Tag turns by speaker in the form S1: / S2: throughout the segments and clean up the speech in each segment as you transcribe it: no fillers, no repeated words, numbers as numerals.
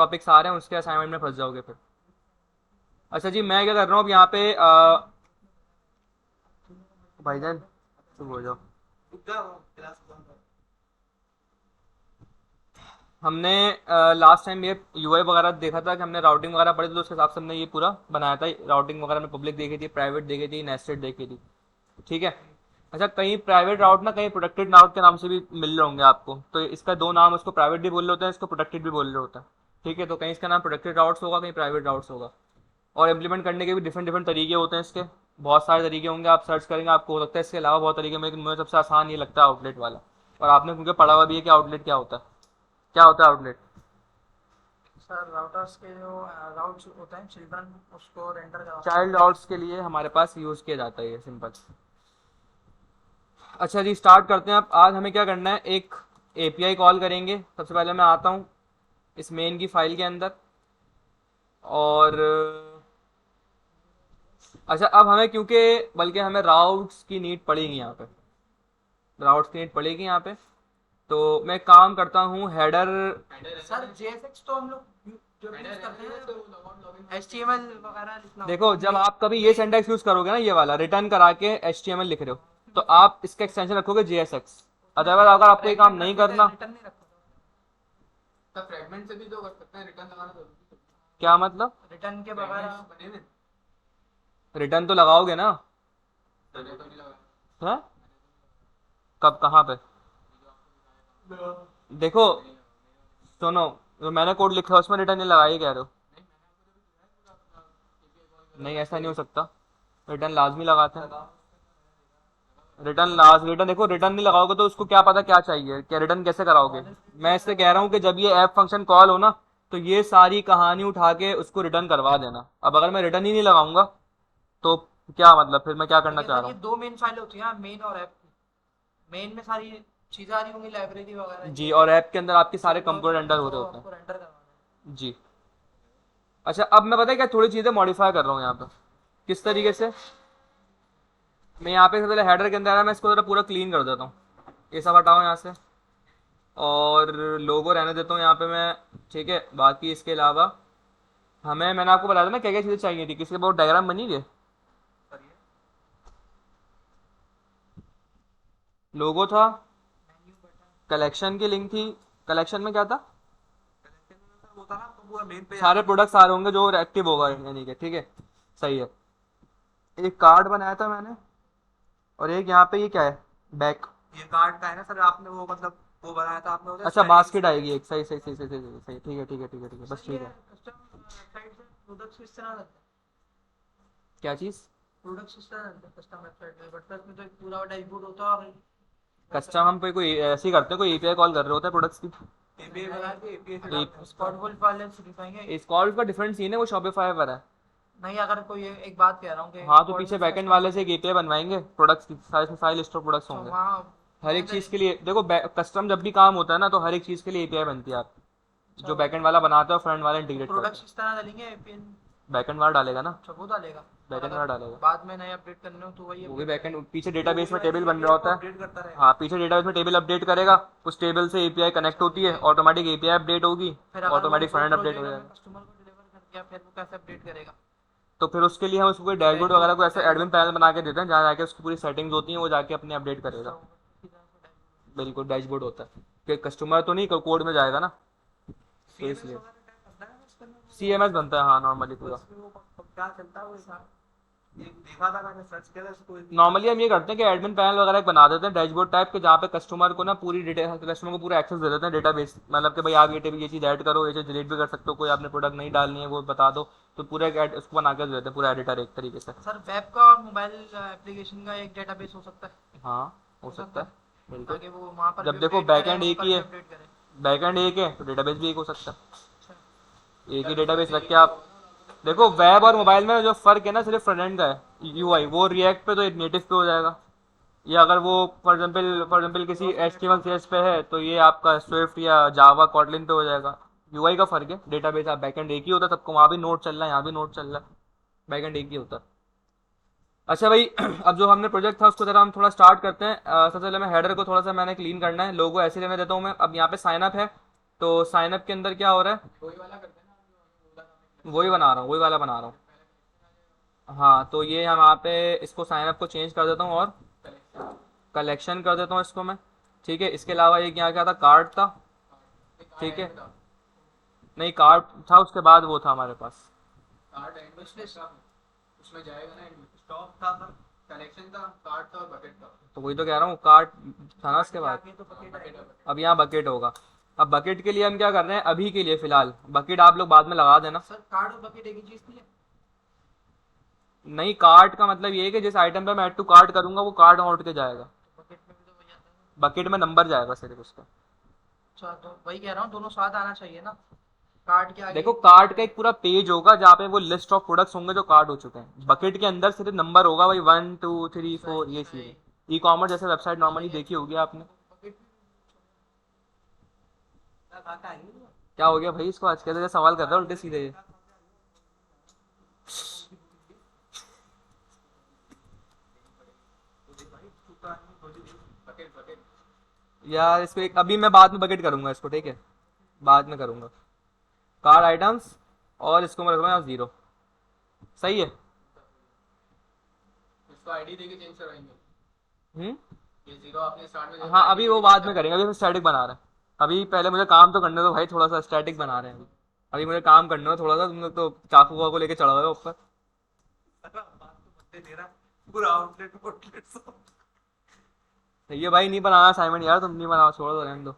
S1: Topics आ रहे हैं उसके असाइनमेंट में फंस जाओगे फिर। अच्छा जी, मैं क्या कर रहा हूँ अब यहाँ पे भाईजान चुप हो जाओ। हमने लास्ट टाइम ये यूआई वगैरह देखा था कि हमने राउटिंग वगैरह पढ़ी थी, तो उसके हिसाब से हमने ये पूरा बनाया था। राउटिंग वगैरह में पब्लिक देखी थी, प्राइवेट देखी थी, नेस्टेड देखी थी। ठीक है। अच्छा, कहीं प्राइवेट राउट ना कहीं प्रोटेक्टेड राउट के नाम से भी मिल रहे होंगे आपको, तो इसका दो नाम, उसको प्राइवेट भी बोल रहे होते हैं, इसको प्रोटेक्टेड भी बोल रहे होते हैं। ठीक है, तो कहीं इसका नाम प्रोटेक्टेड राउट्स होगा, कहीं प्राइवेट राउट्स होगा। और इम्प्लीमेंट करने के भी डिफरेंट डिफरेंट तरीके होते हैं इसके। बहुत सारे तरीके होंगे, आप सर्च करेंगे आपको हो सकता है इसके अलावा बहुत तरीके में, लेकिन मुझे सबसे आसान ये लगता है आउटलेट वाला। और आपने क्योंकि पढ़ा हुआ भी है कि आउटलेट क्या होता है। क्या होता है आउटलेट?
S2: सर राउटर्स के जो राउट्स होते हैं चिल्ड्रन उसको रेंडर करवाते हैं।
S1: चाइल्ड आउट्स के लिए हमारे पास यूज़ किया जाता है ये, सिंपल। अच्छा जी, स्टार्ट करते हैं। अब आज हमें क्या करना है, एक एपीआई कॉल करेंगे। सबसे पहले मैं आता हूँ इस मेन की फाइल के अंदर। और अच्छा, अब हमें क्योंकि बल्कि हमें राउट्स की नीड पड़ेगी यहाँ पे, राउट्स की नीड पड़ेगी यहाँ पे। तो मैं काम करता हूँ हेडर।
S2: सर जेएसएक्स तो हम लोग जो यूज करते हैं एचटीएमएल वगैरह लिखना होता
S1: देखो,
S2: है
S1: जब
S2: मेन।
S1: आप कभी ये
S2: मेन
S1: सिंटैक्स यूज करोगे ना, ये वाला रिटर्न करा के एचटीएमएल लिख रहे हो, तो आप इसका एक्सटेंशन रखोगे जेएसएक्स।
S2: उसमें
S1: अदरवाइज अगर आपको ये काम
S2: फ्रेगमेंट रख
S1: नहीं
S2: देते हैं,
S1: करना।
S2: रिटर्न नहीं रखते।
S1: तब फ्रेगमेंट से भी तो कर सकते हैं, रिटर्न लगाना जरूरी है। क्या मतलब?
S2: रिटर्न के बगैर
S1: रिटर्न तो लगाओगे ना? मैंने तो नहीं लगाया। हाँ? कब, कहाँ पे? देखो, सुनो, जो मैंने कोड लिखा है उसमें रिटर्न नहीं लगाई कह रहे हो? नहीं, ऐसा नहीं हो सकता। रिटर्न लाजमी लगाते हैं। रिटर्न देखो, रिटर्न नहीं लगाओगे तो उसको क्या पता क्या चाहिए, क्या रिटर्न कैसे कराओगे? मैं इससे कह रहा हूँ कि जब ये ऐप फंक्शन कॉल हो ना, तो ये सारी कहानी उठा के उसको रिटर्न करवा देना। अब अगर मैं रिटर्न ही नहीं लगाऊंगा तो क्या मतलब, फिर मैं क्या करना
S2: लेकिन
S1: चाह
S2: सर
S1: रहा
S2: ये
S1: हूँ?
S2: दो मेन फाइलें होती हैं, मेन और ऐप। मेन में सारी चीजें आ रही होंगी, लाइब्रेरी वगैरह
S1: जी,
S2: ये
S1: और ऐप के अंदर आपके सारे कंपोनेंट अंडर
S2: कंपोनेंट्स
S1: हो
S2: जो
S1: रहे होते हैं।
S2: आपको रेंडर करवाना
S1: जी। अच्छा, अब मैं पता है क्या थोड़ी चीज़ें मॉडिफाई कर रहा हूँ यहाँ पे। किस तरीके से? मैं यहाँ पे सबसे पहले हेडर के अंदर आया, मैं इसको जरा पूरा क्लीन कर देता हूँ। ये सब हटाओ यहाँ से। और लोगो रहने देता हूँ यहाँ पे मैं। ठीक है, बाकी इसके अलावा मैंने आपको बताया था ना क्या क्या चीज़ें चाहिए थी, किसी के बहुत डायग्राम बनी है। लोगो था,
S2: है। मेन्यू बटन
S1: कलेक्शन की लिंक थी। कलेक्शन में क्या था?
S2: वो था ना, आपको पूरा मेन पे
S1: सारे
S2: आना चाहिए।
S1: प्रोडक्ट्स आ रहे होंगे जो एक्टिव होगा, यानी कि ठीक है। सही है। एक कार्ड बनाया था मैंने, और एक यहाँ पे ये क्या है, बैक।
S2: ये कार्ड का है ना सर, आपने वो मतलब वो बनाया था आपने उधर
S1: अच्छा,
S2: स्टाइलिंग
S1: बास्केट
S2: के लिए।
S1: आएगी एक, सही सही सही सही सही सही सही, ठीक है ठीक है ठीक है ठीक है, बस
S2: सर
S1: ठीक
S2: ये
S1: है।
S2: कस्टम वेबसाइट से प्रोडक्ट्स इस तरह रहते हैं।
S1: क्या चीज़?
S2: प्रोडक्ट्स इस तरह रहते हैं कस्टम वेबसाइट पे, वर्डप्रेस में तो एक पूरा डैशबोर्ड होता है और वो
S1: कस्टम हम पे कोई ऐसे ही करते हैं, कोई एपीआई कॉल कर रहे होते हैं प्रोडक्ट्स की।
S2: एपीआई बना के एपीआई से
S1: एक
S2: डालते हैं स्पॉटफुल वाले से दिखाएंगे।
S1: इस कॉल का डिफरेंट सीन है, वो शॉपिफाई पर है।
S2: नहीं, अगर कोई एक बात कह रहा हूँ कि
S1: हाँ, तो पीछे
S2: स्पॉटफुल
S1: बैकएंड
S2: कस्टम
S1: वाले से एक एपीआई बनवाएंगे प्रोडक्ट्स की, सारे में फाइल स्टोर प्रोडक्ट्स
S2: तो
S1: होंगे।
S2: वहाँ
S1: हर
S2: वहाँ
S1: एक
S2: से
S1: चीज़ के लिए देखो, कस्टम जब भी काम होता है ना, तो हर एक चीज़ के लिए एपीआई बनती है आप।
S2: अच्छा
S1: जो बैकएंड वाला बनाता है और फ्रंट वाला
S2: तो
S1: इंटीग्रेट करता
S2: प्रोडक्ट्स
S1: है।
S2: इस तरह डालेंगे एपीआई।
S1: बैकएंड वाला डालेगा ना।
S2: अच्छा वो डालेगा। और
S1: बैकएंड
S2: अगर
S1: वाला डालेगा।
S2: बाद में नए अपडेट करने हो तो वही
S1: वो भी
S2: अपडेट
S1: बैकएंड
S2: करेगा।
S1: पीछे
S2: तो
S1: डेटाबेस
S2: वही
S1: में
S2: वाली
S1: टेबल बन रहा
S2: एपीआई को
S1: होता है।
S2: अपडेट करता रहेगा।
S1: हाँ, पीछे डेटाबेस में टेबल अपडेट करेगा। उस टेबल से एपीआई कनेक्ट
S2: अच्छा
S1: होती है,
S2: ये
S1: ऑटोमेटिक एपीआई अपडेट होगी।
S2: फिर अगर
S1: ऑटोमेटिक
S2: वो
S1: फ्रंट अपडेट हो
S2: प्रोजेक्ट हमें
S1: जाएगा।
S2: कस्टमर को डिलीवर कर दिया फिर वो कैसे अपडेट करेगा?
S1: तो फिर उसके लिए हम उसको कोई डैशबोर्ड वगैरह को ऐसे एडमिन
S2: डैशबोर्ड
S1: पैनल
S2: बनाना
S1: बना के
S2: होगा।
S1: देते हैं, जहाँ जाके उसकी पूरी सेटिंग्स होती हैं, वो जाके अपने अपडेट
S2: अच्छा
S1: करेगा।
S2: होगा इसी तरह से डैशबोर्ड।
S1: बिल्कुल डैशबोर्ड होता है कि कस्टमर तो नहीं, कोड में जाएगा ना। तो
S2: सीएमएस
S1: इसलिए
S2: वगैरह टाइप बनता है ना इसके अंदर वो
S1: सीएमएस बनता है, हाँ, नॉर्मली
S2: तो
S1: पूरा।
S2: इसमें वो क्या चलता है वो ऐसा एक देखा था मैंने सर्च किया था इसको एक
S1: नॉर्मली हम ये करते हैं कि एडमिन पैनल वगैरह एक बना देते हैं डैशबोर्ड टाइप के, जहाँ पे कस्टमर को ना पूरी डिटेल, कस्टमर को पूरा एक्सेस दे देते हैं डेटाबेस, मतलब कि भाई आप ये चीज़ ऐड करो, ये चीज़ डिलीट भी कर सकते हो, कोई आपने प्रोडक्ट नहीं डालनी है वो बता दो। तो पूरा एक उसको बना के दे देते हैं, पूरा एडिटर एक तरीके से।
S2: सर वेब का और मोबाइल एप्लीकेशन का एक डेटाबेस हो सकता है।
S1: हाँ, हो
S2: हो
S1: सकता
S2: सकता
S1: है।
S2: है
S1: बिल्कुल।
S2: ताकि वो वहाँ पर भी
S1: जब देखो
S2: अपडेट करे
S1: बैकएंड
S2: वहाँ
S1: एक
S2: पर
S1: ही
S2: भी
S1: है,
S2: अपडेट करे।
S1: बैकएंड एक है तो डेटाबेस भी एक हो सकता है।
S2: अच्छा
S1: एक ही डेटाबेस रख के आप देखो, वेब और मोबाइल में जो फर्क है ना, सिर्फ फ्रंट एंड का है। यूआई वो रिएक्ट पे तो नेटिव पे हो जाएगा, या अगर वो फॉर एग्जांपल किसी
S2: cross
S1: H T M L
S2: platform
S1: सी
S2: है।
S1: एस पे है तो ये आपका स्विफ्ट या जावा कॉटलिन पे हो जाएगा। यूआई का फर्क है, डेटाबेस आप बैकएंड एक ही होता है सबको, वहाँ भी नोट चल रहा है, यहाँ भी नोट चल रहा है, बैकएंड एक ही होता है। अच्छा भाई, अब जो हमने प्रोजेक्ट था उसको जरा हम थोड़ा स्टार्ट करते हैं। सबसे पहले मैं हेडर को थोड़ा सा मैंने क्लीन करना है, लोगो ऐसे लेने देता हूँ मैं। अब यहाँ पे साइन अप है, तो साइन अप के अंदर क्या हो रहा है,
S2: वही वाला करते हैं ना, जो बोला था
S1: वही बना रहा हूँ, वही वाला बना रहा हूँ। हाँ तो ये यहाँ पे इसको साइन अप को चेंज कर देता हूँ और कलेक्शन कर देता हूँ इसको मैं। ठीक है, इसके अलावा ये क्या क्या था, कार्ड था। ठीक है, नहीं कार्ड था, उसके बाद वो था हमारे पास।
S2: कार्ड एंड में उसमें जाएगा ना, एंड स्टॉक था सर, कलेक्शन था, कार्ड था और बकेट था।
S1: तो वही तो कह रहा हूँ, कार्ड था ना उसके बाद,
S2: आगे तो बकेट आएगा।
S1: अब यहाँ बकेट होगा। अब बकेट के लिए हम क्या कर रहे हैं, अभी के लिए फिलहाल बकेट आप लोग बाद में लगा देना।
S2: सर कार्ड और बकेट एक ही चीज थी।
S1: नहीं, कार्ड का मतलब ये है कि जिस आइटम पे मैं ऐड टू कार्ड करूंगा वो कार्ड में उठ के जाएगा,
S2: बकेट में भी तो वही आता है।
S1: बकेट में नंबर जाएगा सिर्फ उसका।
S2: अच्छा तो वही कह रहा हूँ, दोनों साथ आना चाहिए ना, कार्ड के आगे।
S1: देखो कार्ड का एक पूरा पेज होगा जहाँ पे वो लिस्ट ऑफ प्रोडक्ट्स होंगे जो कार्ड हो चुके हैं, बकेट के अंदर सिर्फ नंबर होगा भाई, 1 2 3 4, ये चीज है। ई कॉमर्स जैसे वेबसाइट नॉर्मली देखी होगी आपने।
S2: बकेट में कहाँ आएंगे?
S1: क्या हो गया भाई, इसको आज कैसे सवाल कर रहे हो उल्टे सीधे।
S2: बकेट बकेट
S1: यार इसको एक अभी मैं बाद में बकेट करूंगा इसको, ठीक है, बाद में करूंगा। कार्ड आइटम्स और इसको मैं रखूंगा यहाँ 0। सही है।
S2: इसको आईडी देके चेंज करवाएंगे।
S1: हम्म।
S2: ये जीरो आपने स्टार्ट में
S1: हाँ अभी वो बाद में करेंगे, अभी हम स्टैटिक बना रहे हैं। अभी पहले मुझे काम तो करने दो भाई, थोड़ा सा स्टैटिक बना रहे हैं अभी। अभी मुझे काम करना है थोड़ा सा, तुम लोग तो चाकू वाकू लेके चढ़ गए हो ऊपर।
S2: पूरा आउटलेट आउटलेट सब।
S1: सही है भाई, नहीं बनाना असाइनमेंट यार, तुम नहीं बनाओ, छोड़ दो, रहने दो।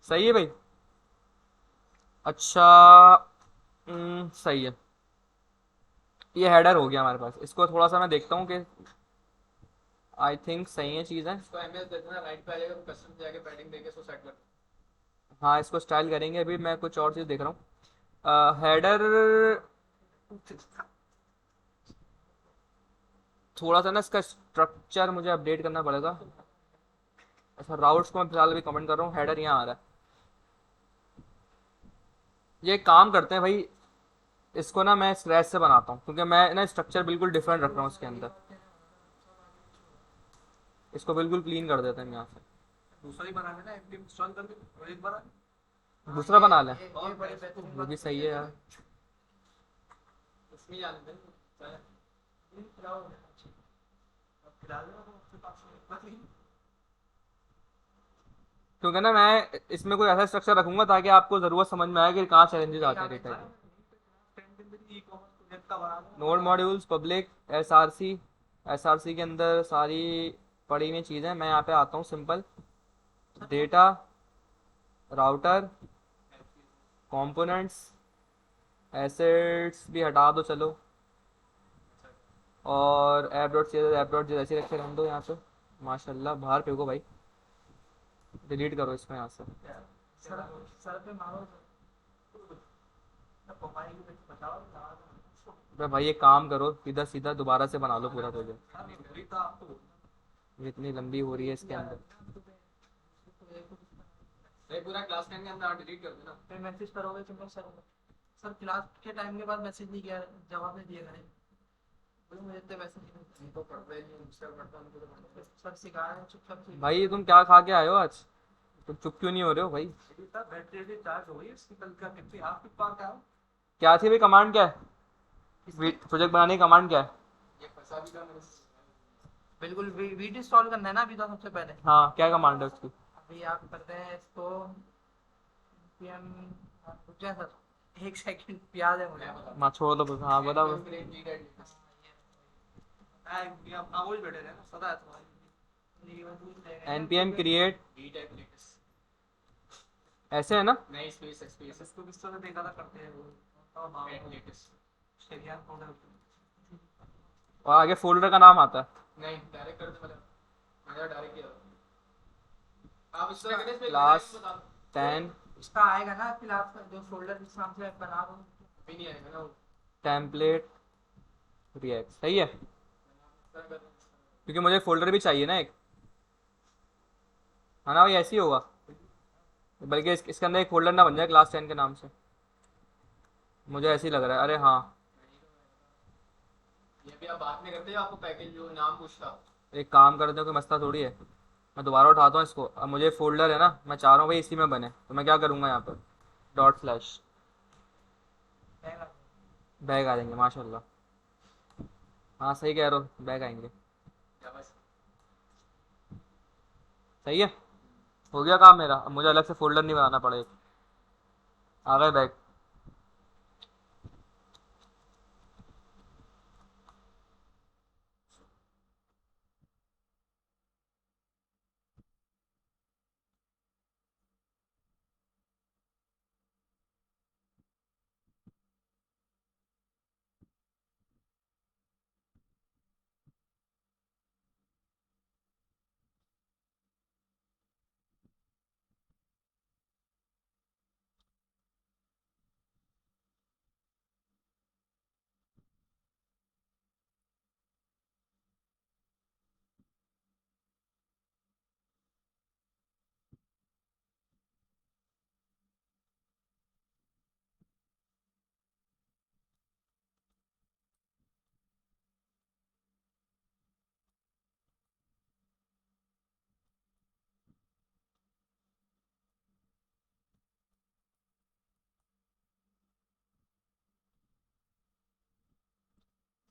S1: सही है भाई। अच्छा। सही है। ये हेडर हो गया हमारे पास, इसको थोड़ा सा मैं देखता हूँ कि आई थिंक सही है चीज़ें।
S2: इसको एमएस देते ना, राइट पे आ जाएगा, कस्टम जाके पैडिंग देके इसको सेट कर।
S1: हाँ इसको स्टाइल करेंगे, अभी मैं कुछ और चीज़ देख रहा हूँ। हेडर थोड़ा सा ना, इसका स्ट्रक्चर मुझे अपडेट करना पड़ेगा। अच्छा राउट्स को मैं फिलहाल अभी कमेंट कर रहा हूँ, हेडर यहाँ आ रहा है। ये एक काम करते हैं भाई, इसको ना मैं स्क्रैच से बनाता हूँ, क्योंकि मैं ना स्ट्रक्चर बिल्कुल डिफरेंट रख रहा हूँ इसके अंदर। इसको बिल्कुल क्लीन कर देते हैं यहाँ से।
S2: दूसरा ही बना लेना, एमडी इंस्टॉल कर दे और एक बार
S1: दूसरा बना लें,
S2: ये बड़े बेहतरीन
S1: वो भी सही है यार।
S2: उसमें जाने दे
S1: क्योंकि ना मैं इसमें कोई ऐसा स्ट्रक्चर रखूंगा ताकि आपको ज़रूरत समझ में आए कि कहाँ चैलेंजेस आते हैं डेटा के। नोड मॉड्यूल्स पब्लिक एसआरसी के अंदर सारी पड़ी हुई चीज़ें, मैं यहाँ पे आता हूँ simple data router components assets भी हटा दो चलो, और ऐप डॉट जैसे रखे रहने दो यहाँ पे। माशाल्लाह बाहर फेंको भाई, डिलीट करो इसको यहाँ से।
S2: सर पे मारो
S1: अबे भाई एक काम करो, सीधा सीधा दोबारा से बना लो पूरा प्रोजेक्ट, ये इतनी लंबी हो रही है इसके अंदर।
S2: नहीं पूरा क्लास 10 के अंदर डिलीट कर देना, फिर मैसेज करोगे तो मैं सर क्लास के टाइम के बाद मैसेज नहीं किया, जवाब नहीं दिया करें। मुझे तो वैसे नहीं तो पढ़ रहे नहीं, मुझसे पढ़ता हूं तो सर सिखा रहे हैं चुपचाप से।
S1: भाई तुम क्या खा के आए हो आज, तुम चुप क्यों नहीं हो रहे हो भाई।
S2: बैटरी चार्ज हो गई इसकी, कल का कितनी आप किस पार का
S1: क्या थी भाई कमांड, क्या है प्रोजेक्ट बनाने की कमांड क्या है।
S2: ये फंसा भी था मेरे बिल्कुल। वीडियो इंस्टॉल करना है ना अभी तो सबसे पहले।
S1: हाँ क्या कमांड है उसकी।
S2: अभी आप करते हैं इसको pm रुक जाए सर, एक सेकंड याद है मुझे।
S1: हाँ छोड़ दो बस, हाँ बताओ।
S2: आगोश बैठे रहे ना सदा
S1: npm create ऐसे है ना।
S2: नहीं स्पेस स्पेस इसको किस तरह देखा था करते हैं वो लेटेस्ट शेरियन फोल्डर।
S1: और आगे फोल्डर का नाम आता है।
S2: नहीं डायरेक्ट कर दो, मतलब मैंने डायरेक्ट किया आप इस तरह के
S1: क्लास 10
S2: इसका आएगा ना क्लास का जो फोल्डर जिस नाम से बना रहा हूं, अभी नहीं आएगा ना वो
S1: टेम्पलेट रिएक्ट, सही है, क्योंकि मुझे फोल्डर भी चाहिए ना एक, है ना भाई, ऐसे ही होगा। बल्कि इसके अंदर एक फोल्डर ना बन जाए क्लास 10 के नाम से, मुझे ऐसे ही लग रहा है। अरे हाँ
S2: ये भी आप बात नहीं करते, आपको पैकेज जो नाम पूछता।
S1: एक काम करते हो, कोई मसला थोड़ी है। मैं दोबारा उठाता हूँ इसको। अब मुझे फोल्डर है ना, मैं चाह रहा हूँ भाई इसी में बने, तो मैं क्या करूँगा यहाँ पर डॉट स्लैश बैग आ जाएंगे माशाल्लाह। हाँ सही कह रहे हो, बैग आएंगे। सही है, हो गया काम मेरा। अब मुझे अलग से फोल्डर नहीं बनाना पड़ेगा। आ गए बैग।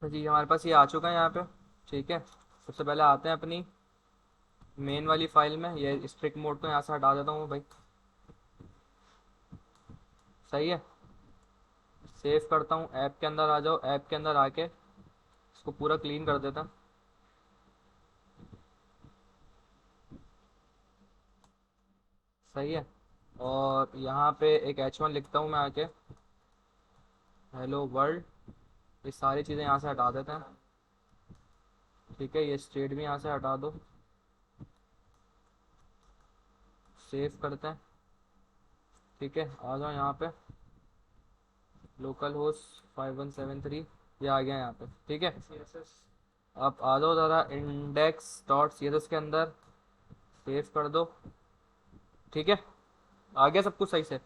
S1: तो जी हमारे पास ये आ चुका है यहाँ पे। ठीक है, सबसे पहले आते हैं अपनी मेन वाली फाइल में। ये स्ट्रिक्ट मोड तो यहाँ से हटा देता हूँ भाई। सही है, सेव करता हूँ। ऐप के अंदर आ जाओ, ऐप के अंदर आके इसको पूरा क्लीन कर देता हूँ। सही है, और यहाँ पे एक H1 लिखता हूँ मैं आके, हेलो वर्ल्ड। ये सारी चीज़ें यहाँ से हटा देते हैं। ठीक है, ये स्टेट भी यहाँ से हटा दो। सेव करते हैं। ठीक है, आ जाओ यहाँ पे, लोकल होस्ट 5173, ये आ गया यहाँ पे। ठीक है, अब आ जाओ ज़रा index dot C S S के अंदर, सेव कर दो। ठीक है, आ गया सब कुछ सही से।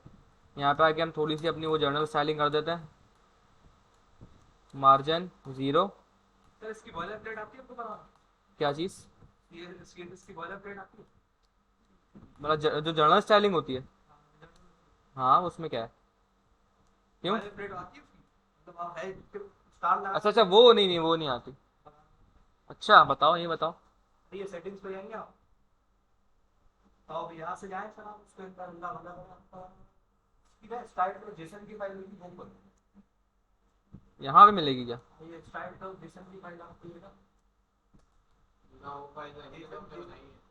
S1: यहाँ पे आके हम थोड़ी सी अपनी वो जर्नल स्टाइलिंग कर देते हैं। मार्जिन 0।
S2: सर इसकी बॉयलर प्लेट आती है आपको पता?
S1: क्या चीज़?
S2: ये इसकी बॉयलर प्लेट आती है?
S1: मतलब जो जर्नल स्टाइलिंग होती है। हाँ उसमें क्या है, क्यों?
S2: बॉयलर प्लेट आती है उसकी, मतलब आप है स्टार लगा
S1: अच्छा अच्छा, वो नहीं नहीं, वो नहीं आती। अच्छा बताओ, ये बताओ।
S2: ये सेटिंग्स पे जाएंगे आप, तो अब यहाँ से जाएं सर, आप उसके अंदर अंदर अंदर सीधा स्टाइल तो जेसन की फाइल होगी वो पर।
S1: यहाँ पे मिलेगी क्या?
S2: ये स्टाइल तो जेसन की फाइल आपको मिलेगा ना, वो फाइल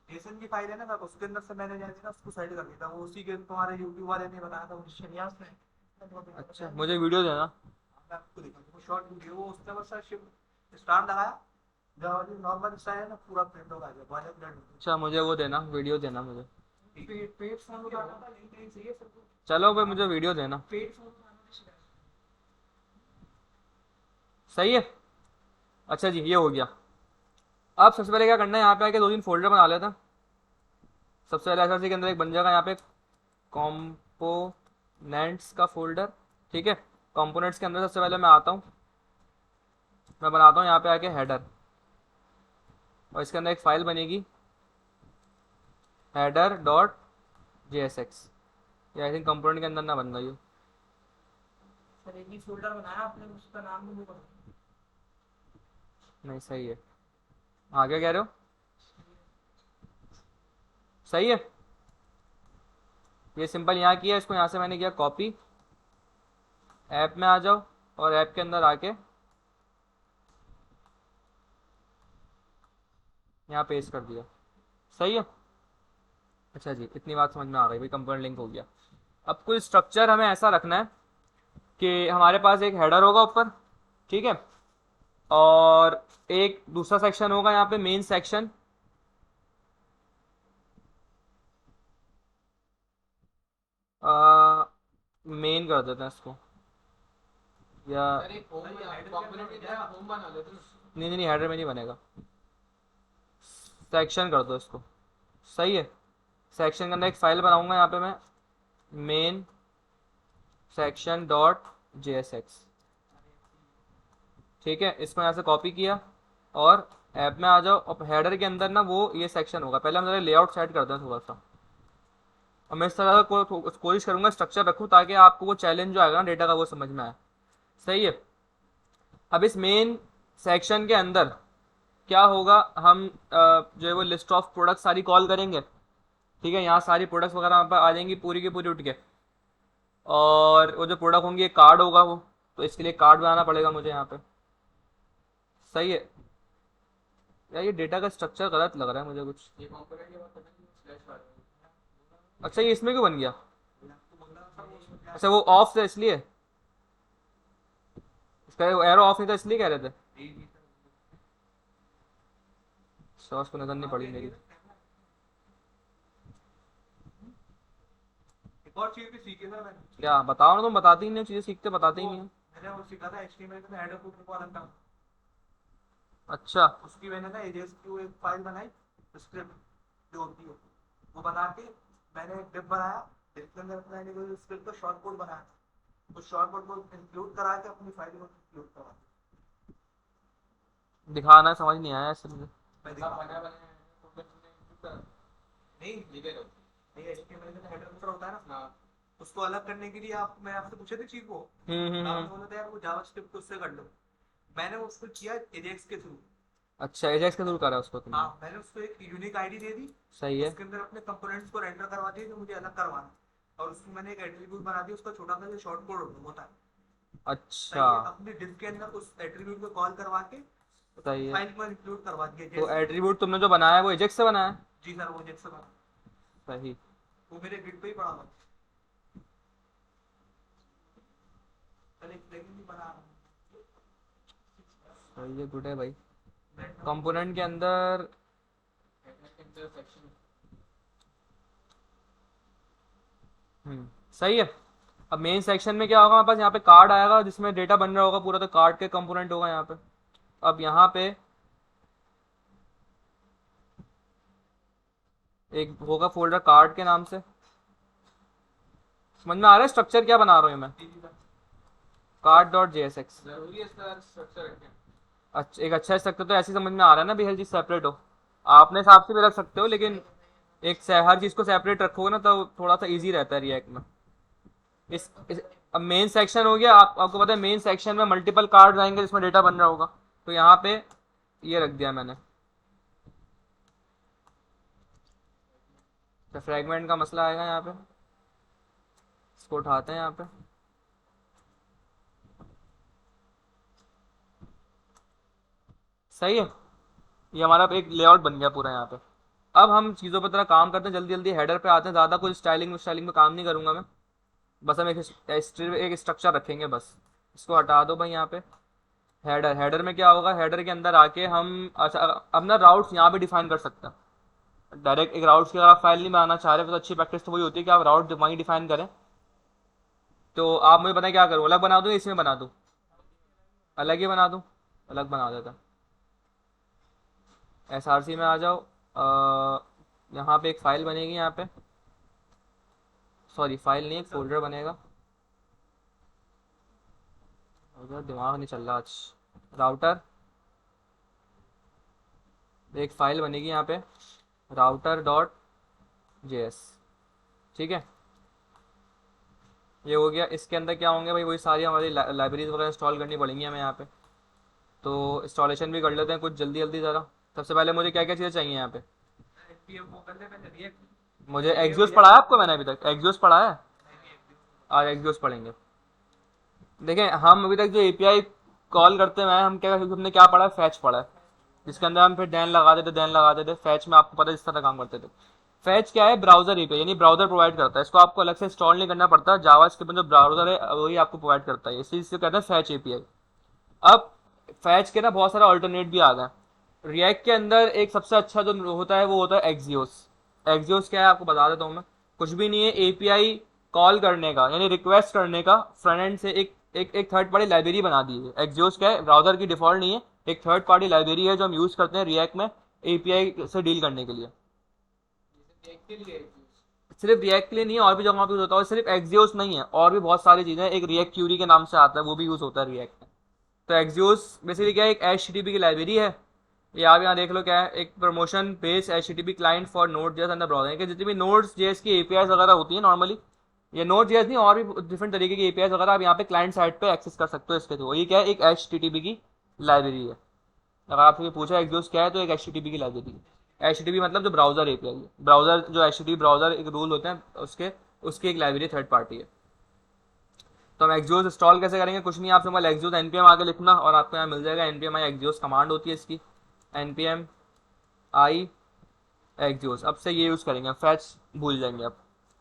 S2: जेसन की फाइल है ना सर, उसके अंदर से मैंने जाके ना उसको साइड कर दिया था। वो उसी के तुम्हारे यूट्यूब वाले ने बताया था, वो शनियास ने।
S1: अच्छा मुझे वीडियो देना।
S2: मैं आपको दिखाऊंगा, वो शॉर्ट वीडियो, वो उसने बस शिफ्ट स्टार लगाया, जो नॉर्मल स्टाइल है ना पूरा प्रिंट होगा, जो वाले प्रिंट।
S1: अच्छा मुझे वो देना, वीडियो देना मुझे।
S2: पेट पेट फोन लगाना था, लिंक नहीं चाहिए सबको।
S1: चलो भाई मुझे वीडियो देना।
S2: पेट फोन लगाना था।
S1: सही है, अच्छा जी ये हो गया। अब सबसे पहले क्या करना है, यहाँ पे आके 2-3 फोल्डर बना लेता। सबसे पहले एसएससी के अंदर एक बन जाएगा यहाँ पे कॉम्पोनेंट्स का फोल्डर। ठीक है, कंपोनेंट्स के अंदर सबसे पहले मैं आता हूँ, मैं बनाता हूँ यहाँ पे आके हेडर, और इसके अंदर एक फाइल बनेगी header dot J S x. ये आई थिंक कंपोनेंट के अंदर ना बन रही हो।
S2: सर एक ही फोल्डर बनाया आपने, उसका नाम भी नहीं पता।
S1: नहीं सही है, आगे कह रहे हो? सही है, ये सिंपल यहाँ किया, इसको यहाँ से मैंने किया कॉपी। ऐप में आ जाओ, और ऐप के अंदर आके यहाँ पेस्ट कर दिया। सही है, अच्छा जी इतनी बात समझ में आ गई भाई, कंपोनेंट लिंक हो गया। अब कोई स्ट्रक्चर हमें ऐसा रखना है कि हमारे पास एक हेडर होगा ऊपर। ठीक है, और एक दूसरा सेक्शन होगा यहाँ पे मेन सेक्शन। मेन कर देते हैं इसको, या नहीं नहीं नहीं, हेडर में नहीं बनेगा, सेक्शन कर दो इसको। सही है, सेक्शन के अंदर एक फाइल बनाऊंगा यहाँ पे मैं, main section dot J S x. ठीक है, इसको यहाँ से कॉपी किया और ऐप में आ जाओ और हेडर के अंदर ना वो ये सेक्शन होगा, पहले हम जरा लेआउट सेट करते हैं थोड़ा सा। और मैं इस तरह को कोशिश करूंगा स्ट्रक्चर रखूं ताकि आपको वो चैलेंज जो आएगा ना डेटा का वो समझ में आए। सही है। अब इस मेन सेक्शन के अंदर क्या होगा, हम जो है वो लिस्ट ऑफ प्रोडक्ट सारी कॉल करेंगे। ठीक है, यहाँ सारी प्रोडक्ट्स वगैरह यहाँ पर आ जाएंगी पूरी की पूरी उठ के। और वो जो प्रोडक्ट होंगे ये कार्ड होगा वो, तो इसके लिए कार्ड बनाना पड़ेगा मुझे यहाँ पे। सही है। यार ये डेटा का स्ट्रक्चर गलत लग रहा है मुझे कुछ।
S2: ये कंपोनेंट के बाद पता नहीं स्लैश वाला
S1: अच्छा ये इसमें क्यों बन गया?
S2: तो बोल रहा था वो उसमें क्या
S1: अच्छा वो ऑफ था इसलिए, इसका एरो ऑफ नहीं था इसलिए कह रहे थे।
S2: है।
S1: सॉस को नजर नहीं पड़ी मेरी।
S2: एक और चीज भी सीखी था मैंने।
S1: क्या बताओ ना, तुम बताते ही नहीं हो, चीजें सीखते बताते ही नहीं हो।
S2: मैंने वो सीखा था एचटीएमएल में हेडर को अलग था।
S1: अच्छा
S2: उसकी मैंने ना एजेस की एक फाइल बनाई, स्क्रिप्ट जो होती है वो बना के मैंने एक डिप बनाया। डिप के अंदर मैंने कोई स्क्रिप्ट का शॉर्ट कोड बनाया, उस शॉर्ट कोड को इंक्लूड करा के अपनी फाइल में इंक्लूड करा।
S1: दिखाना समझ नहीं आया ऐसे मुझे।
S2: मैं दिखा बना बना नहीं लिखे तो नहीं एचटीएमएल में हेडर फुटर होता है ना। हाँ, उसको अलग करने के लिए आप मैं आपसे पूछे थे चीज को, आपने बोला था यार वो जावास्क्रिप्ट उससे कर लो। मैंने उसको किया एजेक्स के थ्रू।
S1: अच्छा एजेक्स के थ्रू करा उसको तुमने।
S2: हाँ, मैंने उसको एक यूनिक आईडी दे दी।
S1: सही है।
S2: उसके अंदर अपने कंपोनेंट्स को रेंडर करवा दिए जो मुझे अलग करवाना, और उसमें मैंने एक एट्रीब्यूट बना दिया उसका छोटा सा जो शॉर्ट कोड होता है। सही
S1: अच्छा
S2: है, अपने डिफ के अंदर उस एट्रीब्यूट को कॉल करवा के
S1: सही है।
S2: फाइल में इंक्लूड करवा दिया
S1: तो
S2: जैसे।
S1: एट्रीब्यूट तुमने जो बनाया है वो एजेक्स से बनाया है?
S2: जी सर, वो जैसे बना,
S1: सही।
S2: वो मेरे गिट पे ही पड़ा था। सर एक प्लगइन भी बना रहा हूँ।
S1: सही है, गुड है भाई। कंपोनेंट के अंदर सही है। अब मेन सेक्शन में क्या होगा हमारे पास, यहाँ पे कार्ड आएगा जिसमें डेटा बन रहा होगा पूरा, तो कार्ड के कंपोनेंट होगा यहाँ पे। अब यहाँ पे एक होगा फोल्डर कार्ड के नाम से। समझ में आ रहा है स्ट्रक्चर क्या बना रहा हूँ मैं? Card dot J S x.
S2: जरूरी है इसका स्ट्रक्चर रखना।
S1: अच्छा एक अच्छा स्ट्रक्चर तो ऐसे ही समझ में आ रहा है ना भी, हर चीज़ सेपरेट हो। आप अपने हिसाब से भी रख सकते हो लेकिन एक से हर चीज़ को सेपरेट रखोगे ना तो थोड़ा सा इजी रहता है रिएक्ट में। इस अब मेन सेक्शन हो गया, आपको पता है मेन सेक्शन में मल्टीपल कार्ड आएंगे जिसमें डेटा बन रहा होगा, तो यहाँ पे ये रख दिया मैंने। तो फ्रेगमेंट का मसला आएगा यहाँ पे, इसको उठाते हैं यहाँ पे। सही है। ये हमारा एक लेआउट बन गया पूरा यहाँ पे। अब हम चीज़ों पर तरह काम करते हैं, जल्दी जल्दी हेडर पे आते हैं। ज़्यादा कुछ स्टाइलिंग स्टाइलिंग में काम नहीं करूँगा मैं, बस हम एक स्ट्रक्चर रखेंगे बस। इसको हटा दो भाई यहाँ पे। हेडर हेडर में क्या होगा, हेडर के अंदर आके हम अच्छा अब ना राउट्स यहाँ पे डिफाइन कर सकते हैं डायरेक्ट। एक राउट्स की अगर आप फाइल नहीं बनाना चाह रहे तो अच्छी प्रैक्टिस तो वही होती है कि आप राउट वहीं डिफाइन करें। तो आप मुझे बताएं क्या करूँ, अलग बना दूँ या इसमें बना दूँ? अलग ही बना दूँ, अलग बना देता। एस आर सी में आ जाओ। यहाँ पे एक फ़ाइल बनेगी यहाँ पे, सॉरी फाइल नहीं एक फोल्डर बनेगा। उधर दिमाग नहीं चल रहा आज। राउटर, एक फ़ाइल बनेगी यहाँ पे राउटर डॉट जे एस। ठीक है, ये हो गया। इसके अंदर क्या होंगे भाई, वही सारी हमारी लाइब्रेरीज वगैरह इंस्टॉल करनी पड़ेंगी हमें यहाँ पे। तो इंस्टॉलेशन भी कर लेते हैं कुछ जल्दी जल्दी ज़रा। सबसे पहले मुझे क्या क्या चीज़ें चाहिए यहाँ पे?
S2: वो कर ले पहले रिएक्ट।
S1: मुझे एक्सियोस पढ़ा है आपको मैंने अभी तक? एक्सियोस पढ़ा है? आज एक्सियोस पढ़ेंगे। देखें हम अभी तक जो एपीआई कॉल करते हैं हम क्या, हमने क्या पढ़ा है, फैच पढ़ा है, जिसके अंदर हम फिर डैन लगा देते फैच में आपको पता है इस तरह काम करते थे। फैच क्या है, ब्राउजर एपीआई यानी ब्राउजर प्रोवाइड करता है, इसको आपको अलग से इंस्टॉल नहीं करना पड़ता। जावास्क्रिप्ट में जो ब्राउजर है वही आपको प्रोवाइड करता है, इसी से कहते हैं फैच एपीआई। अब फैच के ना बहुत सारे ऑल्टरनेट भी आ गए। रिएक्ट के अंदर एक सबसे अच्छा जो होता है वो होता है एक्सियोस। एक्सियोस क्या है आपको बता देता हूँ मैं, कुछ भी नहीं है, एपीआई कॉल करने का यानी रिक्वेस्ट करने का फ्रंट एंड से एक थर्ड पार्टी लाइब्रेरी बना दी है। एक्सियोस क्या है, ब्राउजर की डिफॉल्ट नहीं है, एक थर्ड पार्टी लाइब्रेरी है जो हम यूज़ करते हैं रिएक्ट में एपीआई से डील करने के लिए। सिर्फ रिएक्ट के लिए नहीं है, और भी जगह पे यूज होता है, और सिर्फ एक्सियोस नहीं है, और भी बहुत सारी चीज़ें। एक रिएक्ट क्यूरी के नाम से आता है, वो भी यूज़ होता है रिएक्ट में। तो एक्सियोस बेसिकली क्या है, एक एचटीटीपी की लाइब्रेरी है ये आप यहाँ देख लो क्या है, एक promotion based HTTP client for node JS under browser, कि जितनी भी नोड्स जेएस की एपीआई वगैरह होती है नॉर्मली, ये नोड जेएस नहीं और भी डिफरेंट तरीके की एपीआई वगैरह आप यहाँ पे क्लाइंट साइड पे एक्सेस कर सकते हो इसके थ्रू। ये क्या है, एक HTTP की लाइब्रेरी है। अगर आपसे पूछा एग्जॉस्ट क्या है, तो एक HTTP की लाइब्रेरी है। HTTP मतलब जो ब्राउजर एपीआई है, ब्राउजर जो HTTP ब्राउजर एक रूल होते हैं उसके, उसकी एक लाइब्रेरी थर्ड पार्टी है। तो हम एक्जियोस इंस्टॉल कैसे करेंगे, कुछ नहीं, आपसे मोबाइल एक्जियोस npm आगे लिखना और आपको यहाँ मिल जाएगा npm i एक्जियोस कमांड होती है इसकी, npm i एक्जियोस। अब से ये यूज़ करेंगे, फैच भूल जाएंगे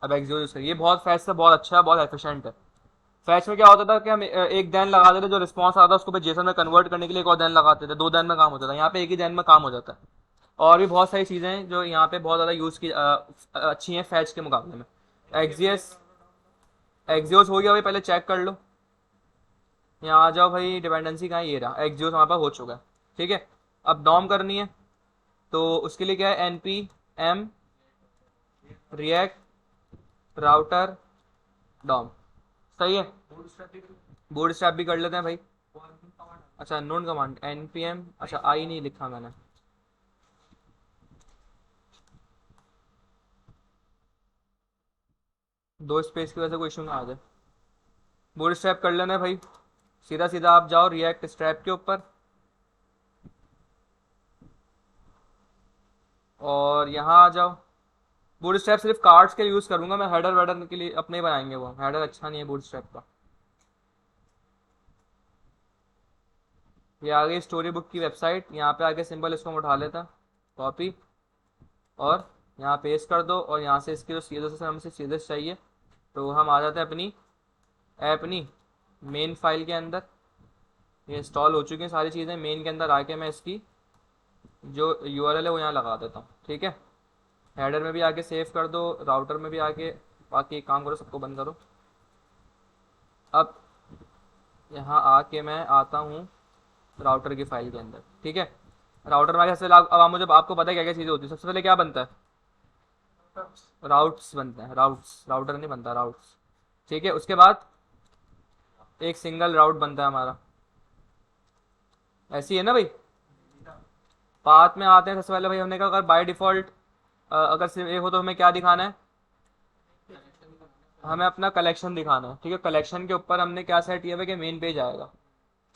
S1: अब एक्जियोस यूज़ करेंगे। ये बहुत फैच से बहुत अच्छा है, बहुत एफिशिएंट है। फैच में क्या होता था कि हम एक दैन लगा देते, जो रिस्पॉन्स आता था उसको फिर जेसन में कन्वर्ट करने के लिए एक और दैन लगाते थे, 2 दैन में काम होता था। यहाँ पे एक ही दैन में काम हो जाता है। और भी बहुत सारी चीज़ें हैं जो यहाँ पे बहुत ज़्यादा यूज़ की अच्छी हैं फैच के मुकाबले में। एक्जियस एक्जियोस हो गया भाई, पहले चेक कर लो। यहाँ आ जाओ भाई, डिपेंडेंसी कहाँ है, ये रहा, एक्जियोस हमारे पास हो चुका है। ठीक है, अब डॉम करनी है, तो उसके लिए क्या है, N P M react router DOM. सही है, बूट स्ट्रैप भी कर लेते हैं भाई। अच्छा known command N P M, अच्छा आई नहीं लिखा मैंने, दो स्पेस की वजह से कोई इशू ना आ जाए। बूट स्ट्रैप कर लेना है भाई, सीधा सीधा आप जाओ रिएक्ट स्ट्रैप के ऊपर और यहाँ आ जाओ। बूट स्ट्रैप सिर्फ कार्ड्स के लिए यूज़ करूँगा मैं, हेडर वेडर के लिए अपने ही बनाएंगे, वो हेडर अच्छा नहीं है बूट स्ट्रैप का। ये आ गई स्टोरी बुक की वेबसाइट, यहाँ पे आके सिंपल इसको हम उठा लेता, कॉपी और यहाँ पेस्ट कर दो, और यहाँ से इसकी जो सीएसएस है हमसे सीएसएस चाहिए, तो हम आ जाते हैं अपनी मेन फाइल के अंदर। ये इंस्टॉल हो चुकी हैं सारी चीज़ें, मेन के अंदर आके मैं इसकी जो यूआरएल है वो यहाँ लगा देता हूँ। ठीक है, हेडर में भी आके सेव कर दो, राउटर में भी आके, बाकी एक काम करो सबको बंद करो। अब यहाँ आके मैं आता हूँ राउटर की फाइल के अंदर। ठीक है, राउटर में कैसे अब आप मुझे, आपको पता है क्या क्या चीज़ें होती है। सबसे पहले क्या बनता है, राउट्स बनते हैं, राउट्स, राउटर नहीं बनता, राउट्स। ठीक है, उसके बाद एक सिंगल राउट बनता है हमारा, ऐसी है ना भाई। पाथ में आते हैं, सबसे पहले भाई हमने कहा अगर बाय डिफ़ॉल्ट अगर सिर्फ एक हो तो हमें क्या दिखाना है, हमें अपना कलेक्शन दिखाना है। ठीक है, कलेक्शन के ऊपर हमने क्या सेट किया हुआ है कि मेन पेज आएगा।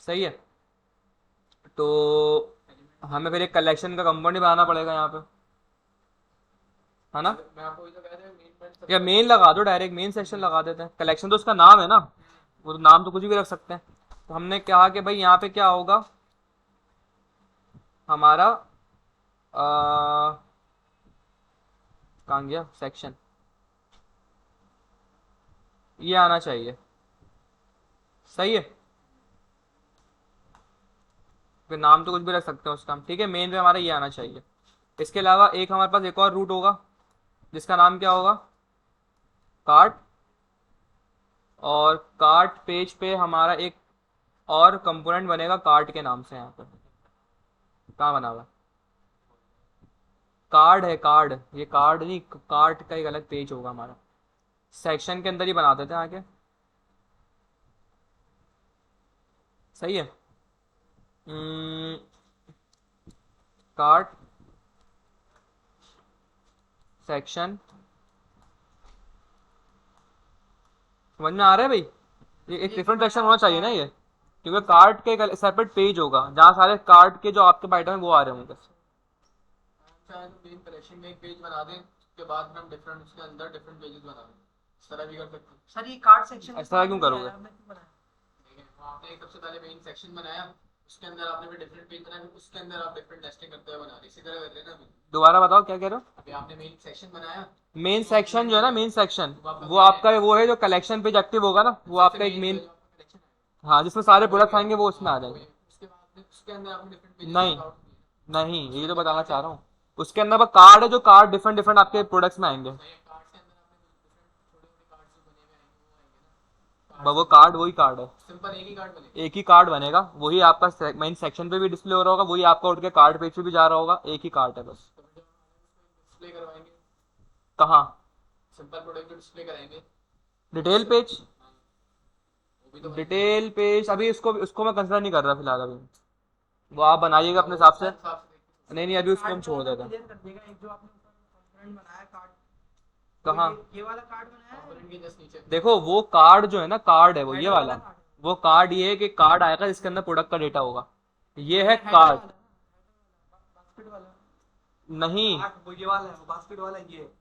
S1: सही है, तो हमें फिर एक कलेक्शन का कंपाउंड ही बनाना पड़ेगा यहाँ पे, है ना।
S2: मैं आपको वही तो कह रहा हूँ, मेन
S1: या मेन लगा दो, डायरेक्ट मेन सेक्शन लगा देते हैं, कलेक्शन तो उसका नाम है ना, वो तो नाम तो कुछ भी रख सकते हैं। तो हमने कहा कि भाई यहाँ पे क्या होगा हमारा, कहाँ गया सेक्शन, ये आना चाहिए। सही है, फिर नाम तो कुछ भी रख सकते हैं उसका हम। ठीक है, मेन पे हमारा ये आना चाहिए। इसके अलावा एक हमारे पास एक और रूट होगा जिसका नाम क्या होगा, कार्ट। और कार्ट पेज पे हमारा एक और कंपोनेंट बनेगा कार्ट के नाम से। यहाँ पर कहाँ बना हुआ है? कार्ड है, कार्ड, ये कार्ड नहीं, कार्ट का एक अलग पेज होगा हमारा, सेक्शन के अंदर ही बना देते हैं आगे। सही है, कार्ट सेक्शन, समझ में आ रहा है भाई। ये एक डिफरेंट सेक्शन होना चाहिए ना ये, क्योंकि कार्ड के एक सेपरेट पेज होगा जहाँ सारे कार्ड के जो आपके आइटम है वो आ रहे होंगे।
S2: चाहे तो मेन कलेक्शन में एक पेज बना दें, उसके बाद में हम डिफरेंट उसके अंदर डिफरेंट पेजेस बना दें, इस तरह भी कर सकते हैं। सर ये कार्ड सेक्शन
S1: ऐसा क्यों करोगे?
S2: आपने एक सबसे पहले मेन सेक्शन बनाया, उसके अंदर आपने फिर डिफरेंट पेज बनाया, उसके अंदर आप डिफरेंट टेस्टिंग करते हुए बना रहे, इसी तरह कर लेना अभी।
S1: दोबारा बताओ क्या कह रहे हो।
S2: अभी आपने मेन सेक्शन बनाया,
S1: मेन सेक्शन जो है ना, मेन सेक्शन वो आपका वो है जो कलेक्शन पेज एक्टिव होगा ना, वो आपका एक मेन, हाँ जिसमें सारे प्रोडक्ट आएंगे वो उसमें आ जाएंगे।
S2: उसके बाद उसके अंदर आपने डिफरेंट पेजेस
S1: नहीं नहीं, ये तो बताना चाह रहा हूँ, उसके अंदर वो कार्ड है जो कार्ड डिफरेंट डिफरेंट आपके प्रोडक्ट्स में आएंगे। वो कार्ड वही कार्ड है,
S2: सिंपल एक ही कार्ड बनेगा,
S1: एक ही कार्ड बनेगा, वही आपका मेन सेक्शन पे भी डिस्प्ले हो रहा होगा, वही आपका उठ के कार्ड पेज पे भी जा रहा होगा, एक ही कार्ड है बस।
S2: डिस्प्ले करवाएंगे
S1: कहाँ,
S2: सिंपल प्रोडक्ट डिस्प्ले कराएंगे,
S1: डिटेल पेज,
S2: वो भी तो
S1: डिटेल पेज अभी उसको उसको मैं कंसिडर नहीं कर रहा फिलहाल अभी, वो आप बनाइएगा अपने हिसाब से। नहीं नहीं, अभी उसको हम
S2: कार्ड
S1: छोड़ देते हैं।
S2: क्लियर कर देगा। एक जो आपने ऊपर कंपोनेंट बनाया कार्ड, तो
S1: कहाँ?
S2: ये वाला कार्ड बनाया है कंपोनेंट के जस्ट नीचे।
S1: देखो वो कार्ड जो है ना, कार्ड है वो ये
S2: हेडर वाला
S1: वाला।
S2: कार्ड,
S1: वो कार्ड ये है कि कार्ड आएगा जिसके अंदर प्रोडक्ट का डेटा होगा, ये है
S2: हेडर
S1: कार्ड।
S2: वाला, बास्केट वाला
S1: नहीं
S2: कार्ड, वो ये वाला है, वो बास्केट वाला ये है।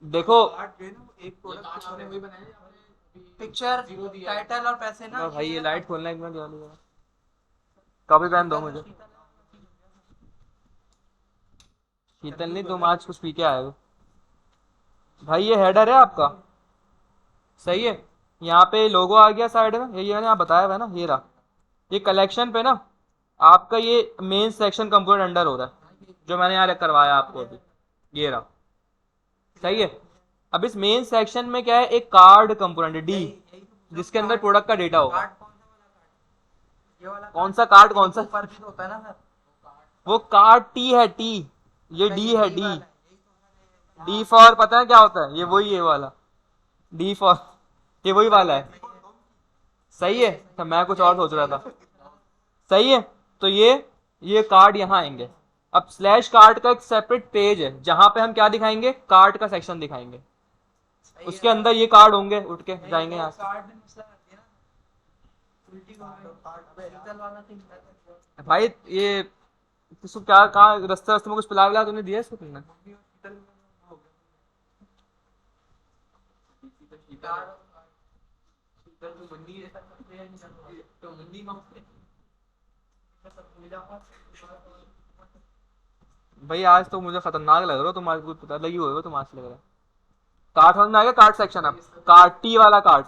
S1: देखो,
S2: कार्ड जो है ना वो एक प्रोडक्ट आपने वही बनाया है, आपने पिक्चर, टाइटल और पैसे ना,
S1: भाई ये
S2: है
S1: लाइट
S2: कार्ड।
S1: खोलना एक मिनट वाली है। कॉपी पेन दो मुझे। शीतल नहीं, तुम आज कुछ पी के आए हो। भाई ये हेडर है आपका, सही है। यहाँ पे लोगो आ गया साइड में, ये मैंने आप बताया हुआ है ना, ये रहा। ये कलेक्शन पे ना आपका ये मेन सेक्शन कंपोनेंट अंडर हो रहा है, जो मैंने यहाँ करवाया आपको अभी, ये रहा। सही है। अब इस मेन सेक्शन में क्या है, एक कार्ड कंपोनेंट है डी, जिसके अंदर प्रोडक्ट का डेटा होगा।
S2: कार्ड कौन सा वाला कार्ड? ये वाला
S1: कौन सा कार्ड, कौन सा?
S2: ऊपर भी तो होता है ना सर?
S1: वो कार्ड टी है, टी। ये
S2: नहीं,
S1: डी है,
S2: ये
S1: डी।
S2: वाला है, यही तो मैंने।
S1: डी फॉर पता है क्या होता है? ये वही, ये वाला डी फॉर, ये वही वाला है। सही है, तो मैं कुछ और सोच रहा था। सही है। तो ये कार्ड यहाँ आएंगे। अब स्लैश कार्ड का एक सेपरेट पेज है जहां पे हम क्या दिखाएंगे, कार्ड का सेक्शन दिखाएंगे। उसके अंदर ये कार्ड होंगे, उठ के जाएंगे यहाँ से।
S2: कार्ड में मसला कर दिया ना, उल्टी हो गई। अबे डिजिटल वाला थिंग है।
S1: भाई ये इसको क्या, कहाँ रास्ते रास्ते में कुछ पिला विला तूने दिया इसको तुमने? भाई आज तो मुझे खतरनाक लग रहा हो तुम, आज कुछ पता लगी हुई हो तुम, आज लग रहा है। कार्ड समझ में आ गया, कार्ड सेक्शन। अब कार्ड टी वाला कार्ड,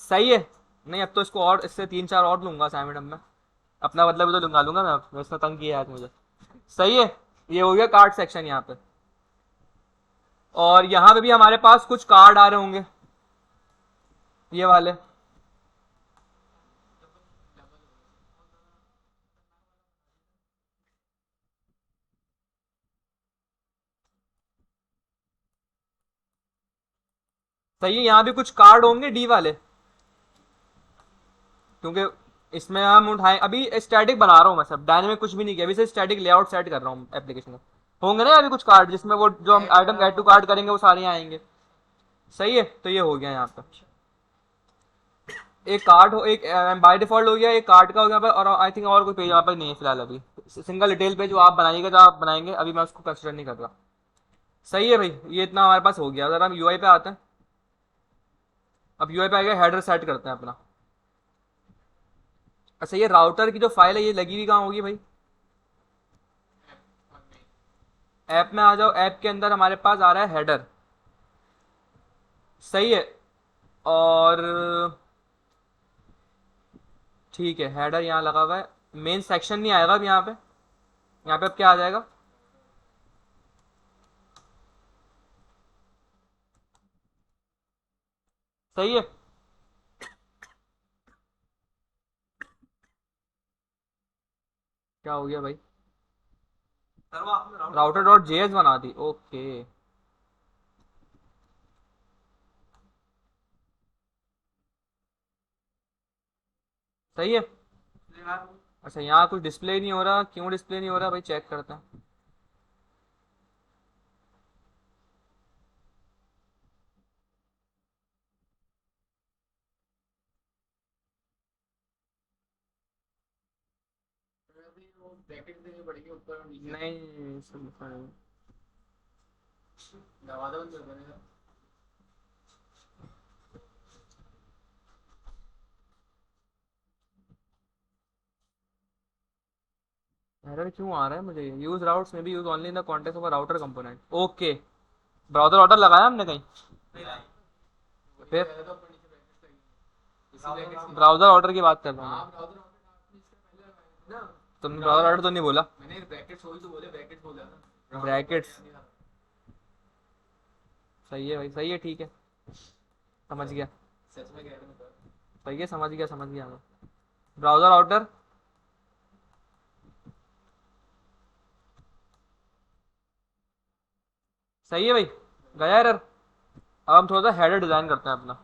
S1: सही है। नहीं अब तो इसको और इससे 3-4 और लूंगा असाइनमेंट में, अपना मतलब भी तो लूंगा लूंगा मैं, वैसे तंग किया है आज मुझे। सही है। ये हो गया कार्ड सेक्शन यहाँ पे। और यहाँ पे भी हमारे पास कुछ कार्ड आ रहे होंगे, ये वाले। सही है, यहाँ भी कुछ कार्ड होंगे डी वाले, क्योंकि इसमें हम उठाए, अभी स्टैटिक बना रहा हूँ मैं, सब डायनेमिक कुछ भी नहीं किया, अभी से स्टैटिक लेआउट सेट कर रहा हूँ एप्लीकेशन में। होंगे ना अभी कुछ कार्ड जिसमें वो जो हम आइटम ऐड टू कार्ड करेंगे वो सारे यहाँ आएंगे। सही है, तो ये हो गया यहाँ पे। एक कार्ड हो, एक बाय डिफॉल्ट हो गया, एक कार्ड का हो गया यहाँ पे, और आई थिंक और कोई पेज यहाँ पे नहीं है फिलहाल अभी। सिंगल डिटेल पेज जो आप बनाइएगा, जो आप बनाएंगे, अभी मैं उसको कंसिडर नहीं कर रहा। सही है भाई, ये इतना हमारे पास हो गया। अगर हम यूआई पे आते हैं, अब यूआई पे आ गया, हेडर सेट करते हैं अपना। अच्छा ये राउटर की जो फाइल है ये लगी हुई कहाँ होगी भाई? ऐप में आ जाओ, ऐप के अंदर हमारे पास आ रहा है हेडर। सही है। और ठीक है, हेडर यहाँ लगा हुआ है। मेन सेक्शन नहीं आएगा अब यहाँ पे, यहाँ पे अब क्या आ जाएगा? सही है। क्या हो गया भाई? राउटर डॉट जेएस बना दी, ओके। सही है। अच्छा यहाँ कुछ डिस्प्ले नहीं हो रहा, क्यों डिस्प्ले नहीं हो रहा भाई, चेक करते हैं।
S2: ब्रैकेट देनी पड़ेगी ऊपर और नीचे।
S1: नहीं सब
S2: दरवाजा बंद कर देना।
S1: एरर क्यों आ रहा है मुझे? यूज राउट्स में B use only in the context of a router component, okay. Browser order लगाया हमने कहीं? फिर ब्राउजर ऑर्डर की बात कर रहा हूँ मैं। तुमने ब्राउजर ऑर्डर तो नहीं बोला?
S2: मैंने ब्रैकेट्स होल तो बोले, ब्रैकेट्स बोला ना।
S1: ब्रैकेट्स, सही है भाई, सही है, ठीक है, समझ गया।
S2: सच में कह रहा हूँ।
S1: सही है, समझ गया समझ गया मैं। ब्राउजर ऑर्डर, सही है भाई, गया एरर। अब हम थोड़ा सा हेडर डिजाइन करते हैं अपना।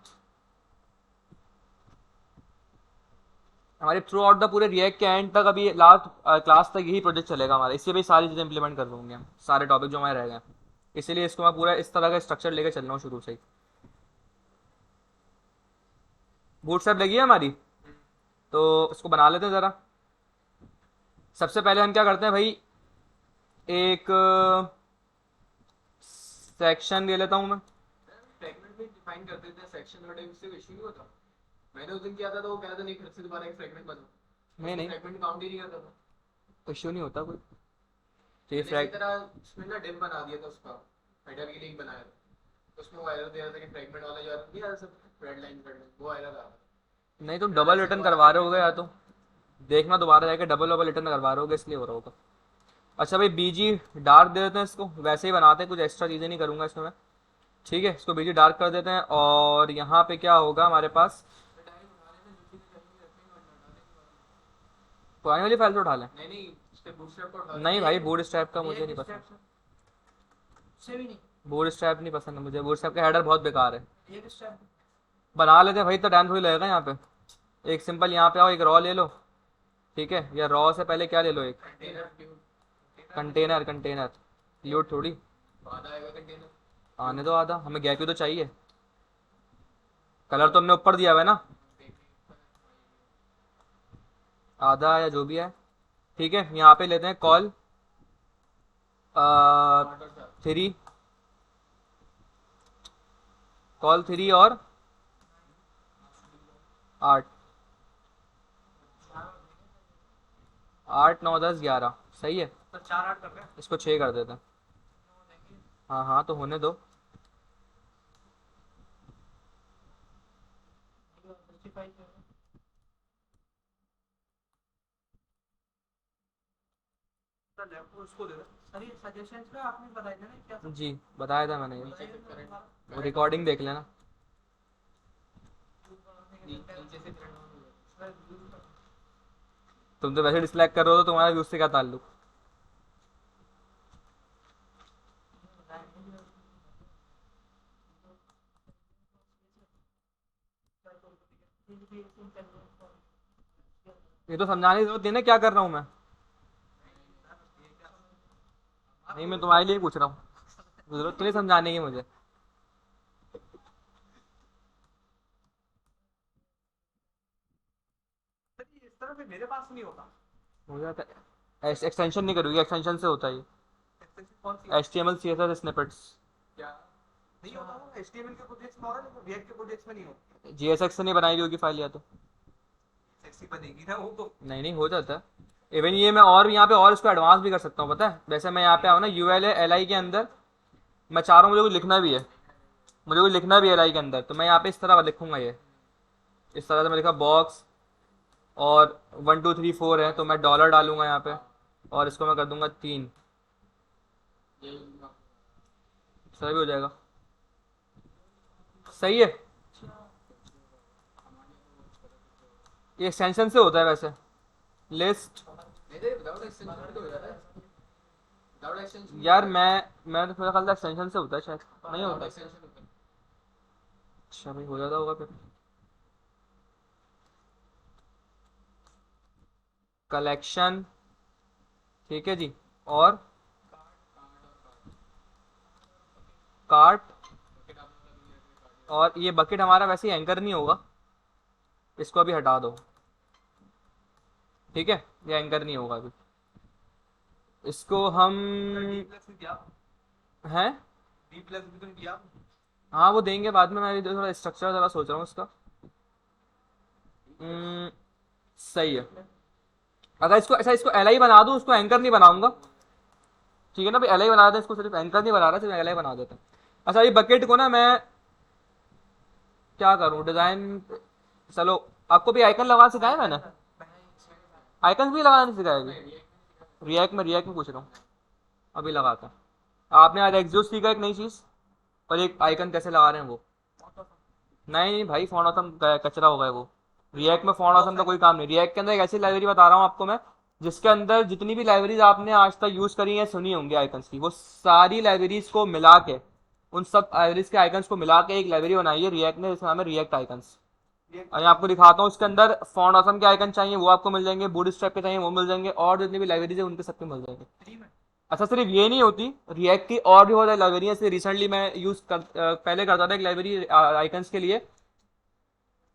S1: हमारे थ्रू आउट द पूरे रिएक्ट के एंड तक अभी लास्ट क्लास तक यही प्रोजेक्ट चलेगा हमारा, इससे भी सारी चीज़ें इंप्लीमेंट कर दूंगे हम, सारे टॉपिक जो हमारे रह गए। इसीलिए इसको मैं पूरा इस तरह का स्ट्रक्चर लेके चल रहा हूँ शुरू से ही। बूटस्ट्रैप लगी है हमारी, तो इसको बना लेते हैं ज़रा। सबसे पहले हम क्या करते हैं भाई, एक सेक्शन ले लेता हूँ मैं।
S2: फ्रेगमेंट भी डिफाइन कर देते हैं सेक्शन और उससे इशू नहीं होता। मैंने उस दिन किया था तो वो कह रहा था नहीं फिर से दोबारा एक फ्रेगमेंट बना,
S1: नहीं नहीं,
S2: फ्रेगमेंट काउंट ही नहीं करता था।
S1: इश्यू नहीं होता कोई। तो ये
S2: मैंने इसी
S1: फ्रैग
S2: तरह उसमें ना डिव बना दिया था उसका, हेडर के लिए ही बनाया था। उसमें वो एरर दे रहा था कि फ्रेगमेंट वाला जो नहीं आ रहा सब रेड लाइन वो एरर आ रहा था।
S1: नहीं, तुम डबल रिटर्न करवा रहे होगे या तो देखना दोबारा जाके डबल डबल रिटर्न करवा रहे होगे, इसलिए हो रहा होगा। अच्छा भाई, बीजी डार्क दे देते हैं इसको, वैसे ही बनाते हैं, कुछ एक्स्ट्रा चीज़ें नहीं करूँगा इसमें मैं। ठीक है, इसको बीजी डार्क कर देते हैं। और यहाँ पे क्या होगा हमारे पास, पुरानी वाली फाइल से उठा लें।
S2: नहीं नहीं, उसके बूटस्ट्रैप को उठा
S1: नहीं भाई, बूट स्ट्रैप का मुझे
S2: ये
S1: नहीं पसंद,
S2: से भी नहीं,
S1: बूट स्ट्रैप नहीं पसंद है मुझे, बूट स्ट्रैप का हेडर बहुत बेकार है।
S2: ये किस टाइप
S1: बना लेते हैं भाई, तो टाइम थोड़ी लगेगा यहाँ पे। एक सिंपल यहाँ पे आओ, एक रॉ ले लो, ठीक है, या रॉ से पहले क्या ले लो, एक
S2: कंटेनर
S1: कंटेनर। कंटेनर ल्यूट थोड़ी
S2: आधा आएगा कंटेनर।
S1: आने दो, आधा हमें गैप ही तो चाहिए। कलर तो हमने ऊपर दिया हुआ है ना, आधा या जो भी है। ठीक है, यहाँ पे लेते हैं कॉल 3, कॉल 3 और 8, 8 9 10 11 सही है।
S2: तो 4 8 कर रहे हैं।
S1: इसको 6 कर देते हैं। हाँ हाँ, तो होने दो।
S2: उसको दे दो सर, ये सजेशंस का आपने बताया था ना क्या
S1: जी बताया था मैंने,
S2: बताइए
S1: ये
S2: करेंट
S1: रिकॉर्डिंग देख लेना।
S2: नीचे से
S1: तुम तो वैसे डिसलाइक कर रहे हो, तो तुम्हारा व्यूज से क्या ताल्लुक। ये तो समझाने की जरूरत नहीं है ना क्या कर रहा हूँ मैं। नहीं, मैं तुम्हारे लिए पूछ रहा हूँ, जरूरत तो नहीं समझाने की मुझे।
S2: इस तरह से मेरे पास नहीं होता।
S1: हो जाता है, एक्सटेंशन नहीं करोगे, एक्सटेंशन से होता है ये,
S2: एक्सटेंशन कौन सी
S1: HTML CSS स्निपेट्स।
S2: क्या नहीं होता, वो एचटीएमएल के प्रोजेक्ट्स में हो रहा है लेकिन रिएक्ट के प्रोजेक्ट्स में नहीं होता।
S1: JSX से नहीं बनाई होगी फाइल या तो।
S2: सेक्सी बनेगी ना वो तो।
S1: नहीं नहीं, हो जाता है। इवन ये मैं और यहाँ पे और इसको एडवांस भी कर सकता हूँ, पता है। वैसे मैं यहाँ पे आऊँ ना UL LI के अंदर, मैं चाह रहा हूँ मुझे कुछ लिखना भी है, मुझे कुछ लिखना भी है LI के अंदर, तो मैं यहाँ पे इस तरह लिखूंगा, ये इस तरह से मैं लिखा बॉक्स और 1 2 3 4 है, तो मैं डॉलर डालूंगा यहाँ पे और इसको मैं कर दूंगा 3, सही हो जाएगा। सही है, ये एक्सटेंशन से होता है वैसे। लिस्ट
S2: विदाउट एक्सटेंशन तो हो जाता है, विदाउट एक्सटेंशन
S1: यार, मैं तो मेरा ख्याल था एक्सटेंशन से होता है, शायद नहीं
S2: विदाउट
S1: होता।
S2: एक्सटेंशन होता है।
S1: अच्छा भाई, हो जाता होगा फिर। कलेक्शन, ठीक है जी, और कार्ट, और ये बकेट हमारा वैसे ही एंकर नहीं होगा, इसको अभी हटा दो। ठीक है, ये एंकर नहीं होगा अभी, इसको हम
S2: डी प्लस में दिया,
S1: हैं।
S2: डी प्लस भी तो दिया।
S1: हाँ वो देंगे बाद में, मैं थोड़ा स्ट्रक्चर ज़रा सोच रहा हूँ इसका। हम्म, सही है। अगर इसको ऐसा, इसको LI बना दूँ, उसको एंकर नहीं बनाऊंगा, ठीक है ना भाई, LI बना दें इसको, सिर्फ एंकर नहीं बना रहा, सिर्फ LI बना देते हैं। अच्छा, ये बकेट को ना मैं क्या करूँ, डिज़ाइन, चलो आपको भी आइकन लगाना सिखाया मैंने, आइकन भी लगाना नहीं सिखाया अभी। रिएक्ट में पूछ रहा हूँ, अभी लगाता हूँ। आपने आज एग्जॉस्ट सीखा एक नई चीज़, और एक आइकन कैसे लगा रहे हैं वो। नहीं नहीं भाई, फॉन्ट ऑथम कचरा हो गया वो। रिएक्ट में फॉन्ट ऑथम का कोई काम नहीं। रिएक्ट के अंदर एक ऐसी लाइब्रेरी बता रहा हूँ आपको मैं, जिसके अंदर जितनी भी लाइब्रेरीज आपने आज तक यूज करी है, सुनी होंगी आइकन्स की, वो सारी लाइब्रेरीज को मिला के, उन सब लाइब्रेरीज के आइकन्स को मिला के एक लाइब्रेरी बनाई है रिएक्ट ने, जिसका नाम है रिएक्ट आइकन्स। अभी आपको दिखाता हूँ, इसके अंदर फॉन्ट ऑसम के आइकन चाहिए वो आपको मिल जाएंगे, बूटस्ट्रैप के चाहिए वो मिल जाएंगे, और जितनी भी लाइब्रेरीज है उनके सबके मिल जाएंगे।
S2: फ्री में?
S1: अच्छा सिर्फ ये नहीं होती, रिएक्ट की और भी बहुत सारी लाइब्रेरी है। रिसेंटली मैं पहले करता था एक लाइब्रेरी आइकन्स के लिए,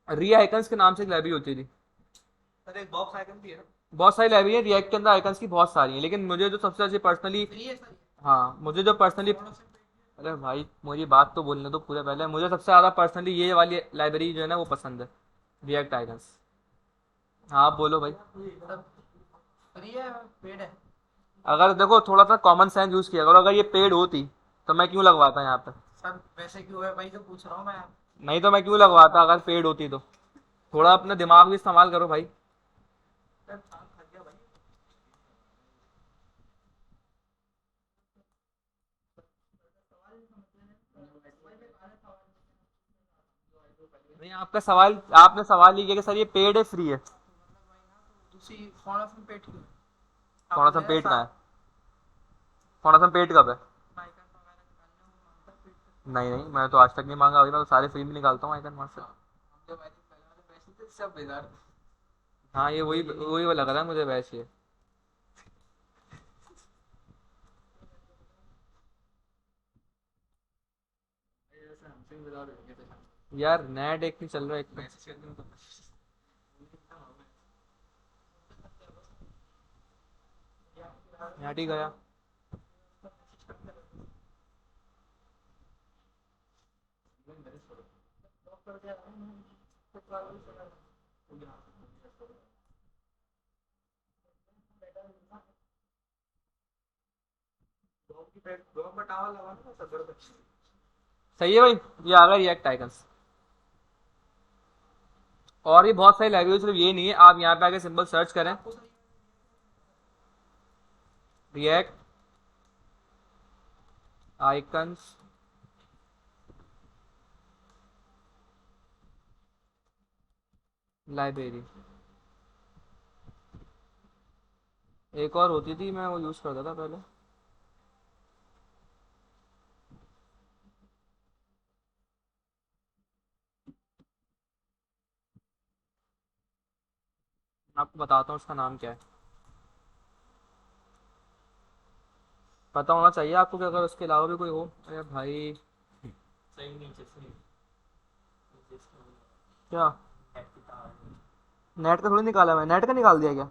S1: री आइकन्स के नाम से एक लाइब्रेरी होती थी।
S2: सर एक बॉक्स आइकन भी है ना?
S1: बहुत सारी लाइब्रेरी है रिएक्ट के अंदर, आइकन्स की बहुत सारी है, लेकिन मुझे जो सबसे अच्छी पर्सनली,
S2: फ्री है सर?
S1: हाँ मुझे जो पर्सनली,
S2: कौन सा पेज?
S1: अरे भाई मुझे बात तो बोलने दो पूरे, पहले मुझे सबसे ज़्यादा पर्सनली ये वाली लाइब्रेरी जो है ना वो पसंद है, रिएक्ट आइकन्स। हाँ आप बोलो भाई।
S2: मतलब फ्री है पेड है?
S1: अगर देखो थोड़ा सा कॉमन सेंस यूज़ किया करो, अगर ये पेड होती तो मैं क्यों लगवाता यहाँ पे,
S2: सर वैसे क्यों है भाई, तो पूछ रहा हूँ मैं।
S1: नहीं तो मैं क्यों लगवाता अगर पेड होती तो। थोड़ा अपना दिमाग भी इस्तेमाल करो भाई।
S2: सर काम खा गया भाई।
S1: नहीं आपका सवाल, आपने सवाल ये किया कि सर ये पेड है फ्री है।
S2: दूसरी कौन सा पेड क्यों है?
S1: थोड़ा सा
S2: आपने
S1: पेड कहाँ
S2: साथ
S1: है, थोड़ा सा पेड कब है।
S2: आइकन वगैरह निकालने हो मांगता पेड का?
S1: नहीं नहीं मैं तो आज तक नहीं मांगा, अभी मैं तो सारे फ्री में निकालता हूँ आइकन वहाँ से।
S2: हम जब आई थिंक पहले वाले पैसे थे सब बेकार थे।
S1: हाँ ये वही वही वो लग रहा है मुझे वैसे ही।
S2: ऐसे हमसे भी बेकार हो गए थे।
S1: यार नेट एक नहीं चल रहा, एक तो
S2: मैसेज करने में तो
S1: नेट ही गया।
S2: टावर लगा ना सर पे।
S1: सही है भाई, ये आ गया रिएक्ट आइकन्स। और भी बहुत सारी लाइब्रेरी, सिर्फ ये नहीं है, आप यहाँ पे आके सिंपल सर्च करें
S2: आपको सही
S1: रिएक्ट आइकन्स लाइब्रेरी। एक और होती थी मैं वो यूज़ करता था पहले। मैं आपको बताता हूँ उसका नाम क्या है, पता होना चाहिए आपको कि अगर उसके अलावा भी कोई हो। अरे भाई
S2: सही नीचे से
S1: क्या, नेट का थोड़ी निकाला, मैं नेट का निकाल दिया क्या,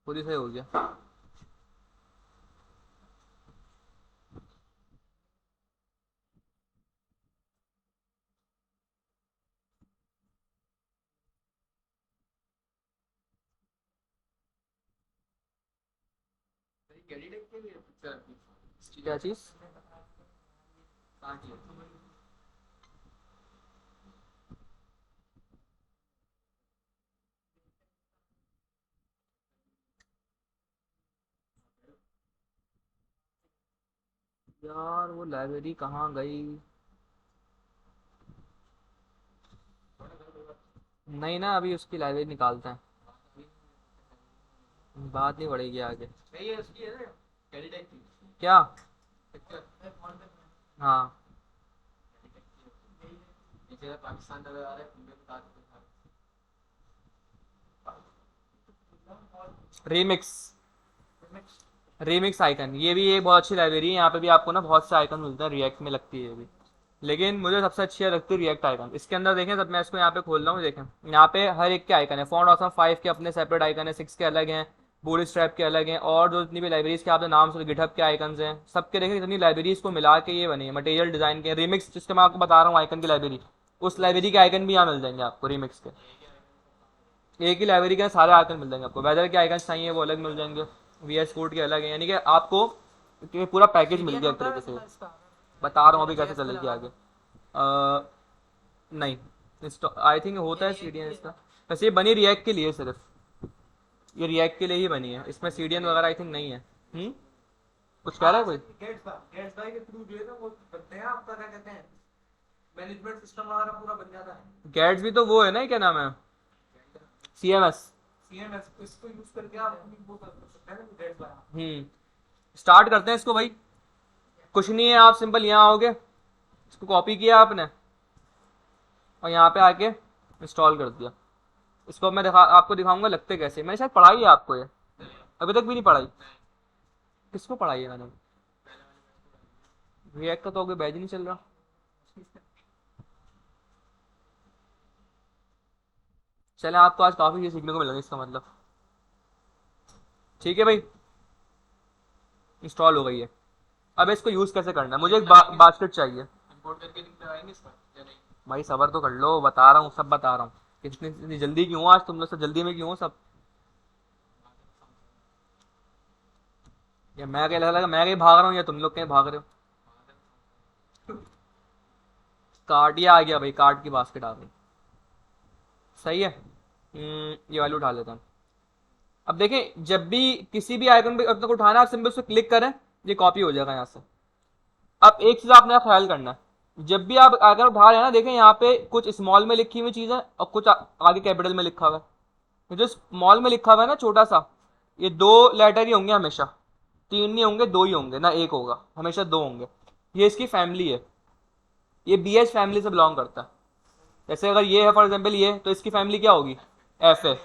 S1: खुद ही सही हो गया।
S2: कैडिडेट के लिए पिक्चर
S1: क्या चीज़,
S2: कहाँ की है?
S1: यार वो लाइब्रेरी कहाँ गई। नहीं ना अभी उसकी लाइब्रेरी निकालते हैं, बात नहीं बढ़ेगी आगे।
S2: नहीं ये उसकी है ना, कैडिडेट की
S1: क्या,
S2: पिक्चर।
S1: हाँ
S2: नीचे पाकिस्तान नजर आ रहा है, इंडिया बता
S1: रीमिक्स, रीमिक्स आइकन, ये भी एक बहुत अच्छी लाइब्रेरी है, यहाँ पे भी आपको ना बहुत से आइकन मिलते हैं, रिएक्ट में लगती है ये भी। लेकिन मुझे सबसे अच्छी लगती है रिएक्ट आइकन। इसके अंदर देखें, जब मैं इसको यहाँ पे खोल रहा हूँ देखें, यहाँ पे हर एक के आइकन है, फॉन्ट ऑसम 5 के अपने सेपरेट आइकन है, 6 के अलग हैं, बूट स्ट्रैप के अलग हैं, और जो जितनी भी लाइब्रेरीज के आपने नाम सुने गिटहब के आइकन हैं, सबके देखें इतनी लाइब्रेरीज को मिला के ये बनी है, मटेरियल डिजाइन के रीमिक्स जिसके मैं आपको बता रहा हूँ आइकन की लाइब्रेरी, उस लाइब्रेरी के आइकन भी यहाँ मिल जाएंगे आपको रीमिक्स के। एक ही लाइब्रेरी के सारे आइकन मिल जाएंगे आपको, वेदर के आइकन चाहिए वो अलग मिल जाएंगे, वी एस कोड के अलग हैं, यानी कि आपको कि पूरा पैकेज मिल
S2: सीडीएन
S1: गया एक
S2: होता है
S1: तरीके से।
S2: वैसे इसका?
S1: बता रहा हूँ अभी कैसे
S2: जेएस पे
S1: चलेगी
S2: लगा
S1: आगे।
S2: के
S1: नहीं आई थिंक होता
S2: ये
S1: है
S2: रिएक्ट
S1: सीडीएन
S2: की है
S1: इसका,
S2: ना?
S1: वैसे ये बनी रिएक्ट के लिए सिर्फ, ये रिएक्ट के लिए ही बनी है, इसमें सीडीएन वगैरह आई थिंक नहीं है। कुछ कह रहा है
S2: हाँ
S1: कोई।
S2: सर, गेट्स बाय के थ्रू जो है ना वो बनते हैं, आपका क्या कहते हैं, मैनेजमेंट सिस्टम वगैरह पूरा बन जाता है।
S1: गेट्स भी तो वो है ना, क्या नाम है, सीएमएस।
S2: सीएमएस इसको यूज करके आप अपनी वो कर सकते हैं गेट्स बाय।
S1: स्टार्ट करते हैं इसको भाई, कुछ नहीं है, आप सिंपल यहाँ आओगे, इसको कॉपी किया आपने और यहाँ पे आके इंस्टॉल कर दिया। इसको अब मैं आपको दिखाऊंगा लगते कैसे। मैंने शायद पढ़ाई है आपको ये, अभी तक भी नहीं पढ़ाई। किसको पढ़ाई है मैंने? रिएक्ट का तो कोई बैच ही नहीं चल रहा। चले, आपको आज काफ़ी चीज़ सीखने को मिलेगा इसका मतलब। ठीक है भाई, इंस्टॉल हो गई है। अब इसको यूज़ कैसे करना है, मुझे एक बास्केट चाहिए।
S2: इंपोर्ट करके दिखाएंगे इसका या नहीं?
S1: भाई सबर तो कर लो, बता रहा हूँ, सब बता रहा हूँ। कितनी इतनी जल्दी क्यों हो आज तुम लोग, सब जल्दी में क्यों हो सब? या मैं कहीं लगा मैं कहीं भाग रहा हूँ या तुम लोग कहीं भाग रहे हो? कार्ड ये आ गया भाई, कार्ड की बास्केट आ गई। सही है। ये वाली उठा लेता हूँ। अब देखें, जब भी किसी भी आइकन पे अपने को उठाना है, आप सिंबल से क्लिक करें, ये कॉपी हो जाएगा यहाँ से। अब एक चीज आपने ख्याल करना है, जब भी आप आइकन उठा रहे हैं ना, देखें यहाँ पे कुछ स्मॉल में लिखी हुई चीज है और कुछ आगे कैपिटल में लिखा हुआ है। तो जो स्मॉल में लिखा हुआ है ना छोटा सा, ये 2 लेटर ही होंगे हमेशा, 3 नहीं होंगे, 2 ही होंगे ना, 1 होगा, हमेशा 2 होंगे। ये इसकी फैमिली है, ये BH फैमिली से बिलोंग करता है। जैसे अगर ये है फॉर एग्जाम्पल ये, तो इसकी फैमिली क्या होगी? FA।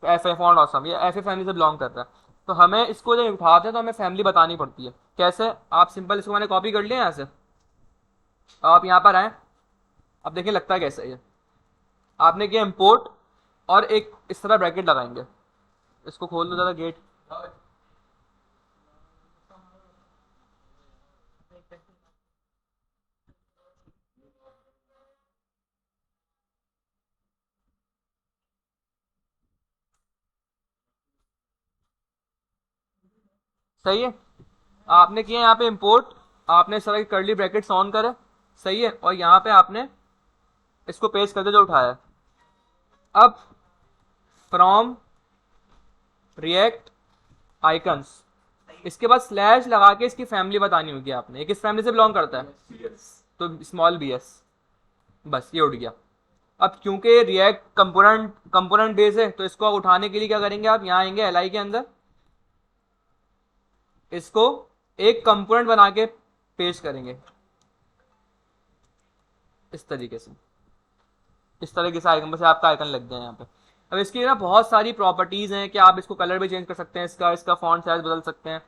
S1: FA फॉन्ट ऑसम, ये FA फैमिली से बिलोंग करता है। तो हमें इसको जब उठाते हैं तो हमें फैमिली बतानी पड़ती है। कैसे? आप सिंपल इसको मैंने कॉपी कर लिया यहाँ से, आप यहाँ पर आए, अब देखिए लगता है कैसे ये। आपने किया इम्पोर्ट और एक इस तरह ब्रैकेट लगाएंगे। इसको खोल दो ज़्यादा गेट। सही है। आपने किया यहाँ पे इम्पोर्ट, आपने इस तरह की कर्ली ब्रैकेट्स ऑन करे, सही है, और यहाँ पे आपने इसको पेस्ट कर दिया जो उठाया है। अब फ्रॉम रिएक्ट आइकन्स, इसके बाद स्लैश लगा के इसकी फैमिली बतानी होगी आपने, ये किस फैमिली से बिलोंग करता है? तो स्मॉल BS। बस ये उठ गया। अब क्योंकि रिएक्ट कंपोनेंट बेस है, तो इसको उठाने के लिए क्या करेंगे, आप यहाँ आएंगे LI के अंदर, इसको एक कंपोनेंट बना के पेश करेंगे इस तरीके से। इस तरीके से आइकन से आपका आइकन लग गया यहाँ पे। अब इसकी ना बहुत सारी प्रॉपर्टीज हैं कि आप इसको कलर भी चेंज कर सकते हैं, इसका फॉन्ट साइज बदल सकते हैं।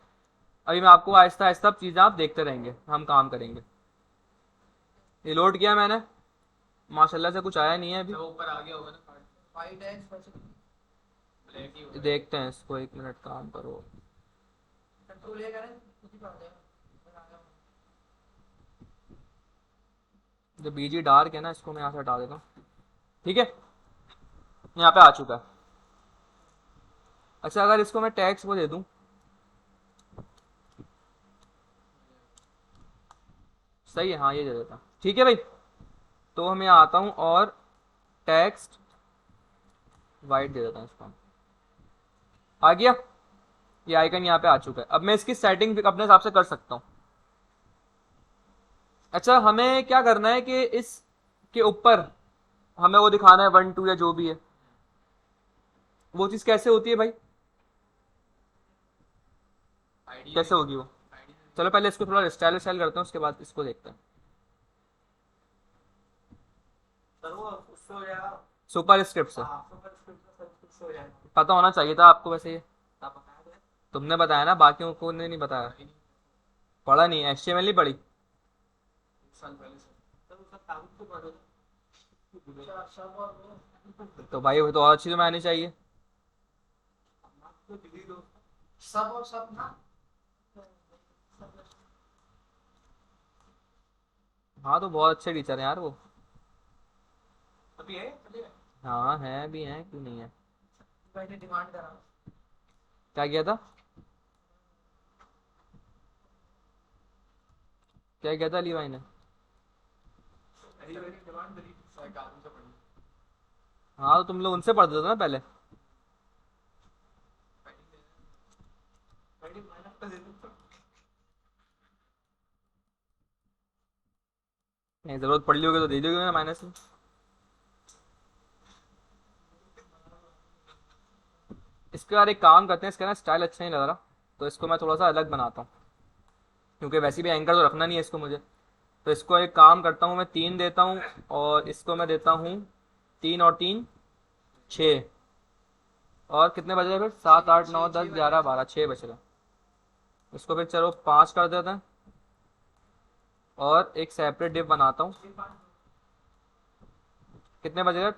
S1: अभी मैं आपको आहिस्ता आहिस्ता चीज़ें आप देखते रहेंगे, हम काम करेंगे। ये लोड किया मैंने, माशाल्लाह से कुछ आया नहीं है अभी।
S2: जब ऊपर आ गया होगा ना, वाइट है ब्लैक ही होगा।
S1: देखते हैं इसको, 1 मिनट काम करो।
S2: कंट्रोल ये करें कुछ भी आ जाएगा।
S1: जो BG डार्क है ना, इसको मैं यहाँ से हटा देता हूँ। ठीक है, यहाँ पे आ चुका है। अच्छा, अगर इसको मैं टैक्स को दे दूँ, सही है, हाँ ये दे देता। ठीक है भाई, तो मैं आता हूँ और टेक्स्ट वाइट दे देता हूँ इसको। आ गया, ये आइकन यहाँ पे आ चुका है। अब मैं इसकी सेटिंग अपने हिसाब से कर सकता हूँ। अच्छा, हमें क्या करना है कि इस के ऊपर हमें वो दिखाना है 1 2 या जो भी है, वो चीज़ कैसे होती है भाई,
S2: आईडी
S1: कैसे होगी वो? चलो पहले इसको थोड़ा स्टाइल स्टाइल करते हैं, उसके बाद इसको देखते हैं।
S2: सर वो उससे हो जाएगा।
S1: सुपर स्क्रिप्ट से
S2: हाँ सुपर स्क्रिप्ट से सब कुछ हो जाएगा।
S1: पता होना चाहिए था आपको वैसे, ये
S2: आप बता दो।
S1: तुमने बताया ना, बाकियों को ने नहीं बताया। पढ़ा नहीं, HTML नहीं पढ़ी?
S2: साल पहले से सर उसका काम तो पढ़ो। अच्छा सब और वो
S1: तो भाई वो तो और अच्छी तो मैं आनी चाहिए।
S2: तो डिलीट हो सब और सब ना।
S1: हाँ तो बहुत अच्छे टीचर हैं यार वो।
S2: अभी है चलिए।
S1: हाँ हैं भी हैं, क्यों नहीं है।
S2: मैंने डिमांड करा।
S1: क्या किया था? क्या किया था अली भाई ने?
S2: अरे मैंने डिमांड करी सर कानून से पढ़ी।
S1: हाँ तो तुम लोग उनसे पढ़ते थे ना पहले।
S2: मैंने माइनस का दे दूँ।
S1: नहीं, जरूरत पड़ ली होगी तो दे दोगे ना माइनस में। इसके बाद एक काम करते हैं, इसका ना स्टाइल अच्छा नहीं लग रहा, तो इसको मैं थोड़ा सा अलग बनाता हूँ, क्योंकि वैसे भी एंकर तो रखना नहीं है इसको मुझे। तो इसको एक काम करता हूँ, मैं 3 देता हूँ, और इसको मैं देता हूँ 3 और 3 6। और कितने बज रहे फिर? 7 8 9 10 11 12, 6 बज रहे। इसको फिर चलो 5 कर देते हैं, और एक सेपरेट डिप बनाता हूँ। कितने बज गए?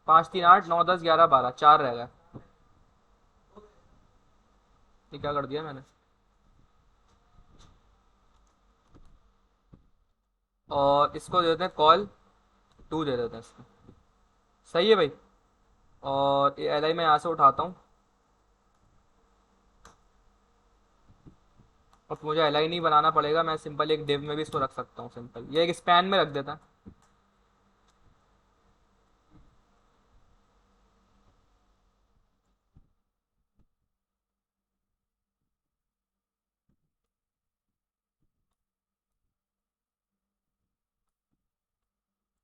S1: 5 3 8 9 10 11 12, 4 रह गए। ये क्या कर दिया मैंने? और इसको दे देते हैं कॉल 2, दे देते हैं इसको। सही है भाई। और ये एल आई मैं यहाँ से उठाता हूँ। और मुझे एल आई नहीं बनाना पड़ेगा, मैं सिंपल एक डिव में भी इसको रख सकता हूँ। सिंपल ये एक स्पैन में रख देता है।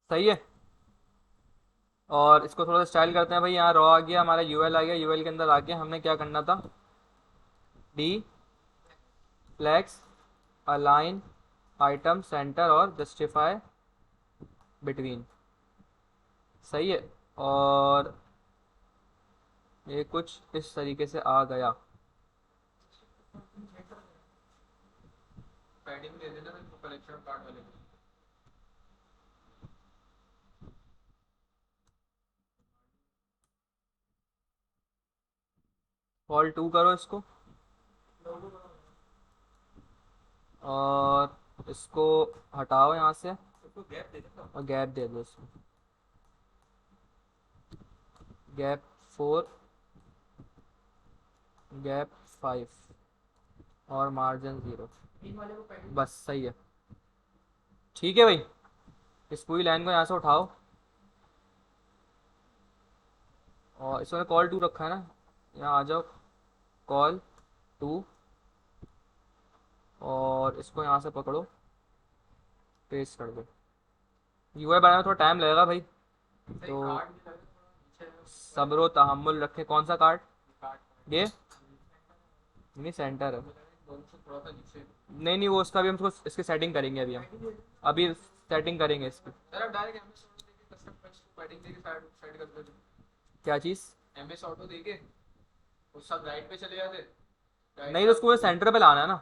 S1: सही है। और इसको थोड़ा सा स्टाइल करते हैं भाई। यहाँ रॉ आ गया, हमारा यूएल आ गया। यूएल के अंदर आके हमने क्या करना था? D flex align item center और जस्टिफाई बिटवीन। सही है। और ये कुछ इस तरीके से आ गया। पैडिंग दे देना कलेक्शन कार्ड वाले को। कॉल 2 करो इसको, और इसको हटाओ यहाँ से, और गैप दे दो इसको। गैप 4, गैप 5, और मार्जिन 0। बस सही है। ठीक है भाई। इस पूरी लाइन को यहाँ से उठाओ, और इसमें कॉल 2 रखा है ना, यहाँ आ जाओ। कॉल 2, और इसको यहाँ से पकड़ो, पेस्ट कर दो। यूआई बनाने में थोड़ा टाइम लगेगा भाई, तो सब्रो तहम्मुल रखे। कौन सा कार्ड? ये नहीं, सेंटर है। नहीं नहीं, वो उसका भी हम इसको इसकी सेटिंग करेंगे। अभी सेटिंग करेंगे इसकी। क्या चीज़? एमएस ऑटो देके उस सब राइट पे चले जाते। नहीं तो उसको सेंटर पे लाना है ना,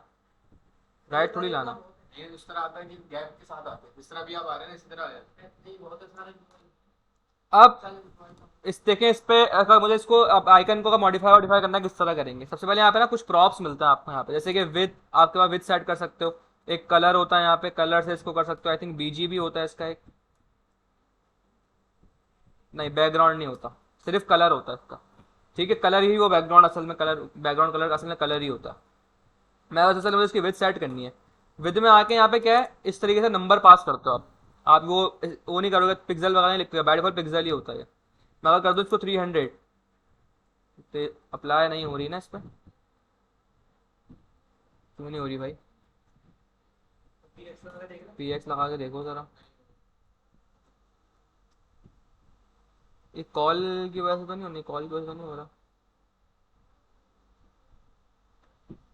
S1: राइट थोड़ी लाना। ये उस तरह आता है कि गैप के साथ आते हैं, जिस तरह भी आप आ रहे हैं इसी तरह आ जाते हैं। अब इस देखें, इस पे अगर मुझे इसको अब आइकन को मॉडिफाई करना है, किस तरह करेंगे? सबसे पहले यहाँ पे ना कुछ प्रॉप्स मिलता है आपको यहाँ पे, जैसे कि विद, आपके पास विद सेट कर सकते हो। एक कलर होता है यहाँ पे, कलर से इसको कर सकते हो। आई थिंक बीजी भी होता है इसका एक। नहीं, बैकग्राउंड नहीं होता, सिर्फ कलर होता है इसका। ठीक है, कलर ही वो बैकग्राउंड असल में कलर, बैकग्राउंड कलर असल में कलर ही होता है। मैं बस असल में इसकी विद सेट करनी है। विद में आके यहाँ पे क्या है, इस तरीके से नंबर पास करते हो आप वो नहीं करोगे, पिक्सल वगैरह नहीं लिखते हो, बाय डिफॉल्ट पिक्सल ही होता है। मैं अगर कर दूँ इसको 300, तो अप्लाई नहीं हो रही ना इस पर? क्यों नहीं हो रही भाई? पीएक्स लगा के देखो ज़रा। ये कॉल की वजह से तो नहीं होनी? कॉल की वजह से तो नहीं हो रहा?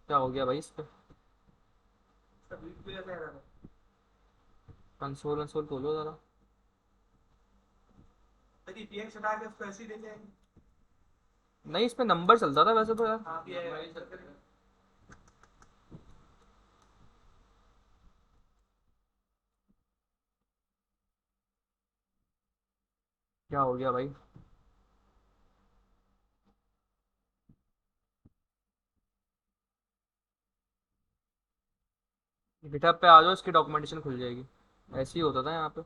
S1: क्या हो गया भाई इस पे? कंसोल कंसोल खोलो ज़रा। नहीं, इस पे नंबर चलता था वैसे तो यार। क्या हो गया भाई? गिटहब पे आ जाओ, इसकी डॉक्यूमेंटेशन खुल जाएगी। ऐसे ही होता था यहाँ पे।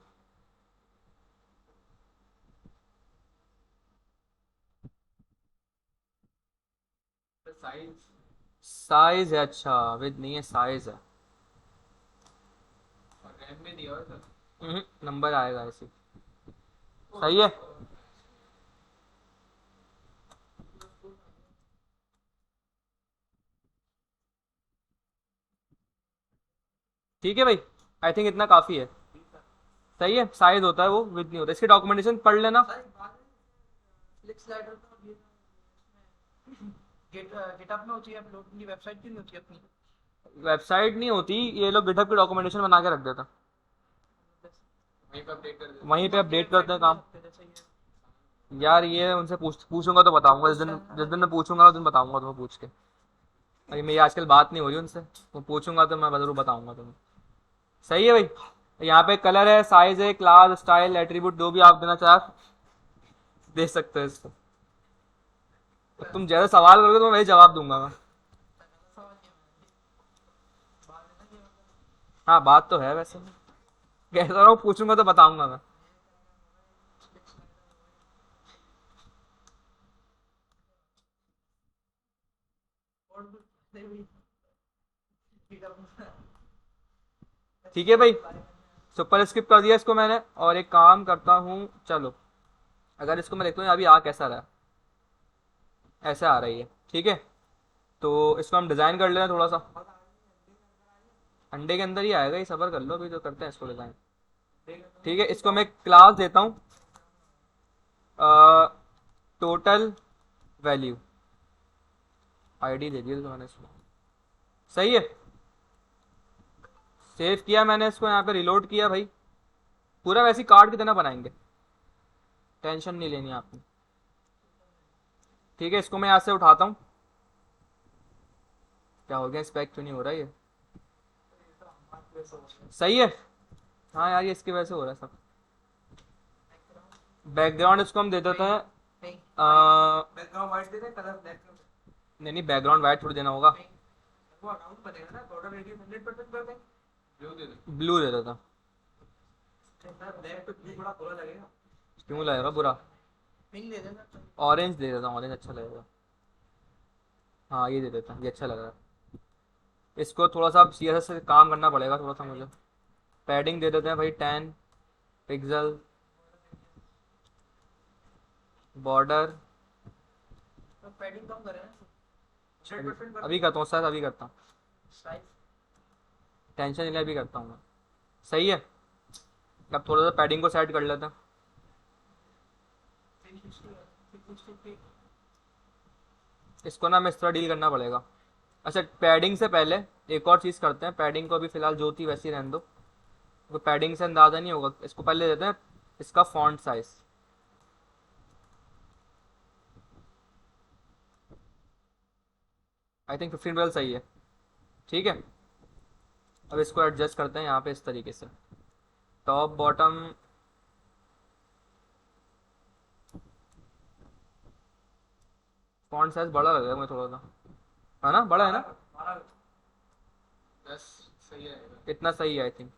S1: साइज है, अच्छा विद नहीं है, साइज है। नंबर आएगा ऐसे। सही है। ठीक है भाई, आई थिंक इतना काफ़ी है। सही है, साइज होता है वो, विद नहीं होता। इसकी डॉक्यूमेंटेशन पढ़ लेना।
S2: गिटअप में होती है अपलोड, की वेबसाइट की नहीं होती अपनी।
S1: वेबसाइट नहीं होती, ये लोग गिटहब की डॉक्यूमेंटेशन बना के रख देता। वहीं पे अपडेट करते हैं काम।
S2: जैसे ये
S1: यार ये उनसे पूछूंगा तो बताऊंगा, जिस दिन मैं पूछूंगा उस दिन बताऊंगा तुम्हें पूछ के। अभी मेरी आजकल बात नहीं हो रही उनसे, वो पूछूंगा तो मैं जरूर बताऊंगा तुम्हें। सही है भाई। यहाँ पे कलर है, साइज है, क्लास, स्टाइल, एट्रीब्यूट जो भी आप देना चाहे आप दे सकते हो इसको। अब तुम जैसा सवाल करोगे तो मैं वही जवाब दूंगा मैं।
S2: समझ गया मैं। बात है ना कि मतलब
S1: हाँ बात तो है वैसे, कह रहा हूँ पूछूंगा तो बताऊंगा मैं।
S2: और नहीं भी ठीक है।
S1: ठीक है भाई, सुपर स्किप कर दिया इसको मैंने, और एक काम करता हूँ, चलो अगर इसको मैं देखता हूँ अभी आ कैसा रहा है, ऐसा आ रही है, ठीक है। तो इसको हम डिज़ाइन कर लेना थोड़ा सा। अंडे के अंदर ही आएगा ये, सबर कर लो, अभी तो करते हैं इसको डिज़ाइन। ठीक है, इसको मैं क्लास देता हूँ टोटल वैल्यू, आईडी दे दी तो मैंने इसको। सही है, सेव किया मैंने इसको, यहाँ पे रिलोड किया भाई। पूरा वैसे ही कार्ड की तरह बनाएंगे, टेंशन नहीं लेनी आपको। ठीक है, इसको मैं यहाँ से उठाता हूँ। क्या हो गया, स्पेक क्यों नहीं हो रहा ये? सही है। हाँ यार ये इसकी वजह से हो रहा है सब। बैकग्राउंड इसको हम दे देते हैं
S2: नहीं
S1: बैकग्राउंड
S2: वाइट दे दे, कलर ब्लैक कर दे।
S1: नहीं नहीं, बैकग्राउंड वाइट थोड़ी देना होगा।
S2: वो अकाउंट बनेगा ना, बॉर्डर रेडियस 100% कर दें।
S1: ब्लू दे देता।
S2: सर ब्लैक पे ब्लू बड़ा बुरा लगेगा।
S1: क्यों लगेगा बुरा?
S2: पिंक दे देना।
S1: ऑरेंज दे देता हूँ, ऑरेंज अच्छा लगेगा। हाँ ये दे देता हूँ, ये अच्छा लग रहा है। इसको थोड़ा सा सीएसएस से काम करना पड़ेगा थोड़ा सा मुझे। पैडिंग दे देते हैं भाई 10 पिक्सल। बॉर्डर
S2: तो पैडिंग कम करें ना, 100% कर
S1: अभी करता हूँ सर, अभी करता हूँ,
S2: साइज
S1: टेंशन नहीं ले, अभी करता हूँ मैं। सही है, अब थोड़ा सा पैडिंग को सेट कर लेते हैं।
S2: 360
S1: इसको ना मैं इस तरह डील करना पड़ेगा। अच्छा पैडिंग से पहले एक और चीज़ करते हैं, पैडिंग को अभी फिलहाल जो थी वैसी रहने दो, तो पैडिंग से अंदाज़ा नहीं होगा। इसको पहले देते हैं इसका फॉन्ट साइज। आई थिंक 15 सही है। ठीक है, अब इसको एडजस्ट करते हैं यहाँ पे इस तरीके से, टॉप बॉटम। फॉन्ट साइज बड़ा लग रहा है मुझे थोड़ा सा, है ना, बड़ा है ना?
S2: 10 सही है।
S1: इतना सही है आई थिंक।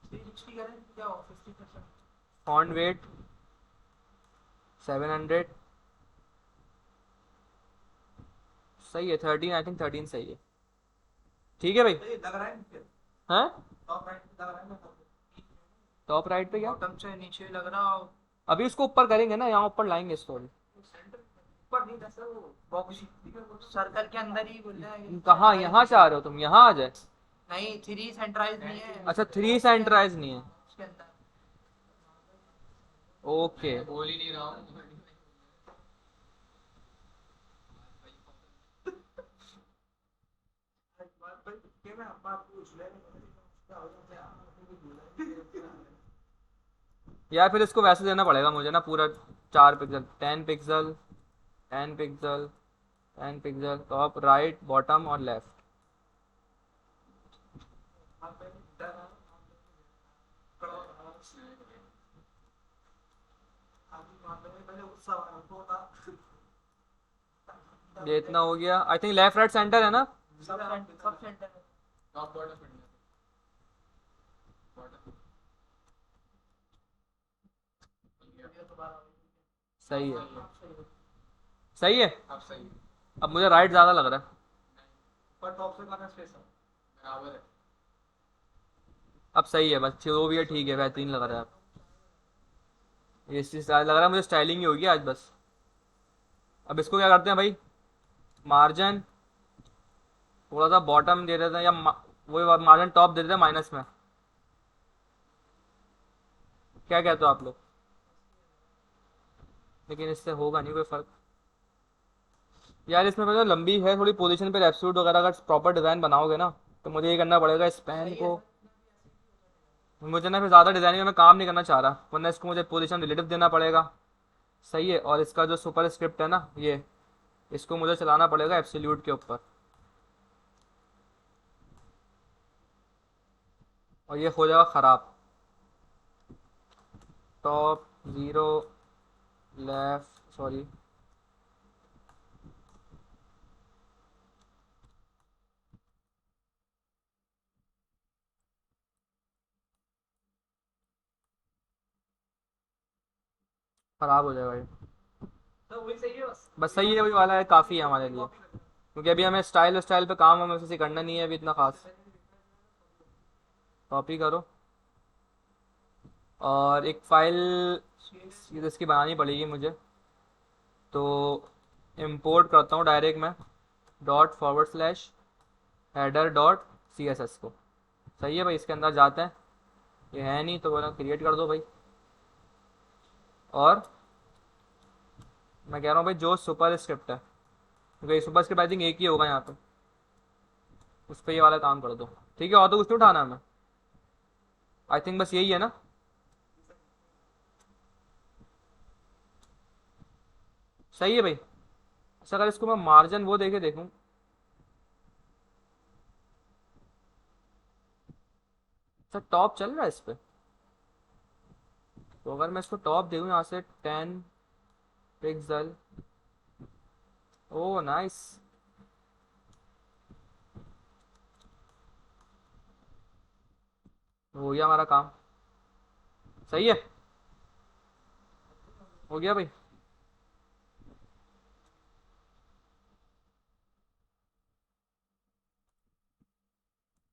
S2: 360 करें क्या हो 50%।
S1: फॉन्ट वेट 700, सही है। 13 आई थिंक 13 सही है। ठीक है भाई।
S2: ये लग रहा है फिर
S1: हैं?
S2: टॉप राइट लग रहा है ना,
S1: टॉप राइट पे क्या?
S2: बॉटम से नीचे लग रहा हो।
S1: अभी इसको ऊपर करेंगे ना, यहाँ ऊपर लाएंगे इसको अभी।
S2: सेंटर ऊपर नहीं था सर, वो बॉक्स सर्कल के अंदर ही बोल रहा है।
S1: कहाँ, यहाँ से आ रहे हो तुम, यहाँ आ जाए।
S2: नहीं 3 सेंटराइज नहीं है।
S1: अच्छा 3 सेंटराइज नहीं है,
S2: उसके अंदर
S1: ओके।
S2: बोल ही नहीं रहा हूँ।
S1: या फिर इसको वैसे देना पड़ेगा मुझे ना पूरा 4 pixel, 10 pixel, 10 pixel, 10 pixel, top right bottom और लेफ्ट। ये इतना हो गया I think. Left right centre है ना?
S2: सब सेंटर है।
S1: सही है, सही है। अब मुझे राइट ज़्यादा लग रहा है।
S2: पर टॉप से करना स्पेस बराबर है।
S1: अब सही है, बस जो भी है ठीक है, बेहतरीन लग रहा है अब। ये चीज़ लग रहा है मुझे स्टाइलिंग ही होगी आज बस। अब इसको क्या करते हैं भाई, मार्जिन थोड़ा सा बॉटम दे देते हैं, या वही मार्जिन टॉप दे देते हैं माइनस में। क्या कहते हो आप लोग? लेकिन इससे होगा नहीं कोई फर्क यार। इसमें मतलब लंबी है थोड़ी पोजीशन पे, एब्सोल्यूट वगैरह अगर प्रॉपर डिज़ाइन बनाओगे ना तो मुझे ये करना पड़ेगा इस पेन
S2: सही है
S1: को।
S2: सर।
S1: मुझे ना फिर ज़्यादा डिज़ाइनिंग में काम नहीं करना चाह रहा, वरना इसको मुझे पोजीशन रिलेटिव देना पड़ेगा। सही है, और इसका जो सुपर स्क्रिप्ट है ना ये, इसको मुझे चलाना पड़ेगा एब्सोल्यूट के ऊपर, और ये हो जाएगा ख़राब। टॉप ज़ीरो लेफ्ट, सॉरी, ख़राब हो जाएगा ये।
S2: तो वही सही है बस।
S1: बस
S2: ये
S1: सही है,
S2: कॉपी
S1: वही वाला है, काफ़ी है हमारे
S2: ये
S1: लिए,
S2: कॉपी कर देना।
S1: क्योंकि अभी हमें स्टाइल पे काम हमें किसी करना नहीं है अभी इतना खास। कॉपी करो, और एक फाइल इसकी बनानी पड़ेगी मुझे, तो इंपोर्ट करता हूँ डायरेक्ट मैं, dot forward slash header dot C S S को। सही है भाई, इसके अंदर जाते हैं। ये है नहीं तो बोला क्रिएट कर दो भाई। और मैं कह रहा हूँ भाई जो सुपर स्क्रिप्ट है, क्योंकि सुपर स्क्रिप्ट आई थिंक एक ही होगा यहाँ पे, उस पर ये वाला काम कर दो। ठीक है, और तो कुछ नहीं उठाना हमें, आई थिंक बस यही है ना। सही है भाई। अच्छा, अगर इसको मैं मार्जिन वो देके देखूँ, अच्छा टॉप चल रहा है इस पे, तो अगर मैं इसको टॉप देखूँ यहाँ से 10 पिक्सल, ओ नाइस, हो गया हमारा काम। सही है, हो गया भाई।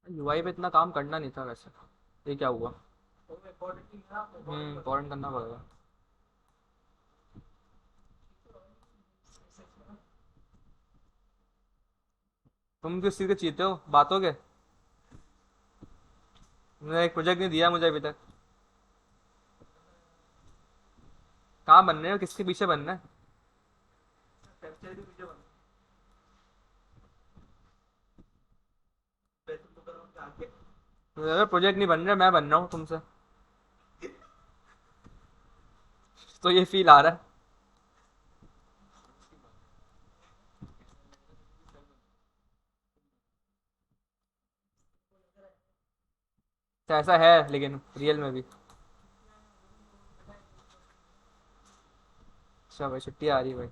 S1: यूआई पे इतना काम करना नहीं था वैसे। ये क्या हुआ?
S2: वो इम्पोर्टेंट नहीं है ना, इम्पोर्टेंट कर
S1: इम्पोर्टेंट करना पड़ेगा।
S2: देना।
S1: तुम किस चीज़ के चीते हो, बातों के? तुमने एक प्रोजेक्ट नहीं दिया मुझे अभी तक। कहाँ बन रहे हो, किसके पीछे बनना है?
S2: वेबसाइट की वीडियो बना, वैसे तो कर रहा हूँ जाके।
S1: प्रोजेक्ट नहीं बन रहा, मैं बन रहा हूँ तुमसे, तो ये फील आ रहा है। तो ऐसा है लेकिन रियल में भी। अच्छा भाई, छुट्टी आ रही है भाई।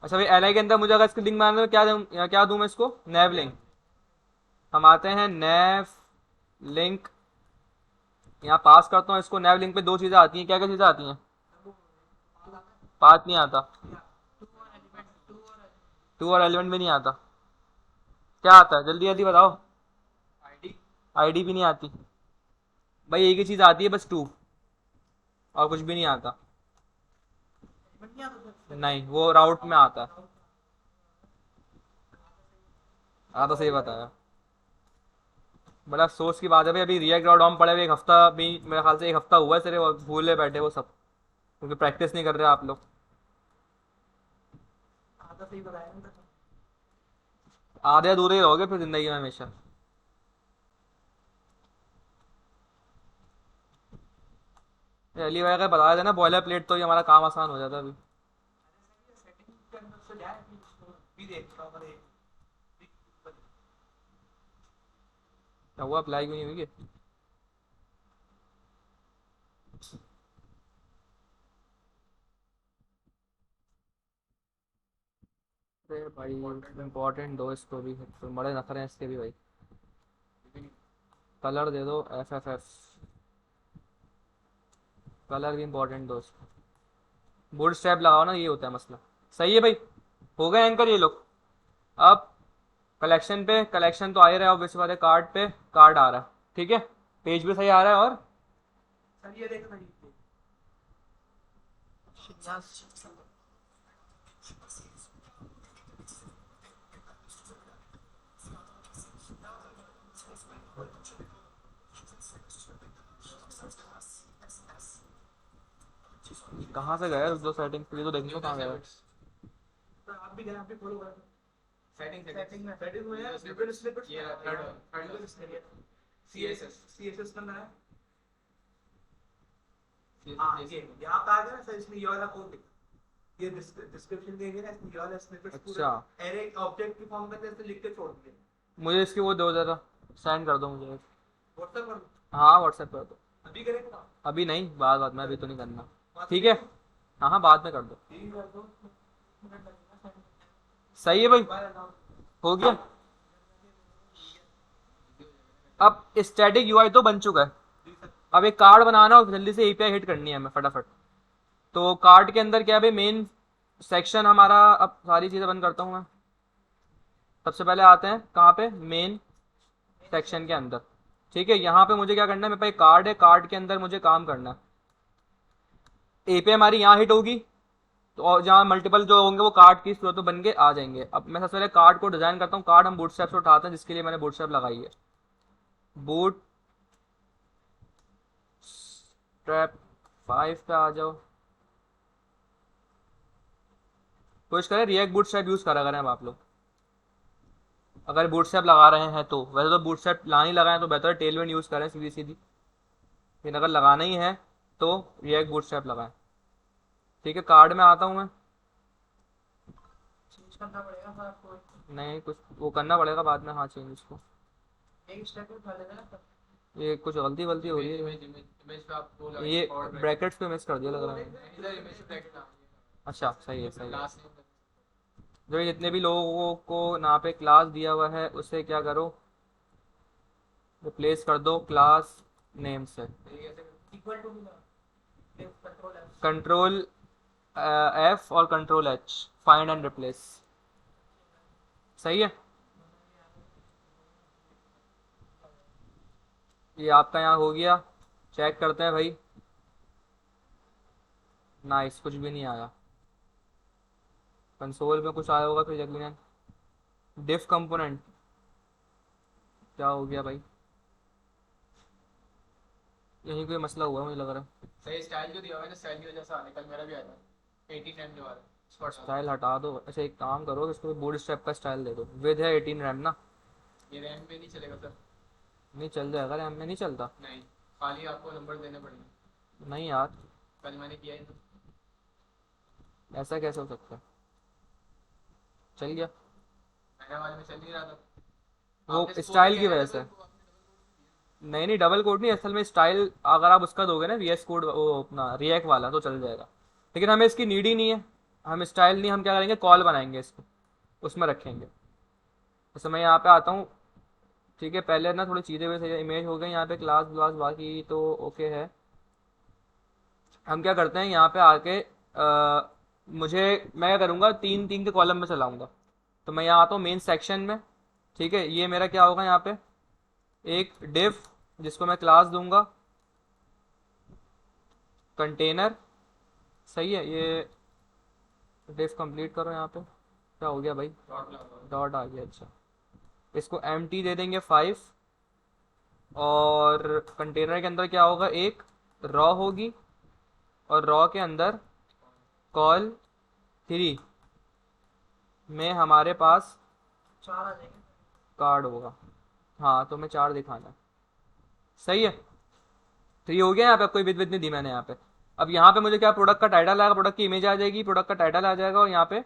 S1: अच्छा भाई, एल आई के अंदर मुझे अगर इसकी लिंक मारना है तो क्या दूँ, क्या दूँ मैं इसको? नैव लिंक। हम आते हैं नैव लिंक, यहाँ पास करता हूँ इसको। नैव लिंक पे दो चीज़ें आती हैं, क्या क्या चीज़ें आती हैं? पाथ नहीं आता, टू और एलिमेंट भी नहीं आता। क्या आता है, जल्दी जल्दी बताओ।
S2: आईडी
S1: आईडी भी नहीं आती। भाई एक ही चीज़ आती है बस, टू, और कुछ भी नहीं आता।
S2: बन गया तो फिर
S1: नहीं, वो राउट में आता है। हाँ तो सही बताया। बड़ा अफसोस की बात है भाई, अभी रिएक्ट डॉट कॉम पड़े हुए एक हफ्ता भी, मेरे ख्याल से एक हफ्ता हुआ है सिर्फ, और भूले बैठे वो सब, क्योंकि प्रैक्टिस नहीं कर रहे आप लोग।
S2: आधा सही बताया ना।
S1: आधे अधूरे ही रहोगे फिर जिंदगी में हमेशा। ये अली भाई का बताया था ना बॉयलर प्लेट, तो ये हमारा काम आसान हो जाता अभी।
S2: सेटिंग के अंदर से जाए फिर उसको भी देख लो, अगर
S1: क्या हुआ, अप्लाई क्यों नहीं हुई? अरे भाई, इम्पोर्टेंट दो इसको भी, तो बड़े नखरे हैं इसके भी भाई। कलर दे दो, एफ एफ एफ, कलर भी इम्पोर्टेंट दो इसको। बोल्ड स्टैप लगाओ ना, ये होता है मसला। सही है भाई, हो गए एंकर ये लोग। अब कलेक्शन पे, कलेक्शन तो आ ही रहा है ऑब्वियस बात है, कार्ड पे कार्ड आ रहा है, ठीक है, पेज भी सही आ रहा है। और
S2: सर ये देखो सही शिन्यास।
S1: कहाँ से गए जो सेटिंग्स के लिए, तो देखने को कहाँ गए?
S2: तो आप भी गए, आप भी फॉलो कर। सेटिंग में यार विजुअल स्निपेट्स ये थर्ड सीएसएस करना है। हाँ ये यहाँ पे आ गया ना सर, इसमें ये वाला कोड ये डिस्क्रिप्शन देंगे ना, इसमें ये वाला स्निपेट्स पूरा
S1: अच्छा
S2: एरे ऑब्जेक्ट की फॉर्म में जैसे लिख के छोड़ दिए।
S1: मुझे इसकी वो दो ज़रा, सेंड कर दो मुझे।
S2: व्हाट्सएप कर
S1: हाँ व्हाट्सएप कर दो।
S2: अभी करेंगे ना,
S1: अभी नहीं, बाद बाद में, अभी तो नहीं करना। ठीक है, हाँ हाँ बाद में कर दो।
S2: ठीक कर दो।
S1: सही है भाई, हो गया। अब स्टैटिक यूआई तो बन चुका है, अब एक कार्ड बनाना और जल्दी से एपीआई हिट करनी है हमें फटाफट। तो कार्ड के अंदर क्या है भाई, मेन सेक्शन हमारा, अब सारी चीज़ें बंद करता हूँ मैं। सबसे पहले आते हैं कहाँ पे, मेन सेक्शन के अंदर। ठीक है, यहाँ पे मुझे क्या करना है, मेरे पास एक कार्ड है, कार्ड के अंदर मुझे काम करना है। एपीआई हमारी यहाँ हिट होगी, तो और जहाँ मल्टीपल जो होंगे वो कार्ड की सूरत में बन के आ जाएंगे। अब मैं सबसे पहले कार्ड को डिजाइन करता हूँ। कार्ड हम बूटस्ट्रैप से उठाते हैं, जिसके लिए मैंने बूटस्ट्रैप लगाई है। बूट स्ट्रैप 5 पे आ जाओ। कोशिश करें रिएक्ट बूटस्ट्रैप यूज करा करें अब आप लोग, अगर बूटस्ट्रैप लगा रहे हैं तो। वैसे तो बूटस्ट्रैप ला नहीं लगाएं तो बेहतर है टेलविंड यूज करें सीधी सीधी, लेकिन अगर लगाना ही है तो रिएक्ट बूटस्ट्रैप लगाएं। ठीक है, कार्ड में आता हूँ मैं।
S2: चेंज करना पड़ेगा सर आपको,
S1: नहीं कुछ वो करना पड़ेगा बाद में, हाँ चेंज इसको।
S2: एक स्टेप उठा लेना ना सर।
S1: ये कुछ गलती वलती हो रही है,
S3: इमेज पे आप वो
S1: ये ब्रैकेट्स पे मिस कर दिया लग रहा है।
S3: इधर इमेज ब्रैकेट ना
S1: अच्छा सही है, सही है।
S3: क्लास
S1: जो जितने भी लोगों को यहाँ पे क्लास दिया हुआ है उसे क्या करो, रिप्लेस कर दो क्लास नेम से।
S2: Equal to control F.
S1: Control F और control H, find and replace. सही है, ये आपका यहाँ हो गया। चेक करते हैं भाई, नाइस, कुछ भी नहीं आया। कंसोल में कुछ आया होगा फिर यकीनन। डिफ कंपोनेंट, क्या हो गया भाई, यहीं कोई मसला हुआ मुझे लग रहा है।
S3: सही स्टाइल जो दिया हुआ है ना, स्टाइल की वजह से आने कल मेरा भी आया था 18 रैम जो आ रहा है।
S1: स्टाइल हटा दो। अच्छा एक काम करो, इसको बूट स्ट्रैप का स्टाइल दे दो, विद है 18 रैम ना।
S3: ये रैम पे नहीं चलेगा सर।
S1: नहीं चल जाएगा, रैम में नहीं चलता।
S3: नहीं, खाली आपको नंबर देने पड़ेंगे।
S1: नहीं यार,
S3: कल मैंने किया है तो
S1: ऐसा कैसे हो सकता है, चल गया।
S3: मेरे वाले में चल नहीं रहा था।
S1: वो
S3: आपने
S1: स्टाइल
S3: किया
S1: की
S3: है ना,
S1: वजह
S3: तो
S1: से।
S3: आपने double
S1: नहीं नहीं डबल कोड नहीं, असल में स्टाइल अगर आप उसका दोगे ना वीएस कोड, वो अपना रिएक्ट वाला, तो चल जाएगा। लेकिन हमें इसकी नीड ही नहीं है, हम स्टाइल नहीं, हम क्या करेंगे, कॉल बनाएंगे इसको, उसमें रखेंगे। जैसे मैं यहाँ पे आता हूँ, ठीक है, पहले ना थोड़ी चीज़ें वैसे इमेज हो गई यहाँ पे, क्लास व्लास बाकी तो ओके है। हम क्या करते हैं यहाँ पे आके, मुझे मैं क्या करूँगा, तीन तीन के कॉलम में चलाऊँगा। तो मैं यहाँ आता हूँ मेन सेक्शन में। ठीक है, ये मेरा क्या होगा यहाँ पे, एक डिफ जिसको मैं क्लास दूंगा कंटेनर। सही है, ये डिफ कंप्लीट करो। यहाँ पे क्या हो गया भाई,
S3: डॉट लगा।
S1: डॉट आ गया। अच्छा, इसको एम दे देंगे 5, और कंटेनर के अंदर क्या होगा, एक रॉ होगी, और रॉ के अंदर कॉल 3 में हमारे पास
S2: चार आ जाएंगे।
S1: कार्ड होगा। हाँ तो मैं 4 दिखाना है। सही है, तो ये हो गया। यहाँ पे कोई विद विद नहीं दी मैंने यहाँ पे। अब यहाँ पे मुझे क्या, प्रोडक्ट का टाइटल आएगा, प्रोडक्ट की इमेज आ जाएगी, प्रोडक्ट का टाइटल आ जाएगा, और यहाँ पे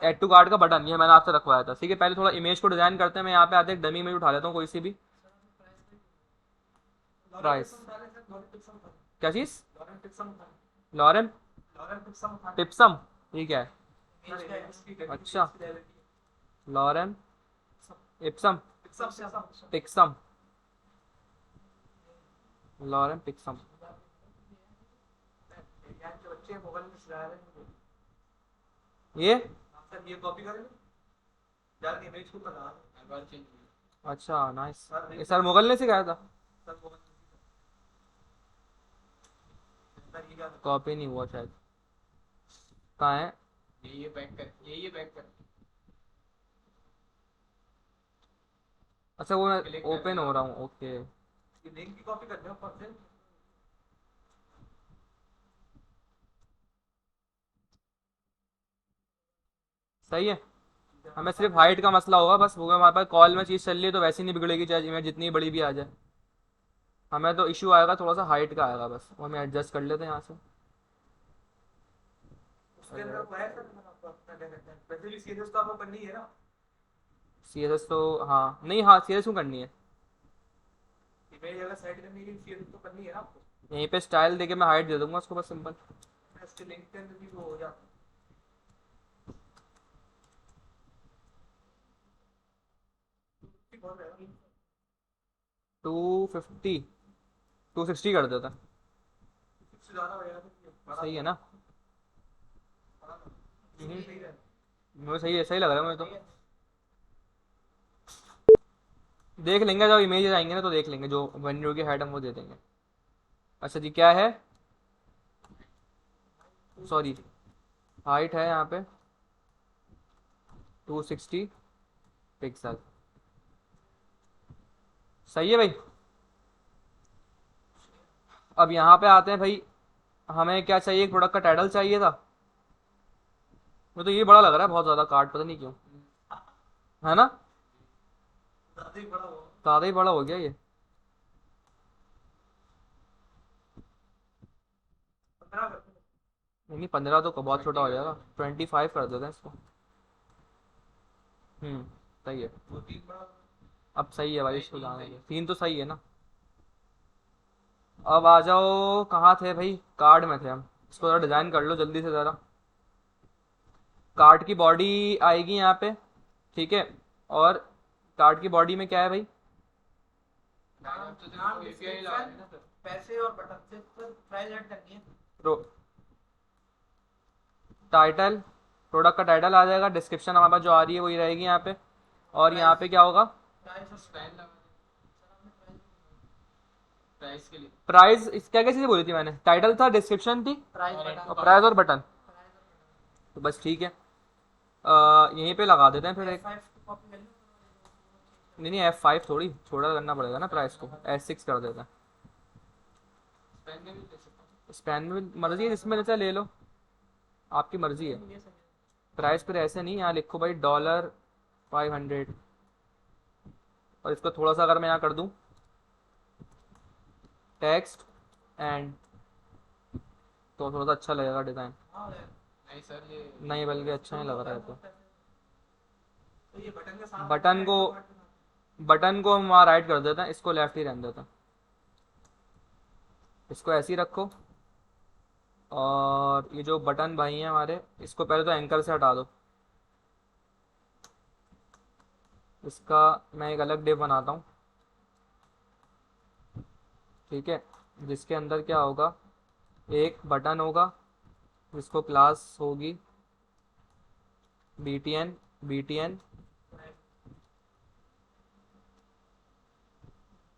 S1: एड टू कार्ड का बटन, ये मैंने आपसे रखवाया था। ठीक है, पहले थोड़ा इमेज को डिजाइन करते हैं। मैं यहाँ पे आते एक डमी इमेज उठा लेता हूँ कोई सी भी। प्राइस क्या चीज, लॉरेम टिप्सम, ठीक है। अच्छा, लॉरेम इप्सम टिक्सम, लॉरेम टिक्सम।
S2: बच्चे मोबाइल में चला रहे हैं।
S1: ये
S2: सर ये कॉपी करें यार, इमेज को बना
S3: हर बार चेंज हुई।
S1: अच्छा नाइस, ये सर मुगल ने सिखाया था।
S2: सर मोबाइल सर ये क्या
S1: कॉपी नहीं हुआ शायद, कहाँ है।
S3: ये बैक कर, ये बैक कर।
S1: अच्छा वो
S3: Click कर
S1: ओपन
S3: दिया।
S1: हो रहा हूँ, ओके।
S2: ये लिंक की कॉपी करते हो ऊपर से।
S1: सही है, हमें सिर्फ हाइट का मसला होगा बस, वो हमारे पास कॉल में चीज़ चल रही है तो वैसे नहीं बिगड़ेगी, चाहे इमेज जितनी बड़ी भी आ जाए। हमें तो इशू आएगा थोड़ा सा हाइट का आएगा बस, वो हम एडजस्ट कर लेते हैं यहाँ से।
S2: उसके अंदर वो है सर, मतलब आपको अपना क्या कहते हैं, वैसे भी सीरीज तो आपको करनी है ना,
S1: सी एस एस तो हाँ नहीं, हाँ सी एस क्यों करनी है?
S2: इमेज अगर सेट करने की सीरीज तो करनी है ना आपको।
S1: यहीं पे स्टाइल देके मैं हाइट दे दूंगा उसको बस, सिंपल।
S2: इसके लिंक के अंदर भी वो हो जाता है। 50 बहुत है।
S1: 250, 260 कर देता।
S2: इससे ज़्यादा हो जाएगा तो बड़ा
S1: सही है ना?
S2: बड़ा
S1: हम्म,
S2: सही है।
S1: मुझे सही है, सही लग रहा है मुझे तो। देख लेंगे जब इमेज आएंगे ना तो देख लेंगे, जो वेन्यू की हाइट हम वो दे देंगे। अच्छा जी, क्या है, सॉरी, हाइट है यहाँ पे 260 पिक्सल। सही है भाई। अब यहाँ पे आते हैं भाई, हमें क्या चाहिए, एक प्रोडक्ट का टाइटल चाहिए था। मुझे तो ये बड़ा लग रहा है बहुत ज़्यादा कार्ड, पता नहीं क्यों, है ना?
S2: ज़्यादा ही बड़ा हो।
S1: ज़्यादा ही बड़ा हो गया ये।
S2: 15 करते हैं।
S1: नहीं 15 तो बहुत छोटा हो जाएगा, 25 कर देते हैं इसको। सही है।
S2: वो 3 बड़ा।
S1: अब सही है भाई,
S3: नहीं,
S1: इसको
S3: तीन
S1: जाने
S3: सही
S1: दो,
S3: है।
S1: 3 तो सही है ना। अब आ जाओ, कहाँ थे भाई, कार्ड में थे हम। इसको ज़रा डिज़ाइन कर लो जल्दी से ज़रा। कार्ड की बॉडी आएगी यहाँ पे, ठीक है। और कार्ड की बॉडी में क्या है भाई?
S3: नाम तो
S2: नाम
S3: देखो API लगा
S2: डिस्क्रिप्शन
S3: देना सर।
S2: पैसे और बटन से सर प्राइस ऐड करनी है।
S1: प्रो टाइटल, प्रोडक्ट का टाइटल आ जाएगा, डिस्क्रिप्शन हमारे पास जो आ रही है वही रहेगी यहाँ पे। और यहाँ पे क्या होगा?
S2: प्राइस और
S3: स्पैन लगा देना प्राइस के लिए।
S1: प्राइस, इस क्या क्या चीज़ें बोली थी मैंने, टाइटल था, डिस्क्रिप्शन थी,
S2: प्राइस
S3: और
S2: बटन।
S1: और प्राइस और बटन।
S2: प्राइस और
S1: तो बस ठीक है, यहीं पे लगा देते हैं फिर
S2: बटन
S1: एक।
S2: F5 की कॉपी कर लो।
S1: नहीं नहीं, F5 थोड़ी, छोटा करना पड़ेगा ना प्राइस को, S6 कर देते हैं।
S3: स्पैन में भी दे सकता हूँ।
S1: स्पैन में मर्जी है, जिसमें लेते ले लो, आपकी मर्जी है।
S2: ये सही है।
S1: प्राइस पर ऐसे नहीं, यहाँ लिखो भाई $500। और इसको थोड़ा सा अगर मैं यहाँ कर दूँ, टेक्स्ट एंड, तो थोड़ा सा अच्छा लगेगा डिज़ाइन।
S2: हाँ यार।
S3: नहीं सर ये
S1: नहीं बल्कि अच्छा नहीं लग रहा है तो।
S2: तो ये बटन के साथ
S1: बटन को, बटन को हम वहाँ राइट कर देते हैं, इसको लेफ्ट ही रहने देते हैं। इसको ऐसे ही रखो। और ये जो बटन भाई हैं हमारे, इसको पहले तो एंकर से हटा दो। इसका मैं एक अलग डिव बनाता हूँ, ठीक है। जिसके अंदर क्या होगा, एक बटन होगा जिसको क्लास होगी BTN, BTN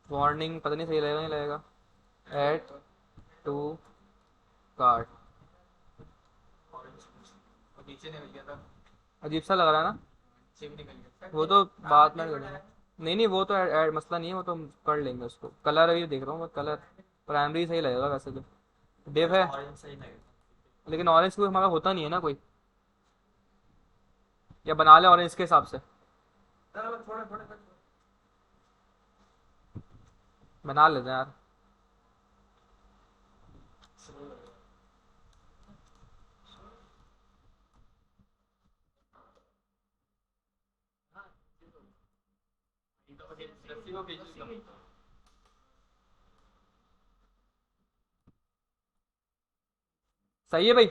S1: वार्निंग, पता नहीं सही लगेगा नहीं लगेगा, ऐड टू कार्ड।
S3: और नीचे निकल गया था।
S1: अजीब सा लग रहा है ना?
S3: नीचे भी निकल गया।
S1: वो तो बाद में कर लेंगे। नहीं नहीं, वो तो ऐड मसला नहीं है, वो तो हम कर लेंगे उसको। कलर अभी देख रहा हूँ मैं, कलर प्राइमरी सही लगेगा वैसे तो। डिव है, लेकिन ऑरेंज कोई हमारा होता नहीं है ना कोई, या बना ले ऑरेंज के हिसाब से,
S2: थोड़े थोड़े थोड़े
S1: बना लेते हैं यार।
S3: रस्सी को खींच लो।
S1: सही है भाई।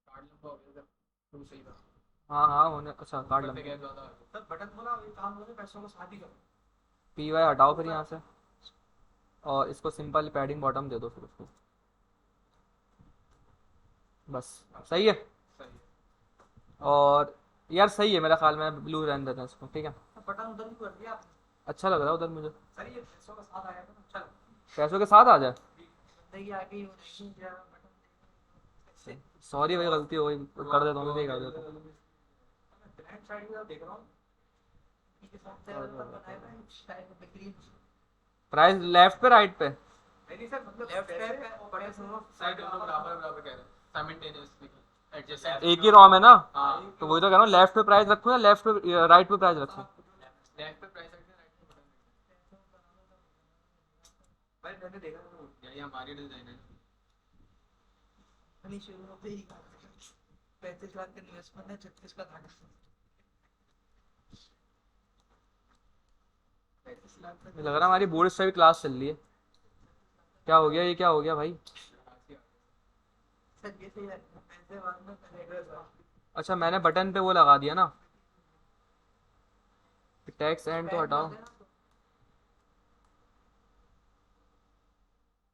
S3: कार्ड लंबा हो गया था। तो सही था।
S1: हाँ हाँ होने, अच्छा कार्ड
S3: ऊपर से
S1: लंबा।
S3: गैप ज्यादा आ गया।
S2: सर बटन को ना ये काम होने पैसों को साथ ही करो।
S1: PY हटाओ फिर यहाँ से, और इसको सिंपल पैडिंग बॉटम दे दो फिर उसको, बस। सही है।
S3: सही है।
S1: और यार सही है मेरा ख्याल में, ब्लू रहने देते हैं इसको, ठीक है।
S2: बटन उधर भी कर दिया आपने।
S1: अच्छा लग रहा है उधर मुझे।
S2: सर ये पैसों का साथ आया था ना, चल
S1: पैसों के साथ आ जाए।
S2: बंदे की आगे ही नहीं गया बटन।
S1: सॉरी भाई, गलती हो गई, कर देता हूँ, मैं कर देता हूँ।
S2: ब्रांड साइड में देख रहा हूँ इसके साथ से बटन बनाया था शायद बेहतरीन।
S1: प्राइस लेफ्ट पे राइट पे?
S3: नहीं सर मतलब
S2: लेफ्ट पे बड़े सुनो
S3: साइड दोनों बराबर बराबर कह रहे हैं साइमल्टेनियसली एडजेसेंट
S1: एक ही रॉम है ना,
S3: हाँ
S1: तो वही तो कह रहा हूँ, लेफ्ट पे प्राइस रखूँ या लेफ्ट पे राइट पे प्राइस रखूँ?
S3: लेफ्ट पे प्राइस रखते हैं राइट पे बटन भाई मैंने देखा था ये हमारी डिजाइन है
S2: नहीं शुरू होते ही 35 लाख का इन्वेस्टमेंट है 36 का घाटा 35 लाख का
S1: लग रहा है हमारी बोर्ड से भी क्लास चल रही है। क्या हो गया, ये क्या हो गया भाई?
S2: सर ये सही है पैसे बाद में करेगा
S1: अच्छा मैंने बटन पे वो लगा दिया ना, टैक्स एंड तो हटाओ,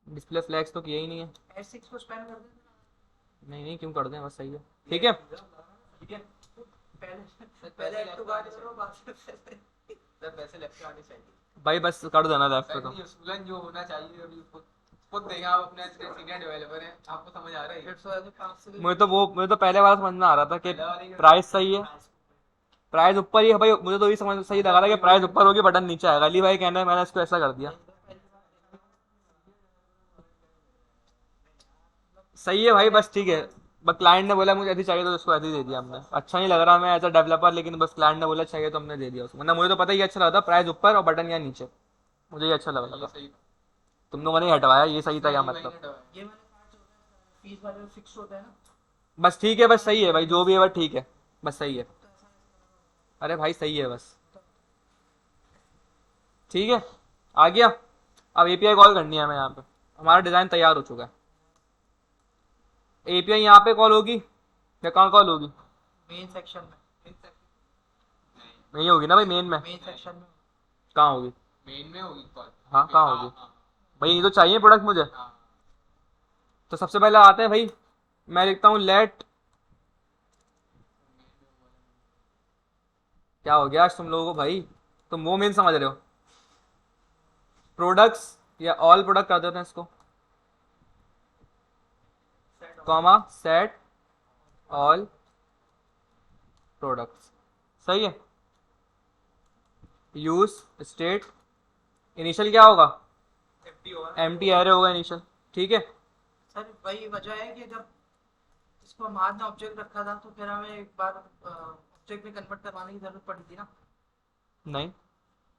S1: डिस्प्ले फ्लैक्स तो किया ही नहीं है।
S2: S6 को स्पैम कर देना
S1: नहीं नहीं क्यों कर दें, बस सही है, ठीक है।
S3: ठीक है
S2: पहले पहले एक तो बात करो बाद में पैसे
S3: सर पैसे लेफ्ट आने चाहिए
S1: भाई बस कर देना लेफ्ट पे
S3: सर
S1: तो।
S3: ये उसूलन जो होना चाहिए अभी खुद देखा आप अपने सीनियर डेवलपर हैं आपको समझ आ रहा है
S2: 150 है तो 500
S1: मुझे तो पहले वाला समझ में आ रहा था कि प्राइस सही है, प्राइस ऊपर ही है भाई, मुझे तो ये समझ सही लगा था कि प्राइस ऊपर होगी बटन नीचे आएगा। अली भाई कहना है मैंने इसको ऐसा कर दिया, सही है भाई, बस ठीक है। बस क्लाइंट ने बोला मुझे ऐसी चाहिए तो उसको ऐसे ही दे दिया हमने। अच्छा नहीं लग रहा मैं एज अ डेवलपर, लेकिन बस क्लाइंट ने बोला चाहिए तो हमने दे दिया उसको, वरना मुझे तो पता ही अच्छा लगा था प्राइस ऊपर और बटन यहाँ नीचे, मुझे ये अच्छा लगा
S3: ये
S1: था।
S3: सही
S1: तुम लोगों ने हटवाया, ये सही था क्या
S3: वही
S1: मतलब?
S3: हटवाया
S2: ये वाले पार्ट होता है फीस वाले फिक्स होता है ना
S1: बस ठीक है, बस सही है भाई, जो भी है बस ठीक है, बस सही है। अरे भाई सही है बस, ठीक है आ गया। अब एपीआई कॉल करनी है हमें, यहाँ पे हमारा डिज़ाइन तैयार हो चुका है। एपीआई यहाँ पे कॉल होगी या कहाँ कॉल होगी?
S2: मेन सेक्शन में
S1: नहीं होगी ना भाई, मेन में।
S2: मेन सेक्शन में
S1: कहाँ होगी?
S3: मेन में होगी कॉल
S1: हाँ कहाँ होगी
S3: हाँ
S1: भाई? ये तो चाहिए प्रोडक्ट मुझे।
S3: हाँ
S1: तो सबसे पहले आते हैं भाई, मैं लिखता हूँ लेट, क्या हो गया आज तुम लोगों को भाई, तुम वो मेन समझ रहे हो? प्रोडक्ट्स या ऑल प्रोडक्ट कर देते हैं इसको, कॉमा सेट ऑल प्रोडक्ट्स, सही है। यूज स्टेट, इनिशियल क्या होगा? एम्प्टी एरे होगा इनिशियल, ठीक है।
S2: सर वही वजह है कि जब इसको हम हाथ में ऑब्जेक्ट रखा था तो फिर हमें एक बार ऑब्जेक्ट में कन्वर्ट करवाने की जरूरत पड़ी थी ना
S1: नहीं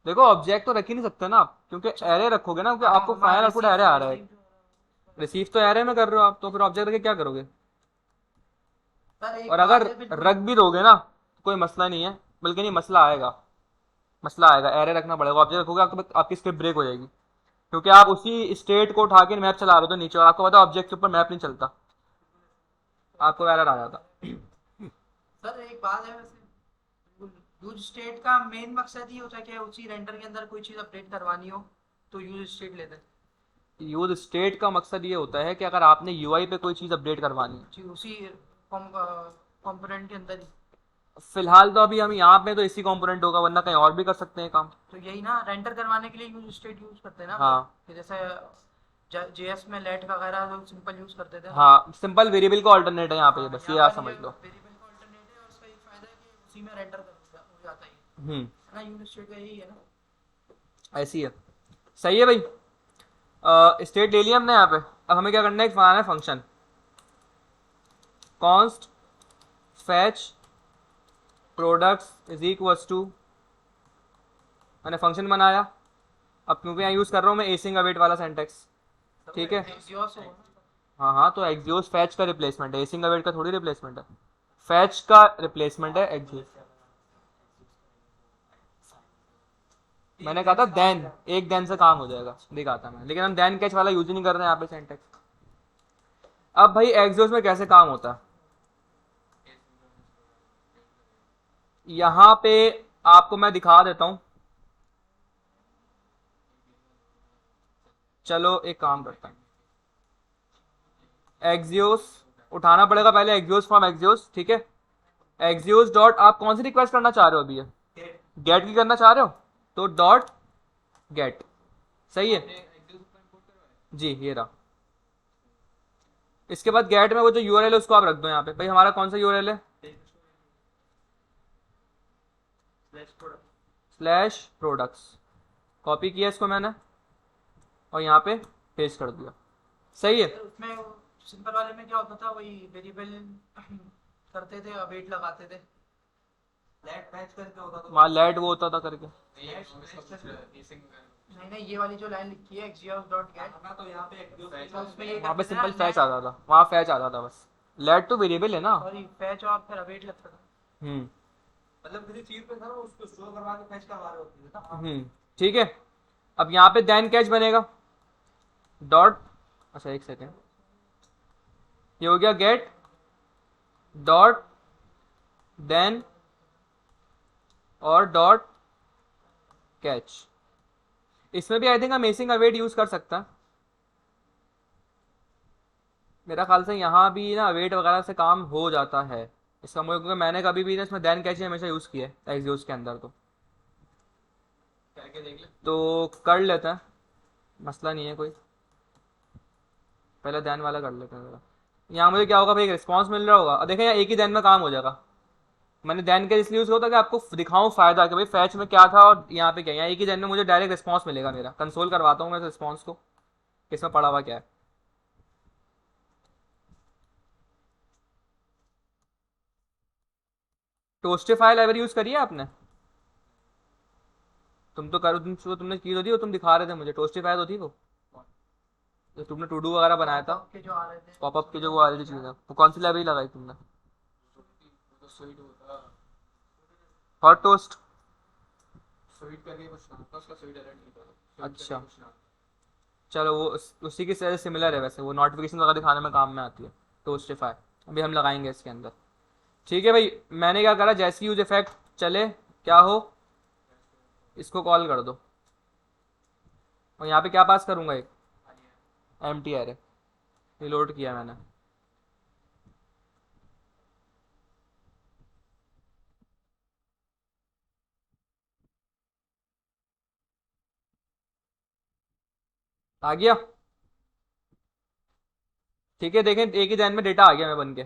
S1: देखो ऑब्जेक्ट तो रख ही नहीं सकते ना आप, क्योंकि एरे रखोगे ना, क्योंकि आपको फाइनल आउटपुट एरे आ रहा है। रिसीव तो एरे में कर रहे हो आप, तो फिर ऑब्जेक्ट रख के क्या करोगे?
S2: सर एक
S1: और
S2: बात
S1: अगर
S2: है बिल्कुल
S1: रख भी दोगे ना तो कोई मसला नहीं है, बल्कि नहीं मसला आएगा, मसला आएगा। एरे रखना पड़ेगा, ऑब्जेक्ट रखोगे आपकी स्क्रिप्ट ब्रेक हो जाएगी, क्योंकि आप उसी स्टेट को उठा के मैप चला रहे हो तो नीचे, और आपको पता है ऑब्जेक्ट के ऊपर मैप नहीं चलता, आपको एरर आ जाता।
S2: सर एक बात है वैसे यूज स्टेट का मेन मकसद ये होता है कि उसी रेंडर के अंदर कोई चीज अपडेट करवानी हो तो यूज स्टेट लेते हैं
S1: यूज स्टेट का मकसद ये होता है कि अगर आपने यूआई पे कोई चीज़ अपडेट करवानी है,
S2: जी उसी कंपोनेंट के अंदर ही
S1: फिलहाल तो अभी हम यहाँ पे तो इसी कंपोनेंट होगा, वरना कहीं और भी कर सकते हैं काम।
S2: तो यही ना रेंडर करवाने के लिए यूज स्टेट यूज करते हैं ना
S1: हाँ
S2: कि जैसे जेएस में लेट वगैरह जो सिंपल यूज करते थे
S1: हाँ, सिंपल वेरिएबल का ऑल्टरनेट है यहाँ पे, बस ये आप समझ लो।
S2: वेरिएबल का अल्टरनेट है और इसका एक फायदा है कि उसी में रेंडर हो जाता है
S1: हम्म,
S2: है ना यूज स्टेट का यही है ना
S1: ऐसी है, सही है भाई। स्टेट ले लिया हमने यहाँ पे, अब हमें क्या करना है, बनाना है function const fetch products is equals to, मैंने फंक्शन बनाया। अब क्योंकि यहाँ यूज़ कर रहा हूँ मैं एसिंग अवेट वाला सेंटेक्स, ठीक है।
S2: एक्सियोस होगा ना
S1: हाँ हाँ, तो एक्सियोस फैच का रिप्लेसमेंट है, एसिंग अवेट का थोड़ी रिप्लेसमेंट है, फैच का रिप्लेसमेंट है एक्सियोस। मैंने कहा था देन, एक देन से काम हो जाएगा, दिखाता मैं, लेकिन हम देन कैच वाला यूज ही नहीं कर रहे हैं यहाँ पे सेंटेक्स। अब भाई एक्सियोस में कैसे काम होता है, यहाँ पे आपको मैं दिखा देता हूँ। चलो एक काम करता हूँ, एक्सियोस उठाना पड़ेगा पहले, एक्सियोस फ्रॉम एक्सियोस, ठीक है। एक्सियोस डॉट, आप कौन सी रिक्वेस्ट करना चाह रहे हो अभी? ये गेट की करना चाह रहे हो, तो डॉट गेट, सही है जी, ये रहा। इसके बाद गेट में वो जो यूआरएल है उसको आप रख दो यहाँ पे। भाई हमारा कौन सा यूआरएल है? स्लैश प्रोडक्ट्स, कॉपी किया इसको मैंने और यहाँ पे पेस्ट कर दिया, सही है।
S2: सर उसमें सिंपल वाले में क्या होता था, वही वेरिएबल करते थे, अवेट लगाते थे, लेट मैच करके होता था।
S1: वहाँ लेट वो होता था करके,
S2: नहीं नहीं, ये वाली जो लाइन लिखी है exeos डॉट गेट ना, तो यहाँ पे exeos उसमें ये
S1: वहाँ पे
S2: करते थे ना,
S1: सिंपल फैच आता था, वहाँ फैच आता था बस। लेट तो वेरिएबल है ना।
S2: सॉरी फैच और फिर अवेट लगता था।
S1: हम्म
S2: मतलब किसी चीज पे था ना, उसको स्टोर करवा के फैच करवा रहे होते थे ना।
S1: ठीक है। अब यहाँ पे देन कैच बनेगा डॉट, अच्छा एक सेकेंड, ये हो गया गेट डॉट देन और डॉट कैच। इसमें भी आई थिंक हम मेसिंग अवेट यूज कर सकता है, मेरा ख्याल से यहाँ भी ना अवेट वगैरह से काम हो जाता है इसका मुझे, क्योंकि मैंने कभी भी ना इसमें देन कैच हमेशा यूज किया है एक्सियोस के अंदर, तो
S3: करके देख ले।
S1: तो कर लेते हैं, मसला नहीं है कोई। पहले दैन वाला कर लेते हैं जरा। यहाँ मुझे क्या होगा भाई, एक रिस्पॉन्स मिल रहा होगा, और देखें यहाँ एक ही दैन में काम हो जाएगा। मैंने दैन के इसलिए यूज होता कि आपको दिखाऊं फायदा कि भाई फैच में क्या था और यहाँ पे क्या, यहाँ एक ही दैन में मुझे डायरेक्ट रिस्पॉन्स मिलेगा, मेरा कंसोल करवाता हूँ मैं रिस्पॉन्स को किसमें पड़ा हुआ क्या है। टोस्टिफाई लाइब्रेरी यूज करी है आपने? तुम तो करो, तुमने की तो थी, वो तुम दिखा रहे थे मुझे, टोस्टिफाई तो थी वो जो तुमने टू डू वगैरह बनाया था,
S2: के जो आ रहे थे
S1: पॉपअप की जो वो वाली चीज़ है, वो कौन सी लाइब्रेरी लगाई तुमने?
S3: तो स्वीट होता,
S1: हॉट टोस्ट,
S3: स्वीट करके कुछ नाम था उसका, स्वीट अलर्ट नहीं था,
S1: अच्छा चलो वो उसी की तरह सिमिलर है वैसे, वो नोटिफिकेशन वगैरह दिखाने में काम में आती है टोस्टिफाई। अभी हम लगाएंगे इसके अंदर, ठीक है भाई। मैंने क्या करा, जैसे यूज इफेक्ट चले क्या हो, इसको कॉल कर दो, और यहाँ पे क्या पास करूँगा, एक एम टी एरे रिलोड किया मैंने। आ गया, ठीक है, देखें एक ही लाइन में डेटा आ गया मैं बन के,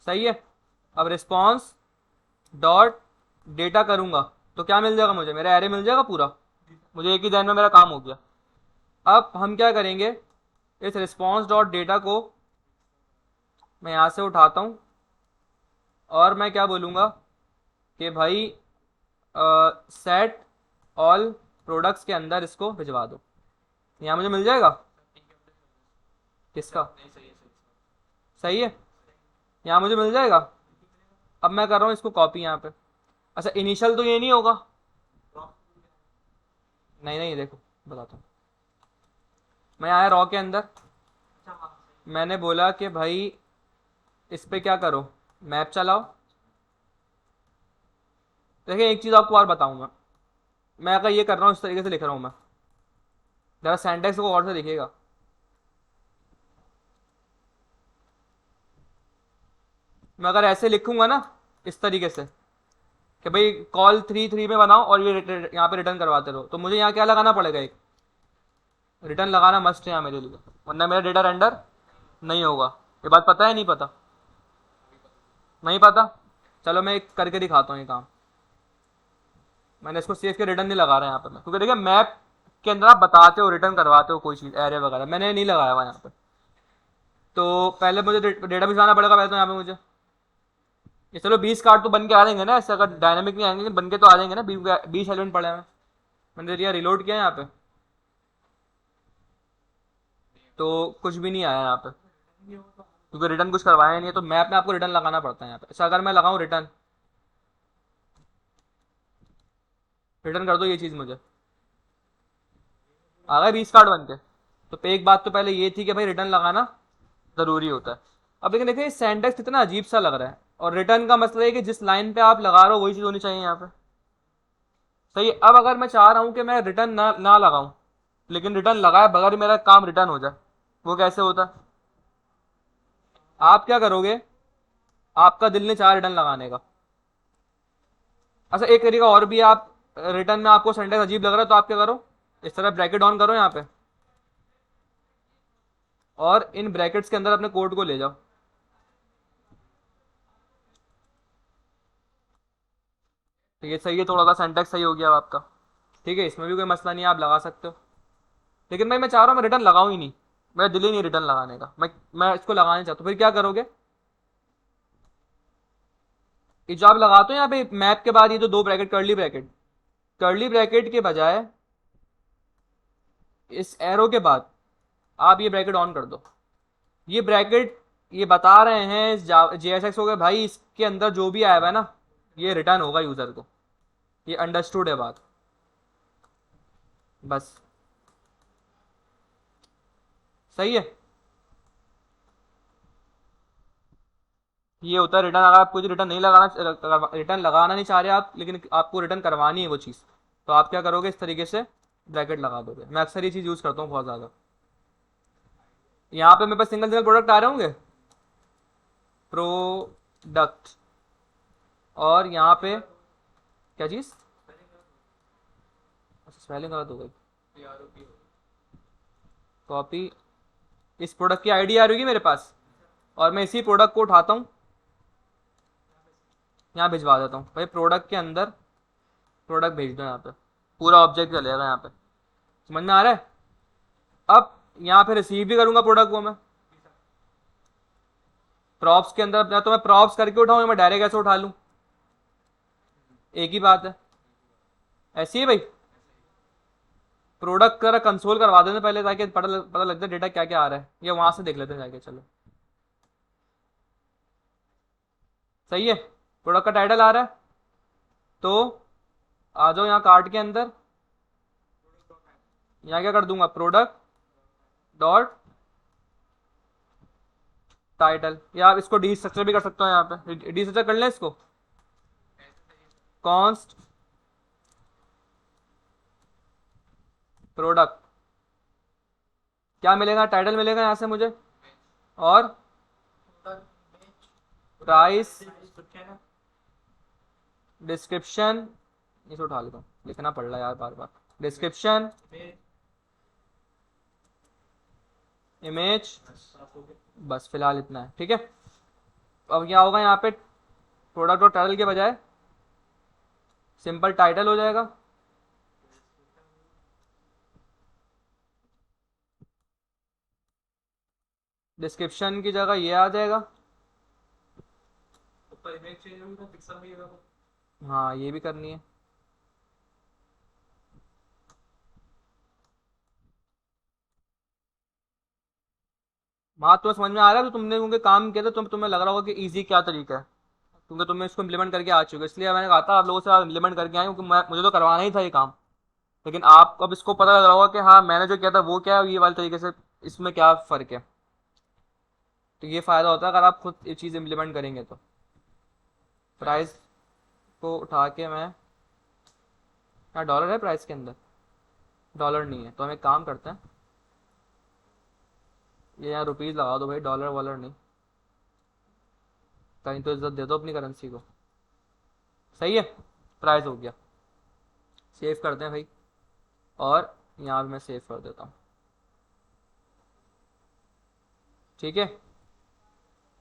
S1: सही है। अब रिस्पॉन्स डॉट डेटा करूंगा तो क्या मिल जाएगा मुझे, मेरा एरे मिल जाएगा पूरा, मुझे एक ही लाइन में मेरा काम हो गया। अब हम क्या करेंगे, इस रिस्पॉन्स डॉट डेटा को मैं यहाँ से उठाता हूँ, और मैं क्या बोलूँगा कि भाई सेट ऑल प्रोडक्ट्स के अंदर इसको भिजवा दो, यहाँ मुझे मिल जाएगा। किसका?
S3: नहीं सही है, सही
S1: सही है, यहाँ मुझे मिल जाएगा। अब मैं कर रहा हूँ इसको कॉपी यहाँ पे, अच्छा इनिशियल तो ये नहीं होगा, नहीं नहीं देखो बताता हूँ। मैं आया रॉ के अंदर, मैंने बोला कि भाई इस पे क्या करो, मैप चलाओ। देखिए एक चीज़ आपको और बताऊंगा, मैं अगर ये कर रहा हूँ इस तरीके से लिख रहा हूँ मैं, जरा सेंटेक्स को और से देखिएगा। मैं अगर ऐसे लिखूंगा ना इस तरीके से कि भाई कॉल 3 3 में बनाओ और ये यहाँ पे रिटर्न करवाते रहो, तो मुझे यहाँ क्या लगाना पड़ेगा, एक रिटर्न लगाना मस्ट है यहाँ मेरे लिए, वरना मेरा डेटा रेंडर नहीं होगा। ये बात पता है नहीं पता? नहीं पता, चलो मैं एक करके दिखाता हूँ ये काम। मैंने इसको सेव के रिटर्न नहीं लगा रहा है यहाँ पे मैं, क्योंकि देखिए मैप के अंदर आप बताते हो रिटर्न करवाते हो कोई चीज़ एरे वगैरह, मैंने नहीं लगाया हुआ यहाँ पे। तो पहले मुझे डेटा भिजवाना पड़ेगा पहले, तो यहाँ पे मुझे ये चलो 20 कार्ड तो बन के आ जाएंगे ना, ऐसे अगर डायनामिक नहीं आएंगे बन के तो आ जाएंगे ना, 20 एलिमेंट पड़े हैं। मैंने दिया रिलोड किया यहाँ पे तो कुछ भी नहीं आया यहाँ पे, क्योंकि रिटर्न कुछ करवाया नहीं है, तो मैप में आपको रिटर्न लगाना पड़ता है यहाँ पे। अच्छा अगर मैं लगाऊँ रिटर्न, रिटर्न कर दो ये चीज़ मुझे, आ गए 20 कार्ड बन के। तो पे एक बात तो पहले ये थी कि भाई रिटर्न लगाना ज़रूरी होता है। अब लेकिन देखिए सेंटेक्स कितना अजीब सा लग रहा है, और रिटर्न का मतलब है कि जिस लाइन पे आप लगा रहे हो वही चीज़ होनी चाहिए यहाँ पे, सही है। अब अगर मैं चाह रहा हूँ कि मैं रिटर्न ना लगाऊं, लेकिन रिटर्न लगाए बगैर ही मेरा काम रिटर्न हो जाए, वो कैसे होता है? आप क्या करोगे, आपका दिल ने चाह रिटर्न लगाने का, अच्छा एक तरीका और भी है, आप रिटर्न में आपको सेंटेंस अजीब लग रहा है तो आप क्या करो, इस तरह ब्रैकेट ऑन करो यहाँ पे, और इन ब्रैकेट्स के अंदर अपने कोड को ले जाओ, तो ये सही है, थोड़ा सा सेंटेक्स सही हो गया अब आपका, ठीक है। इसमें भी कोई मसला नहीं है, आप लगा सकते हो। लेकिन भाई मैं चाह रहा हूँ मैं रिटर्न लगाऊं ही नहीं, मेरा दिल ही नहीं रिटर्न लगाने का, मैं इसको लगाना चाहता हूँ। फिर क्या करोगे? ये जो आप लगाते हो यहाँ पे मैप के बाद ये जो दो ब्रैकेट, कर्ली ब्रैकेट के बजाय इस एरो के बाद आप ये ब्रैकेट ऑन कर दो। ये ब्रैकेट ये बता रहे हैं JSX हो गया भाई, इसके अंदर जो भी आया हुआ है ना ये रिटर्न होगा यूजर को, ये अंडरस्टूड है बात, बस। सही है। ये होता है रिटर्न। अगर आप कुछ रिटर्न नहीं लगाना, रिटर्न लगाना नहीं चाह रहे आप, लेकिन आपको रिटर्न करवानी है वो चीज़, तो आप क्या करोगे? इस तरीके से ब्रैकेट लगा दोगे। मैं अक्सर ये चीज़ यूज़ करता हूँ बहुत ज़्यादा। यहाँ पे मेरे पास सिंगल सिंगल प्रोडक्ट आ रहे होंगे, प्रोडक्ट, और यहाँ पे क्या चीज़, अच्छा स्पेलिंग गलत हो गई, कॉपी, इस प्रोडक्ट की आईडी आ रही होगी मेरे पास, और मैं इसी प्रोडक्ट को उठाता हूँ यहाँ भिजवा देता हूँ। भाई प्रोडक्ट के अंदर प्रोडक्ट भेज दो, यहाँ पे पूरा ऑब्जेक्ट चलेगा यहाँ पे। समझ में आ रहा है? अब यहाँ पे रिसीव भी करूंगा प्रोडक्ट को मैं प्रॉप्स के अंदर, या तो मैं प्रॉप्स करके उठाऊं या मैं डायरेक्ट ऐसे उठा लूं, एक ही बात है। ऐसी है भाई। प्रोडक्ट का कंसोल करवा देते पहले, ताकि पता लगता है डेटा क्या क्या आ रहा है, या वहां से देख लेते हैं जाके। चलो सही है। प्रोडक्ट का टाइटल आ रहा है, तो आ जाओ यहाँ कार्ट के अंदर, यहाँ क्या कर दूंगा, प्रोडक्ट डॉट टाइटल, या आप इसको डी स्ट्रक्चर भी कर सकते हो। यहाँ पे डी स्ट्रक्चर कर लें इसको, कॉन्स्ट प्रोडक्ट, क्या मिलेगा? टाइटल मिलेगा यहाँ से मुझे, और प्राइस, डिस्क्रिप्शन, इसे उठा लेता हूँ, लिखना पड़ रहा है यार बार बार, डिस्क्रिप्शन, इमेज, बस फिलहाल इतना है। ठीक है। अब क्या होगा यहाँ पे, प्रोडक्ट और टाइटल के बजाय सिंपल टाइटल हो जाएगा, डिस्क्रिप्शन की जगह ये आ जाएगा,
S2: इमेज चेंज होगी तो पिक्सल भी होगा।
S1: हाँ ये भी करनी है। बात तो समझ में आ रहा है, तो तुमने क्योंकि काम किया था, तुम्हें लग रहा होगा कि इजी क्या तरीका है, क्योंकि तुमने इसको इम्प्लीमेंट करके आ चुके हो, इसलिए मैंने कहा था आप लोगों से इम्प्लीमेंट करके आए, क्योंकि मुझे तो करवाना ही था ये काम। लेकिन आप अब इसको पता लग रहा होगा कि हाँ मैंने जो किया था वो क्या है, और ये वाले तरीके से इसमें क्या फ़र्क है। तो ये फ़ायदा होता है अगर आप खुद ये चीज़ इम्प्लीमेंट करेंगे तो। प्राइस को उठा के मैं, यहाँ डॉलर है प्राइस के अंदर, डॉलर नहीं है, तो हम एक काम करते हैं, ये यहाँ रुपीज़ लगा दो भाई, डॉलर वॉलर नहीं, कहीं तो इज्जत दे दो अपनी करेंसी को। सही है। प्राइस हो गया, सेव करते हैं भाई, और यहाँ भी मैं सेव कर देता हूँ। ठीक है।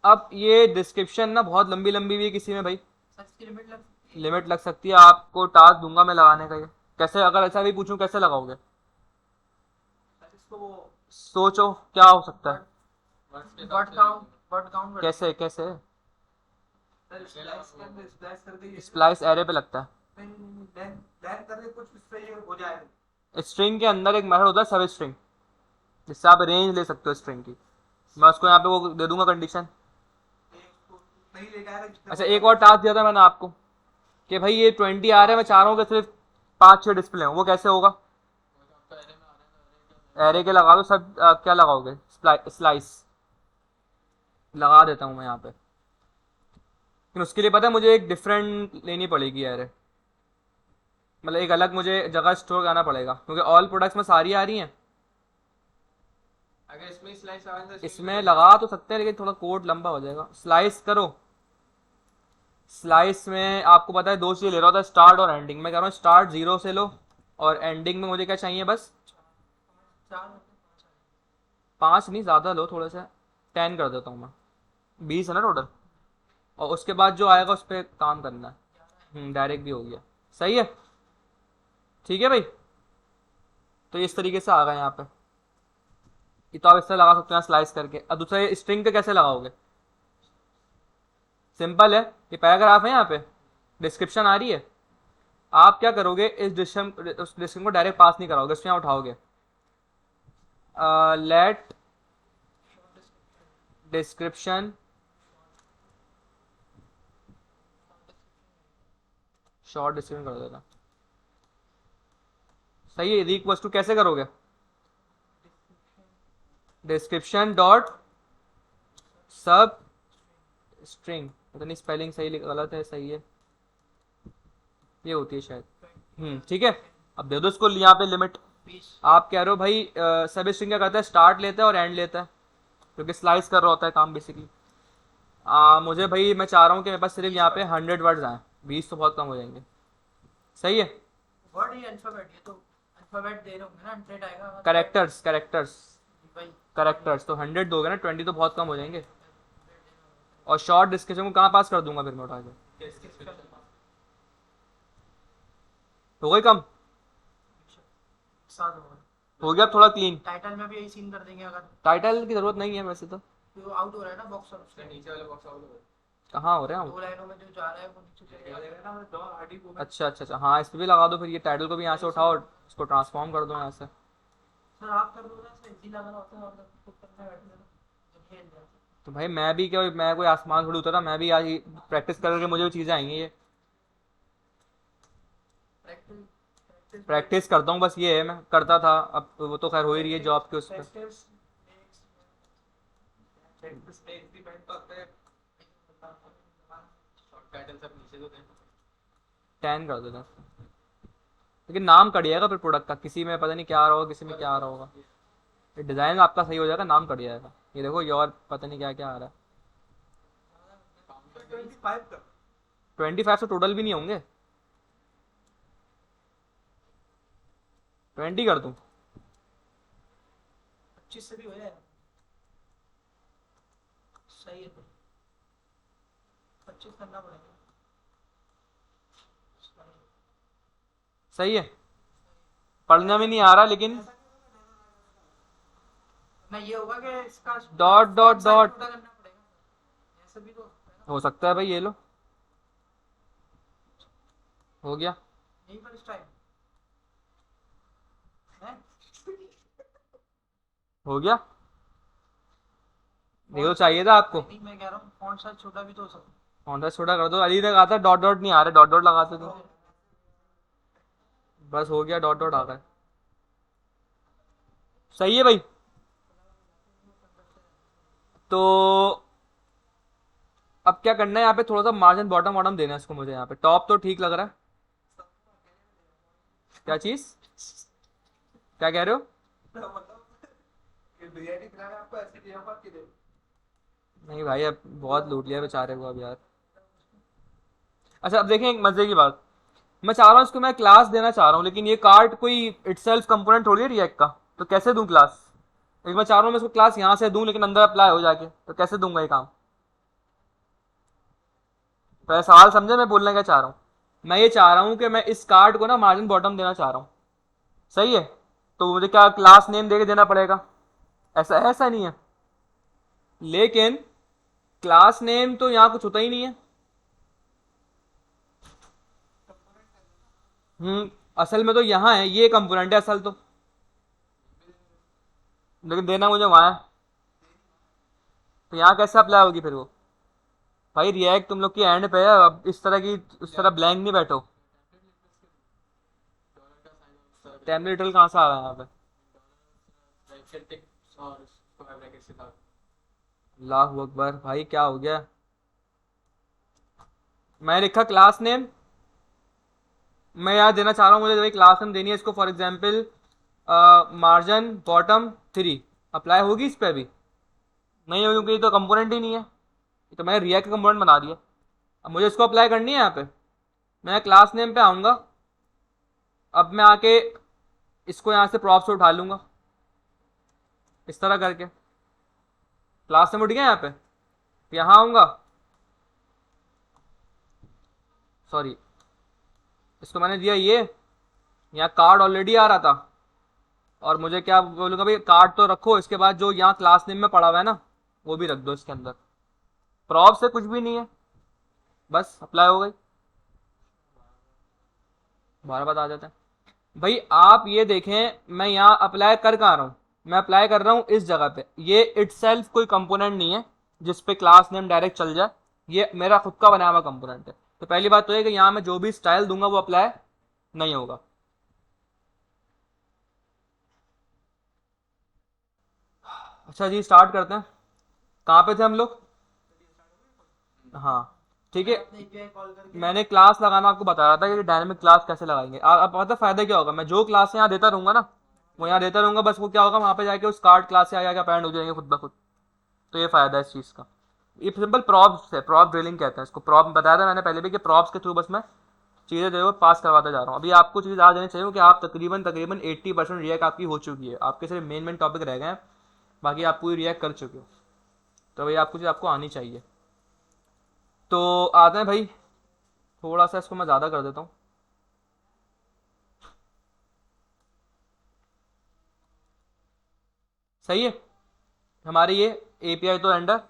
S1: अब ये डिस्क्रिप्शन ना बहुत लंबी लंबी भी है किसी में भाई,
S2: सर इसकी लिमिट लग
S1: लिमिट लग सकती है, आपको टास्क दूंगा मैं लगाने का। ये कैसे, अगर ऐसा भी पूछूं कैसे लगाओगे,
S2: सर इसको वो
S1: सोचो क्या हो सकता है,
S2: वर्ड काउंट
S1: कैसे कैसे
S2: सर स्प्लाइस करके ये
S1: स्प्लाइस एरे पे लगता है,
S2: लेंथ करके कुछ इस पे ये हो जाएगा।
S1: स्ट्रिंग के अंदर एक मेथड होता है सब स्ट्रिंग, जिससे आप रेंज ले सकते हो स्ट्रिंग की। मैं उसको यहाँ पे वो दे दूंगा कंडीशन।
S2: नहीं लेके आएगा जितने
S1: अच्छा एक और टास्क दिया था मैंने आपको कि भाई ये 20 आ रहा है, मैं चाह रहा हूँ कि सिर्फ 5-6 डिस्प्ले हो, वो कैसे होगा? एरे के लगा दो सब। क्या लगाओगे? स्लाइस लगा देता हूँ मैं यहाँ पे, लेकिन उसके लिए पता है मुझे एक डिफरेंट लेनी पड़ेगी एरे, मतलब एक अलग मुझे जगह स्टोर करना पड़ेगा, क्योंकि ऑल प्रोडक्ट्स में सारी आ रही हैं।
S3: अगर इसमें स्लाइस आवे तो
S1: इसमें लगा तो सकते हैं, लेकिन थोड़ा कोड लंबा हो जाएगा। स्लाइस करो, स्लाइस में आपको पता है दो चीज़ ले रहा होता है, स्टार्ट और एंडिंग। मैं कह रहा हूँ स्टार्ट 0 से लो, और एंडिंग में मुझे क्या चाहिए, बस 5 नहीं, ज़्यादा लो थोड़े से, 10 कर देता हूँ मैं, 20 है ना टोटल, और उसके बाद जो आएगा उस पर काम करना है। डायरेक्ट भी हो गया। सही है। ठीक है भाई, तो इस तरीके से आ गए यहाँ पे। ये तो आप इससे लगा सकते हैं स्लाइस करके। अब दूसरा स्ट्रिंग पे कैसे लगाओगे? सिंपल है, ये पैराग्राफ है, यहाँ पे डिस्क्रिप्शन आ रही है। आप क्या करोगे, इस डिस्क्रिप्शन को डायरेक्ट पास नहीं कराओगे, इसमें उठाओगे लेट डिस्क्रिप्शन शॉर्ट डिस्क्रिप्शन कर देना। सही है, इक्वल्स टू कैसे करोगे, डिस्क्रिप्शन डॉट सब स्ट्रिंग, पता नहीं स्पेलिंग सही गलत है, सही है, ये होती है शायद। ठीक है। अब दे दो इसको यहाँ पे लिमिट। आप कह रहे हो भाई सब स्ट्रिंग क्या करता है, स्टार्ट लेता है और एंड लेता है, क्योंकि स्लाइस कर रहा होता है काम बेसिकली। मुझे भाई मैं चाह रहा हूँ कि मेरे पास सिर्फ यहाँ पे 100 वर्ड्स आए, 20 तो बहुत कम हो जाएंगे। सही है,
S2: वर्ड ये अल्फाबेट, ये तो अल्फाबेट दे रहे होंगे ना, 100 आएगा मतलब
S1: करेक्टर्स करेक्टर्स
S2: भाई।
S1: करेक्टर्स तो 100 दोगे ना, 20 तो बहुत कम हो जाएंगे। और शॉर्ट डिस्कशन को कहाँ पास कर दूंगा फिर मैं उठा के, हो गई कम,
S2: साथ होगा।
S1: हो गया थोड़ा क्लीन।
S2: टाइटल में भी यही सीन कर देंगे अगर
S1: टाइटल की जरूरत नहीं है वैसे तो।
S2: वो आउट हो रहा है ना बॉक्स और उसके
S3: नीचे वाला बॉक्स आउट हो गया।
S1: कहाँ हो रहे हैं
S2: दो लाइनों में जो जा रहा है वो नीचे चले
S3: क्या
S2: जाएगा।
S3: देख रहा है ना, दो आडी को
S1: अच्छा अच्छा अच्छा, हाँ इस पे भी लगा दो फिर, ये टाइटल को भी यहाँ से उठाओ और इसको ट्रांसफॉर्म कर दो यहाँ से।
S2: सर आप कर दो ना, सर इजी लगा रहा होता है और खुद करना बैठना जब खेल जाता है।
S1: तो भाई मैं भी क्या, मैं कोई आसमान थोड़ी उतरा, मैं भी आज प्रैक्टिस करके मुझे भी चीज़ें आएंगी, ये
S2: प्रैक्टिस
S1: प्रैक्टिस करता हूँ बस, ये है मैं करता था, अब वो तो खैर हो ही रही है जॉब के उस पर।
S2: प्रैक्टिस
S3: प्रैक्टिस में एग्रीमेंट तो होता है। शॉर्ट टाइटल सब नीचे तो दें।
S1: 10 कर देता, लेकिन नाम कट जाएगा फिर प्रोडक्ट का, किसी में पता नहीं क्या आ रहा होगा, किसी में क्या आ रहा होगा। ये डिज़ाइन आपका सही हो जाएगा, नाम कट जाएगा। ये देखो योर पता नहीं क्या क्या आ रहा है।
S2: 25 का
S1: 25 तो टोटल भी नहीं होंगे, 20 कर दूँ?
S2: 25 से भी हो जाएगा। सही है, 25 करना पड़ेगा।
S1: सही है, पढ़ना में नहीं आ रहा लेकिन
S2: ना ये होगा कि इसका
S1: डॉट डॉट डॉट
S2: छोटा करना पड़ेगा, ऐसा भी तो होता है ना।
S1: हो सकता है भाई, ये लो हो गया,
S2: यही पर स्टाइल है।
S1: हो गया, देखो चाहिए था आपको।
S2: नहीं मैं कह रहा हूँ फॉन्ट साइज छोटा भी तो हो सकता
S1: कॉन्ट्रास्ट छोटा कर दो, अली ने कहा था डॉट डॉट नहीं आ रहे, डॉट डॉट लगाते तो।
S2: है।
S1: बस हो गया, डॉट डॉट आ गया। सही है भाई। तो अब क्या करना है, यहाँ पे थोड़ा सा मार्जिन बॉटम बॉटम देना है इसको मुझे, यहाँ पे टॉप तो ठीक लग रहा है। क्या चीज, क्या कह रहे हो?
S3: ये बिरयानी खिलाना आपको ऐसे दिया हुआ कि दे।
S1: नहीं भाई अब बहुत लूट लिया बेचारे को अब यार। अच्छा अब देखें एक मजे की बात, मैं चाह रहा हूँ इसको मैं क्लास देना चाह रहा हूँ, लेकिन ये कार्ड कोई इटसेल्फ कंपोनेंट थोड़ी है रिएक्ट का, तो कैसे दूं क्लास? एक मैं चाह रहा हूँ मैं इसको क्लास यहाँ से दूं, लेकिन अंदर अप्लाई हो जाके, तो कैसे दूंगा ये काम? पहले सवाल समझे मैं बोलना क्या चाह रहा हूँ। मैं ये चाह रहा हूँ कि मैं इस कार्ड को ना मार्जिन बॉटम देना चाह रहा हूँ, सही है? तो मुझे क्या क्लास नेम दे के देना पड़ेगा? ऐसा है, ऐसा नहीं है, लेकिन क्लास नेम तो यहाँ कुछ होता ही नहीं है। असल में तो यहाँ है, ये कंपोनेंट है असल तो, लेकिन देना मुझे वहाँ है, तो यहाँ कैसे अप्लाई होगी फिर वो? भाई रिएक्ट तुम लोग की एंड पे है, अब इस तरह की उस तरह ब्लैंक नहीं बैठो। टेम्पलेट कहाँ से आ रहा है यहाँ पे?
S3: और स्क्वायर ब्रैकेट से था।
S1: अल्लाहु अकबर, भाई क्या हो गया? मैं लिखा क्लास नेम, मैं यहाँ देना चाह रहा हूँ, मुझे भाई क्लास नेम देनी है इसको, for example margin bottom 3, apply होगी इस पर भी? नहीं होगी, क्योंकि ये तो कंपोनेंट ही नहीं है, ये तो मैंने रिएक्ट का कंपोनेंट बना दिया। अब मुझे इसको अप्लाई करनी है यहाँ पे, मैं क्लास नेम पे आऊँगा, अब मैं आके इसको यहाँ से प्रॉप से उठा लूँगा इस तरह करके, क्लास नेम उठ गया यहाँ पे, यहाँ आऊँगा, सॉरी इसको मैंने दिया ये, यहाँ कार्ड ऑलरेडी आ रहा था, और मुझे क्या बोलूँगा भाई, कार्ड तो रखो, इसके बाद जो यहाँ क्लास नेम में पड़ा हुआ है ना वो भी रख दो इसके अंदर। प्रॉप से कुछ भी नहीं है, बस अप्लाई हो गई। 12 बात आ जाता है भाई। आप ये देखें, मैं यहाँ अप्लाई कर कहाँ रहा हूँ, मैं अप्लाई कर रहा हूँ इस जगह पे। ये इटसेल्फ कोई कंपोनेंट नहीं है जिस पे क्लास नेम डायरेक्ट चल जाए, ये मेरा खुद का बनाया हुआ कंपोनेंट है। तो पहली बात तो ये कि यहाँ मैं जो भी स्टाइल दूंगा वो अप्लाई नहीं होगा। अच्छा जी, स्टार्ट करते हैं। कहाँ पे थे हम लोग? हाँ ठीक है।
S2: अपने API कॉल करके
S1: मैंने क्लास लगाना आपको बता रहा था कि डायनेमिक क्लास कैसे लगाएंगे। अब पता फायदा क्या होगा, मैं जो क्लास यहाँ देता रहूंगा ना वो यहाँ देता रहूंगा, बस वो क्या होगा वहां पे जाके उस कार्ड क्लास से आगे अपेंड हो जाएंगे खुद ब खुद। तो ये फायदा है इस चीज का। ये सिंपल प्रॉप्स है, प्रॉप ड्रिलिंग कहते हैं इसको। प्रॉप बताया था मैंने पहले भी कि प्रॉप्स के थ्रू बस मैं चीजें जो है वो पास करवाता जा रहा हूँ। अभी आपको चीज आ जानी चाहिए कि आप तकरीबन तकरीबन 80% रिएक्ट आपकी हो चुकी है, आपके सिर्फ मेन मेन टॉपिक रह गए हैं, बाकी आप पूरी रिएक्ट कर चुके हो। तो भाई आपको चीज आपको आनी चाहिए। तो आते हैं भाई, थोड़ा सा इसको मैं ज़्यादा कर देता हूँ। सही है, हमारी ये एपीआई तो रेंडर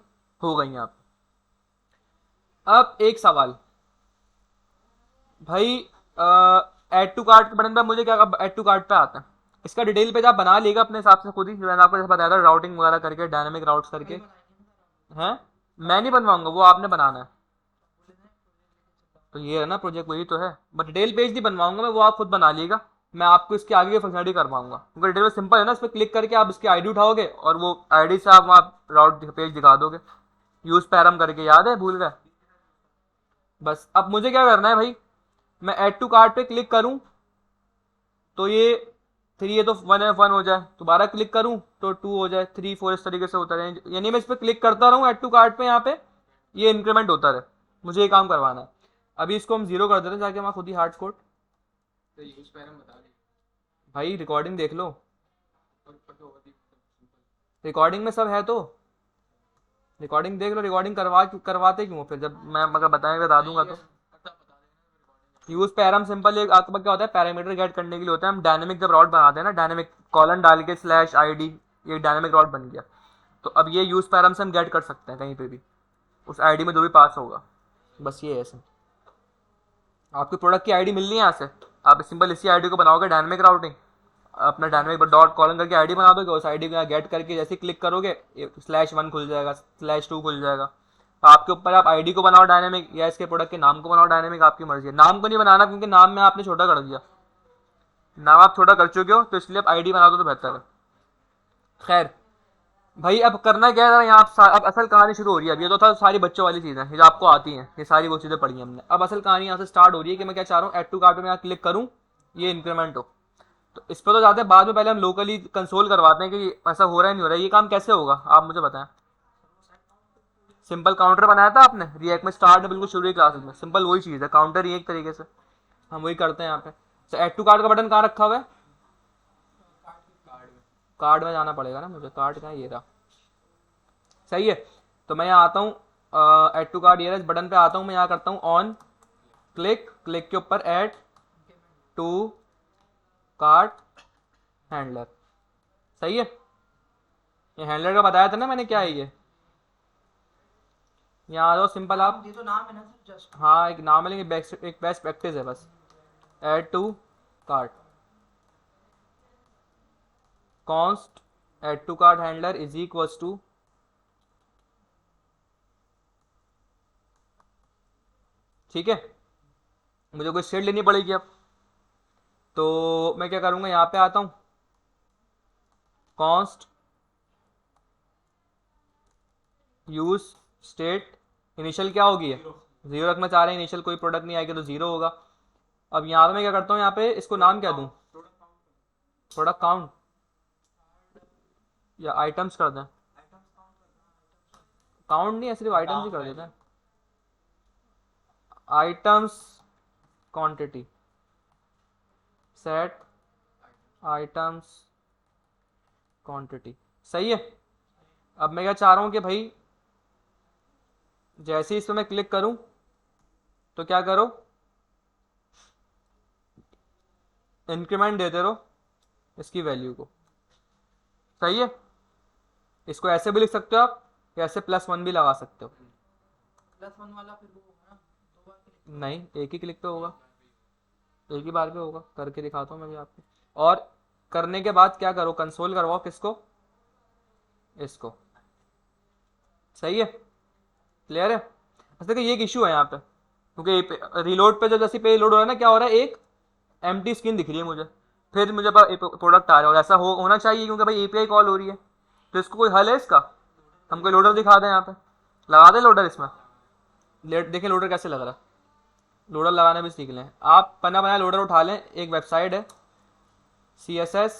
S1: हो गई हैं। अब एक सवाल भाई, ऐड टू कार्ट के बटन पे मुझे क्या ऐड टू कार्ट पे आता है, इसका डिटेल पेज आप बना लेगा अपने हिसाब से खुद ही, जो मैंने आपको जैसे बताया था राउटिंग वगैरह करके, डायनामिक राउट्स करके। हैं? मैं नहीं बनवाऊंगा, वो आपने बनाना है। तो ये है ना प्रोजेक्ट, वही तो है। बट डिटेल पेज नहीं बनवाऊंगा मैं, वो आप खुद बना लीजिएगा। मैं आपको इसके आगे की फंक्शनलिटी करवाऊंगा, क्योंकि डिटेल सिंपल है ना, इस पर क्लिक करके आप इसकी आईडी उठाओगे और वो आईडी से आप वहाँ राउट पेज दिखा दोगे। यूज पैरम करके, याद है? भूल गए? बस अब मुझे क्या करना है भाई, मैं ऐड टू कार्ट पे क्लिक करूं तो ये 3 है तो 1 हो जाए, दोबारा क्लिक करूं तो 2 हो जाए, 3 4 इस तरीके से होता रहे। यानी मैं इस पर क्लिक करता रहूं ऐड टू कार्ट पे, यहाँ पे ये इंक्रीमेंट होता रहे। मुझे ये काम करवाना है। अभी इसको हम 0 कर देते हैं जाके वहाँ खुद ही हार्ड कोड।
S3: तो यूज पैरम बता दी
S1: भाई रिकॉर्डिंग देख लो,
S3: और पता होगा थी
S1: रिकॉर्डिंग में सब है तो रिकॉर्डिंग देख लो। रिकॉर्डिंग करवाते क्यों फिर, जब मैं मगर बताएंगे बता दूंगा तो।
S3: पता बता देना
S1: यूज पैरम सिंपल एक आपके पास क्या होता है, पैरामीटर गेट करने के लिए होता है। हम डायनेमिक जब रॉड बनाते हैं ना, डायनेमिक कॉलन डाल के स्लैश आईडी, ये डायनेमिक रॉड बन गया। तो अब ये यूज पैरम से हम गेट कर सकते हैं कहीं पे भी, उस आईडी में जो भी पास होगा। बस ये है ऐसे। आपकी प्रोडक्ट की आईडी मिलनी है यहाँ से, आप सिंपल इसी आईडी को बनाओगे डायनेमिक राउटिंग, अपना डायनेमिक डॉट कॉलन करके आईडी बना दोगे, उस आईडी को यहाँ गेट करके जैसे क्लिक करोगे /1 खुल जाएगा, /2 खुल जाएगा। आपके ऊपर, आप आईडी को बनाओ डायनेमिक या इसके प्रोडक्ट के नाम को बनाओ डायनेमिक, आपकी मर्जी है। नाम को नहीं बनाना क्योंकि नाम में आपने छोटा कर दिया, नाम आप छोटा कर चुके हो, तो इसलिए आप आईडी बना दो तो बेहतर है। खैर भाई, अब करना क्या है यहाँ, अब असल कहानी शुरू हो रही है। अब ये तो था सारी बच्चों वाली चीज़ें ये जो आपको आती हैं, ये सारी वो चीज़ें पढ़ी हमने। अब असल कहानी यहाँ से स्टार्ट हो रही है कि मैं क्या चाह रहा हूँ, ऐड टू कार्ट में यहाँ क्लिक करूँ, ये इंक्रीमेंट हो। तो इस पर तो जाते हैं बाद में, पहले हम लोकली कंसोल करवाते हैं कि ऐसा हो रहा है नहीं हो रहा है। ये काम कैसे होगा आप मुझे बताएं। सिंपल काउंटर बनाया था आपने रिएक्ट में स्टार्ट में, बिल्कुल शुरू की क्लासेस में। सिंपल वही चीज़ है, काउंटर ही एक तरीके से हम वही करते हैं यहाँ पे। तो ऐड टू कार्ट का बटन कहाँ रखा हुआ है?
S3: कार्ड में
S1: कार्ड में जाना पड़ेगा ना मुझे, कार्ड कहाँ है? ये रहा। सही है, तो मैं यहाँ आता हूँ ऐड टू कार्ड, ये बटन पे आता हूँ मैं, यहाँ करता हूँ ऑन क्लिक, क्लिक के ऊपर ऐड टू कार्ट हैंडलर। सही है, ये हैंडलर का बताया था ना मैंने क्या है ये। यहाँ आ जाओ सिंपल आप।
S2: ये तो नाम है ना सिर्फ जस्ट।
S1: हाँ एक नाम है, लेकिन एक बेस्ट प्रैक्टिस है बस। Add to cart const add to cart handler is equals to, ठीक है, मुझे कोई शेड लेनी पड़ेगी अब। तो मैं क्या करूँगा, यहाँ पे आता हूँ, कॉन्स्ट यूज स्टेट, इनिशियल क्या होगी है, 0 रखना चाह रहे हैं। इनिशियल कोई प्रोडक्ट नहीं आएगी तो 0 होगा। अब यहाँ पे मैं क्या करता हूँ, यहाँ पे इसको नाम क्या दूँ, प्रोडक्ट काउंट या आइटम्स कर दें। काउंट नहीं है, सिर्फ आइटम्स ही कर देते हैं। Items quantity, set items quantity. सही है। अब मैं क्या चाह रहा हूँ कि भाई जैसे ही इस पर मैं क्लिक करूं तो क्या करो, इंक्रीमेंट देते रहो इसकी वैल्यू को। सही है। इसको ऐसे भी लिख सकते हो आप, या ऐसे +1 भी लगा सकते हो।
S2: +1 वाला फिर वो होगा ना, 2 बार क्लिक।
S1: नहीं, एक ही क्लिक पे होगा, एक ही बार पे होगा। करके दिखाता हूँ मैं भी आपको। और करने के बाद क्या करो, कंसोल करवाओ किसको, इसको। सही है, क्लियर है। बस देखो ये एक इशू है यहाँ पे, क्योंकि रिलोड पे जब जैसे पेज लोड हो रहा है ना, क्या हो रहा है, एक एम्प्टी स्क्रीन दिख रही है मुझे, फिर मुझे प्रोडक्ट आ रहा है। और ऐसा होना चाहिए, क्योंकि भाई एपीआई कॉल हो रही है। तो इसको कोई हल है इसका, हम कोई लोडर दिखा दें यहाँ पे, लगा दें लोडर इसमें। देखें लोडर कैसे लग रहा है, लोडर लगाना भी सीख लें आप। बना बनाया लोडर उठा लें, एक वेबसाइट है CSS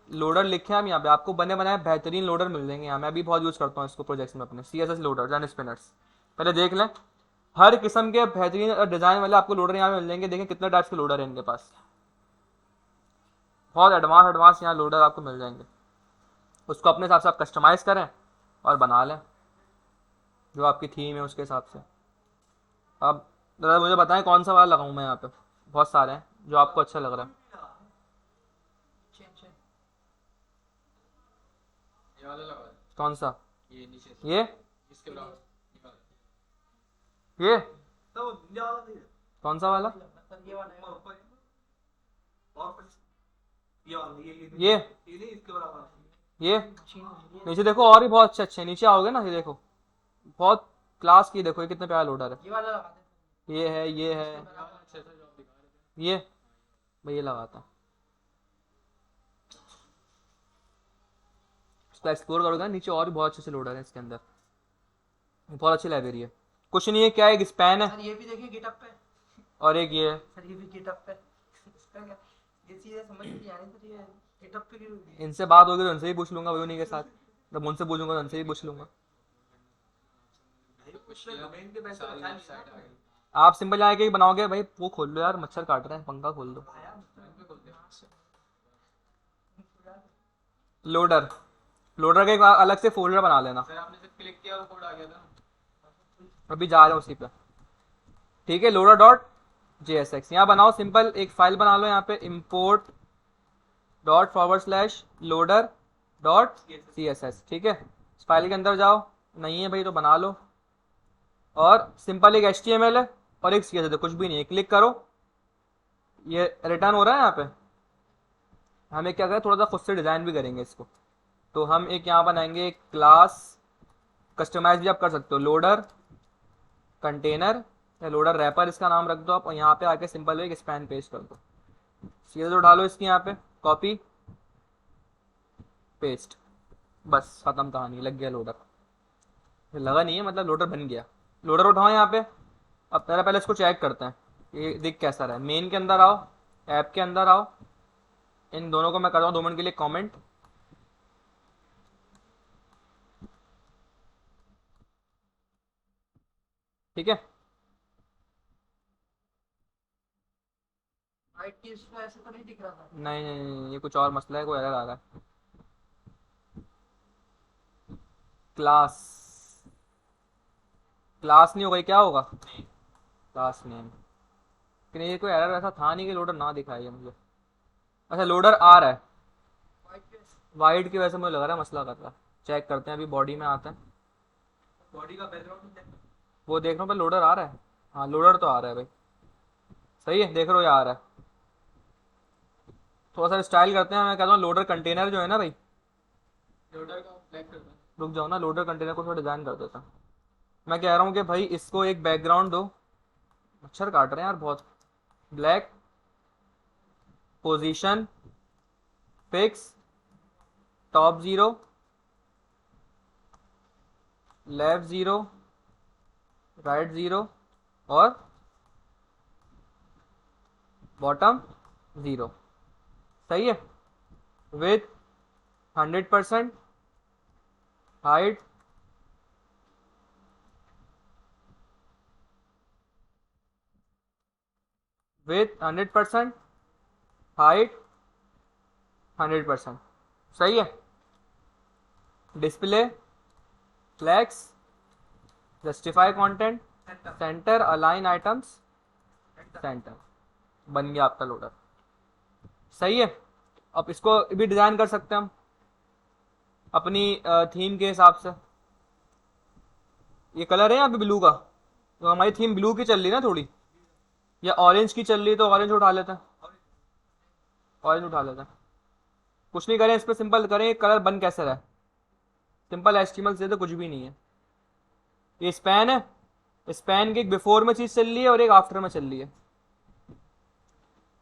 S1: लोडर लिखे हम यहाँ पे, आपको बने बनाए बेहतरीन लोडर मिल जाएंगे यहाँ। मैं भी बहुत यूज़ करता हूँ इसको प्रोजेक्ट्स में अपने, CSS लोडर एंड स्पिनर्स। पहले देख लें, हर किस्म के बेहतरीन डिज़ाइन वाले आपको लोडर यहाँ मिल जाएंगे। देखें कितने टाइप्स के लोडर है इनके पास, बहुत एडवांस एडवांस यहाँ लोडर आपको मिल जाएंगे। उसको अपने हिसाब से आप कस्टमाइज़ करें और बना लें, जो आपकी थीम है उसके हिसाब से। अब ज़रा मुझे बताएं कौन सा वाला लगाऊँ मैं यहाँ पे, बहुत सारे हैं जो आपको अच्छा लग रहा है।
S2: चेंज।
S3: ये वाला लगा दे,
S1: कौन सा,
S3: ये नीचे से,
S1: ये
S3: इसके बराबर
S1: ये
S3: तो ज्यादा नहीं है।
S1: कौन सा वाला,
S2: सर ये वाला है।
S3: और कुछ ये वाला, ये नहीं, इसके बराबर
S1: ये
S2: मशीन है ये।
S1: नीचे देखो, और भी बहुत अच्छे अच्छे नीचे आओगे ना, ये देखो बहुत क्लास की, देखो ये कितने प्यारा लोडर है।
S2: ये वाला लगा दे।
S1: ये है, ये है,
S3: अच्छे से जॉब दिखा रहे थे।
S1: ये भाई ये लगाता हूँ। इसको एक्सप्लोर करोगे ना, नीचे और भी बहुत अच्छे से लोडर है इसके अंदर, बहुत अच्छी लाइब्रेरी है। कुछ नहीं है, क्या एक स्पैन है
S2: सर ये भी देखिए गिटअप पे।
S1: और एक ये है।
S2: सर ये भी गिटअप पे। इसका क्या, ये चीजें समझ नहीं आ रही, सर ये गिटअप पे क्यों होगी?
S1: इनसे बात होगी तो उनसे भी पूछ लूंगा, वही उन्हीं के साथ। जब उनसे पूछूंगा तो उनसे भी पूछ लूंगा।
S3: उसमें डोमेन के पैसे बचा नहीं साइड आ गई।
S1: आप सिंपल आके ही बनाओगे भाई। वो खोल लो यार, मच्छर काट रहे हैं, पंखा खोल दो।
S3: पे खोल दे।
S1: लोडर, लोडर का एक अलग से फोल्डर बना लेना।
S3: सर आपने सिर्फ क्लिक किया और कोड आ गया था।
S1: अभी जा रहा हूँ उसी पे, ठीक है। लोडर डॉट JSX यहाँ बनाओ, सिंपल एक फाइल बना लो यहाँ पे, import ./loader.css, ठीक है। इस फाइल के अंदर जाओ, नहीं है भाई तो बना लो। और सिंपल एक HTML है और एक CSS है, कुछ भी नहीं है। क्लिक करो, ये रिटर्न हो रहा है यहाँ पे। हम एक क्या करें, थोड़ा सा खुद से डिज़ाइन भी करेंगे इसको। तो हम एक यहाँ बनाएंगे एक क्लास, कस्टमाइज भी आप कर सकते हो, लोडर कंटेनर या लोडर रैपर इसका नाम रख दो आप। और यहाँ पे आके सिंपल एक स्पैन पेस्ट कर दो, CSS उठा लो इसकी, यहाँ पे कॉपी पेस्ट, बस खत्म कहानी, लग गया लोडर। लगा नहीं है मतलब, लोडर बन गया। लोडर उठाओ यहाँ पे। अब पहले इसको चेक करते हैं ये दिख कैसा रहा है। मेन के अंदर आओ, ऐप के अंदर आओ, इन दोनों को मैं कर रहा हूँ 2 मिनट के लिए कमेंट। ठीक है,
S2: वाइट की इसमें ऐसे तो नहीं दिख रहा था।
S1: नहीं नहीं नहीं, ये कुछ और मसला है, कोई एरर आ रहा है। क्लास, क्लास नहीं होगा, क्या होगा, क्लास नेम। लेकिन ये कोई एरर ऐसा था नहीं कि लोडर ना दिखाई है मुझे। अच्छा लोडर आ रहा है,
S2: वाइट पे
S1: वाइट की वजह से मुझे लग रहा है मसला कर रहा है। चेक करते हैं, अभी बॉडी में आता है।
S3: बॉडी का बैकग्राउंड
S1: वो देख रहा हूँ, पर लोडर आ रहा है। हाँ लोडर तो आ रहा है भाई, सही है, देख रहे हो ये आ रहा है। थोड़ा सा स्टाइल करते हैं, मैं कहता हूँ लोडर कंटेनर जो है ना भाई,
S3: लोडर का ब्लैक कर दो।
S1: रुक जाओ ना, लोडर कंटेनर को थोड़ा डिज़ाइन कर देता हूँ। मैं कह रहा हूँ कि भाई इसको एक बैकग्राउंड दो, मच्छर काट रहे हैं यार बहुत। Black, position fix, top 0, left 0, right 0 और बॉटम 0। सही है। Width 100%, height width 100%, height 100%। सही है। Display, flex, justify content, centre, align items, centre. बन गया आपका लोडर। सही है। अब इसको भी डिज़ाइन कर सकते हैं हम। अपनी थीम के हिसाब से। ये कलर है यहाँ पे ब्लू का, तो हमारी थीम ब्लू की चल रही है ना थोड़ी, या ऑरेंज की चल रही है, तो ऑरेंज उठा लेते हैं, ऑरेंज उठा लेते हैं। कुछ नहीं करें इस पर, सिंपल करें कलर बन कैसे रहा है, सिंपल एचटीएमएल से, तो कुछ भी नहीं है। ये स्पैन है, स्पैन की एक बिफोर में चीज़ चल रही है और एक आफ्टर में चल रही है।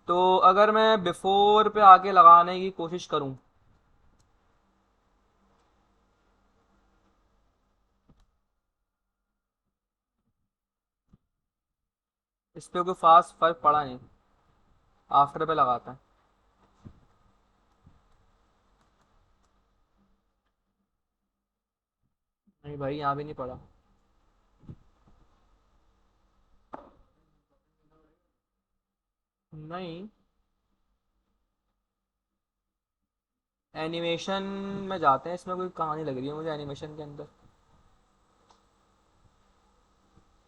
S1: तो अगर मैं बिफोर पे आके लगाने की कोशिश करूं, इस पे कोई फास्ट फर्क पड़ा नहीं, आफ्टर पे लगाता है। नहीं भाई, यहाँ भी नहीं पड़ा। नहीं, एनिमेशन में जाते हैं, इसमें कोई कहानी लग रही है मुझे एनिमेशन के अंदर।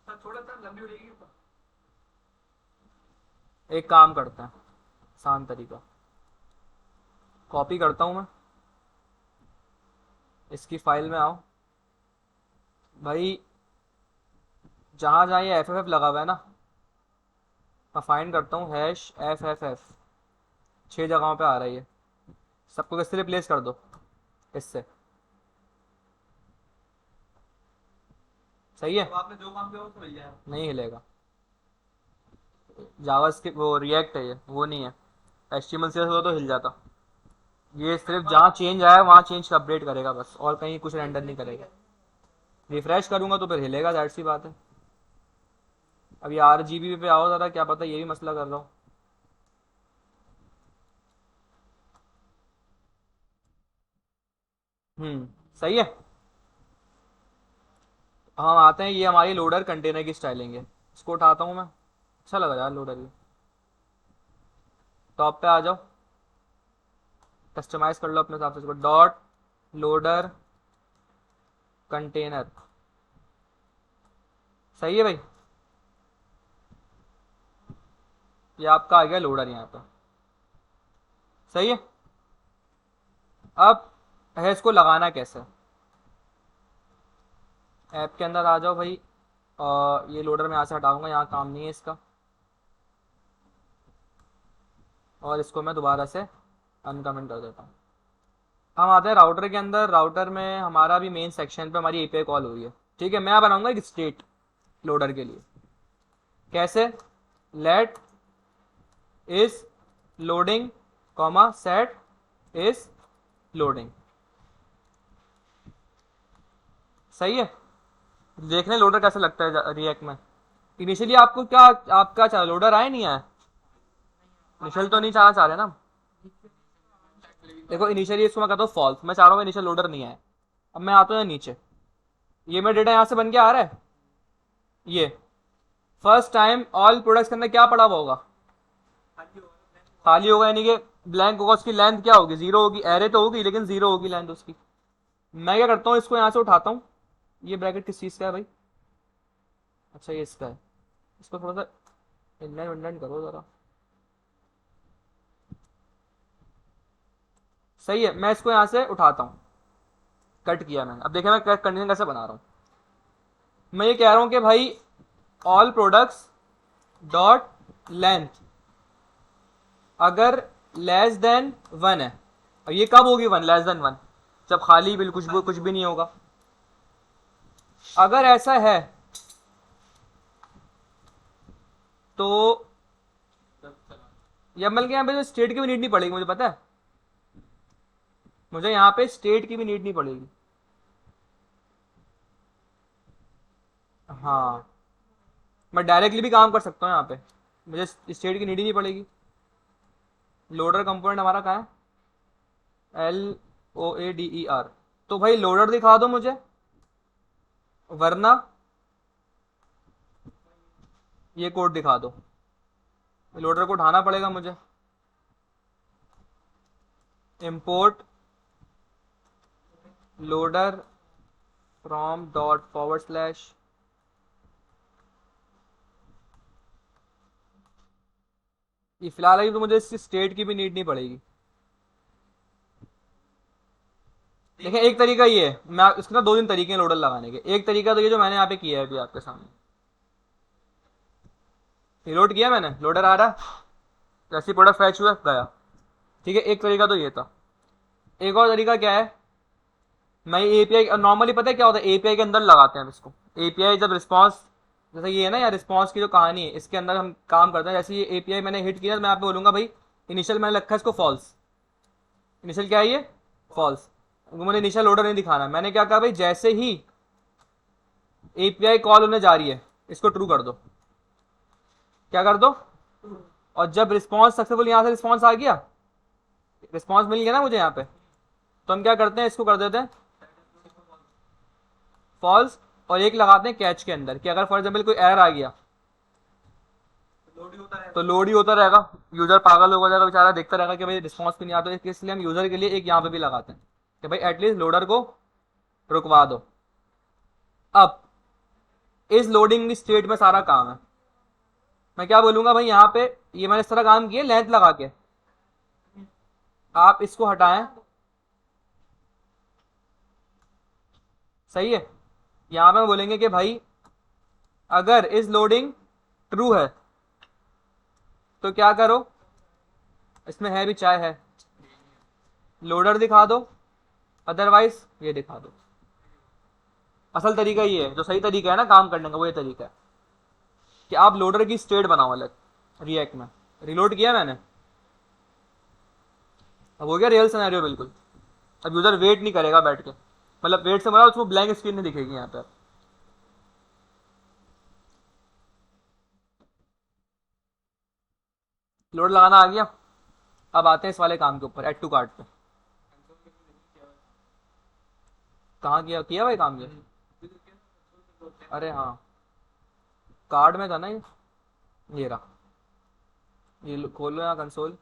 S2: सर थोड़ा सा लंबी हो जाएगी।
S1: एक काम करते हैं, आसान तरीका, कॉपी करता हूँ मैं, इसकी फाइल में आओ भाई, जहाँ जहाँ ये एफ एफ एफ लगा हुआ है ना, मैं फाइंड करता हूँ हैश एफ एफ एफ, 6 जगहों पे आ रहा है ये, सबको किससे रिप्लेस कर दो, इससे। सही है,
S2: अब आपने जो काम किया वो तो मिल जाएगा।
S1: नहीं हिलेगा, जावास्क्रिप्ट वो रिएक्ट है, ये वो नहीं है। एचटीएमएल से हो तो हिल जाता। ये सिर्फ जहाँ चेंज आया वहाँ चेंज अपडेट करेगा बस, और कहीं कुछ रेंडर नहीं करेगा। रिफ्रेश करूंगा तो फिर हिलेगा, जाहिर सी बात है। अभी RGB पे आओ ज़रा, क्या पता ये भी मसला कर रहा हूँ। सही है। हम आते हैं, ये हमारी लोडर कंटेनर की स्टाइलिंग है, इसको उठाता हूँ मैं, अच्छा लगा यार लोडर ये। टॉप पे आ जाओ, कस्टमाइज कर लो अपने हिसाब से इसको, डॉट लोडर कंटेनर। सही है भाई, ये आपका आ गया लोडर यहाँ पे। सही है। अब है इसको लगाना कैसे, ऐप के अंदर आ जाओ भाई, ये लोडर मैं यहाँ से हटाऊंगा, यहाँ काम नहीं है इसका, और इसको मैं दोबारा से अनकमेंट कर देता हूँ। हम आते हैं राउटर के अंदर, राउटर में हमारा भी मेन सेक्शन पे हमारी एपीआई कॉल हुई है, ठीक है। मैं बनाऊंगा एक स्टेट लोडर के लिए, कैसे, let is loading comma set is loading. सही है। देखने लोडर कैसे लगता है रिएक्ट में। इनिशियली आपको क्या, आपका चाह लोडर आया नहीं आया, इनिशियल तो नहीं चाह रहे ना। देखो इनिशियली इसको मैं कहता हूँ फॉल्स, मैं चाह रहा हूँ इनिशियल लोडर नहीं आया। अब मैं आता हूँ नीचे, ये मेरा डेटा यहाँ से बन के आ रहा है, ये फर्स्ट टाइम ऑल प्रोडक्ट्स के अंदर क्या पड़ा हुआ होगा, खाली होगा, यानी कि ब्लैंक होगा। उसकी लेंथ क्या होगी, जीरो होगी, एरे तो होगी लेकिन जीरो होगी लेंथ उसकी। मैं क्या करता हूँ, इसको यहाँ से उठाता हूँ, ये ब्रैकेट किस चीज़ का है भाई, अच्छा ये इसका है, इसको थोड़ा सा इनलाइन विनलाइन करो ज़रा। सही है, मैं इसको यहाँ से उठाता हूँ, कट किया मैंने। अब देखिए मैं कंडीशन कैसे बना रहा हूँ, मैं ये कह रहा हूँ कि भाई ऑल प्रोडक्ट्स डॉट लेंथ अगर लेस देन 1 है, और ये कब होगी 1, लेस देन 1, जब खाली बिल्कुल कुछ भी नहीं होगा। अगर ऐसा है तो या बल्कि यहाँ पे स्टेट की भी नीड नहीं पड़ेगी, मुझे पता है, मुझे यहाँ पे स्टेट की भी नीड नहीं पड़ेगी। हाँ, मैं डायरेक्टली भी काम कर सकता हूँ यहाँ पे, मुझे स्टेट की नीड ही नहीं पड़ेगी। लोडर कंपोनेंट हमारा कहाँ है, LOADER, तो भाई लोडर दिखा दो मुझे, वरना ये कोड दिखा दो। लोडर को उठाना पड़ेगा मुझे, import loader from dot forward slash, ये फिलहाल अभी तो मुझे इसकी स्टेट की भी नीड नहीं पड़ेगी। देखिए एक तरीका ये है, मैं इसके ना 2 3 तरीके हैं लोडर लगाने के। एक तरीका तो ये जो मैंने यहाँ पे किया है अभी आपके सामने, लोड किया मैंने, लोडर आ रहा है, जैसे प्रोडक्ट फैच हुआ गया। ठीक है, एक तरीका तो ये था। एक और तरीका क्या है, मैं एपीआई नॉर्मली पता है क्या होता है, एपीआई के अंदर लगाते हैं हम इसको। एपीआई जब रिस्पॉन्स, जैसे ये है ना यार रिस्पॉन्स की जो कहानी है, इसके अंदर हम काम करते हैं। जैसे ये एपीआई मैंने हिट किया, मैं आपको बोलूंगा भाई इनिशियल मैंने रखा है इसको फॉल्स। इनिशियल क्या है ये, फॉल्स। मुझे इनिशियल लोडर नहीं दिखाना, मैंने क्या कहा भाई जैसे ही एपीआई कॉल होने जा रही है इसको ट्रू कर दो। क्या कर दो, और जब रिस्पॉन्स सक्सेसफुल, यहां से रिस्पॉन्स आ गया, रिस्पॉन्स मिल गया ना मुझे यहाँ पे, तो हम क्या करते हैं इसको कर देते हैं फॉल्स, और एक लगाते हैं कैच के अंदर कि अगर फॉर एग्जाम्पल कोई एरर आ गया तो लोड ही होता रहेगा, यूजर पागल हो जाएगा बेचारा, देखता रहेगा कि भाई रिस्पॉन्स भी नहीं आता। इसलिए हम यूजर के लिए एक यहाँ पे भी लगाते हैं कि भाई एटलीस्ट लोडर को रुकवा दो। अब इस लोडिंग स्टेट में सारा काम है। मैं क्या बोलूंगा भाई, यहाँ पे ये मैंने इस तरह काम किया लेंथ लगा के, आप इसको हटाएं, सही है। यहां पे बोलेंगे कि भाई अगर इस लोडिंग ट्रू है तो क्या करो, इसमें है भी चाय है, लोडर दिखा दो, अदरवाइज ये दिखा दो। असल तरीका ये है, जो सही तरीका है ना काम करने का, वो ये तरीका है कि आप लोडर की स्टेट बनाओ अलग रिएक्ट में। रिलोड किया मैंने, अब हो गया रियल सिनेरियो बिल्कुल। अब यूजर वेट नहीं करेगा बैठ के, मतलब वेट से मतलब उसको ब्लैंक स्क्रीन नहीं दिखेगी यहाँ पे। लोड लगाना आ गया। अब आते हैं इस वाले काम के ऊपर, एड टू कार्ट पे। कहाँ किया किया भाई काम ये, अरे हाँ कार्ड में था ना ये रहा, ये खोलो यहाँ कंसोल,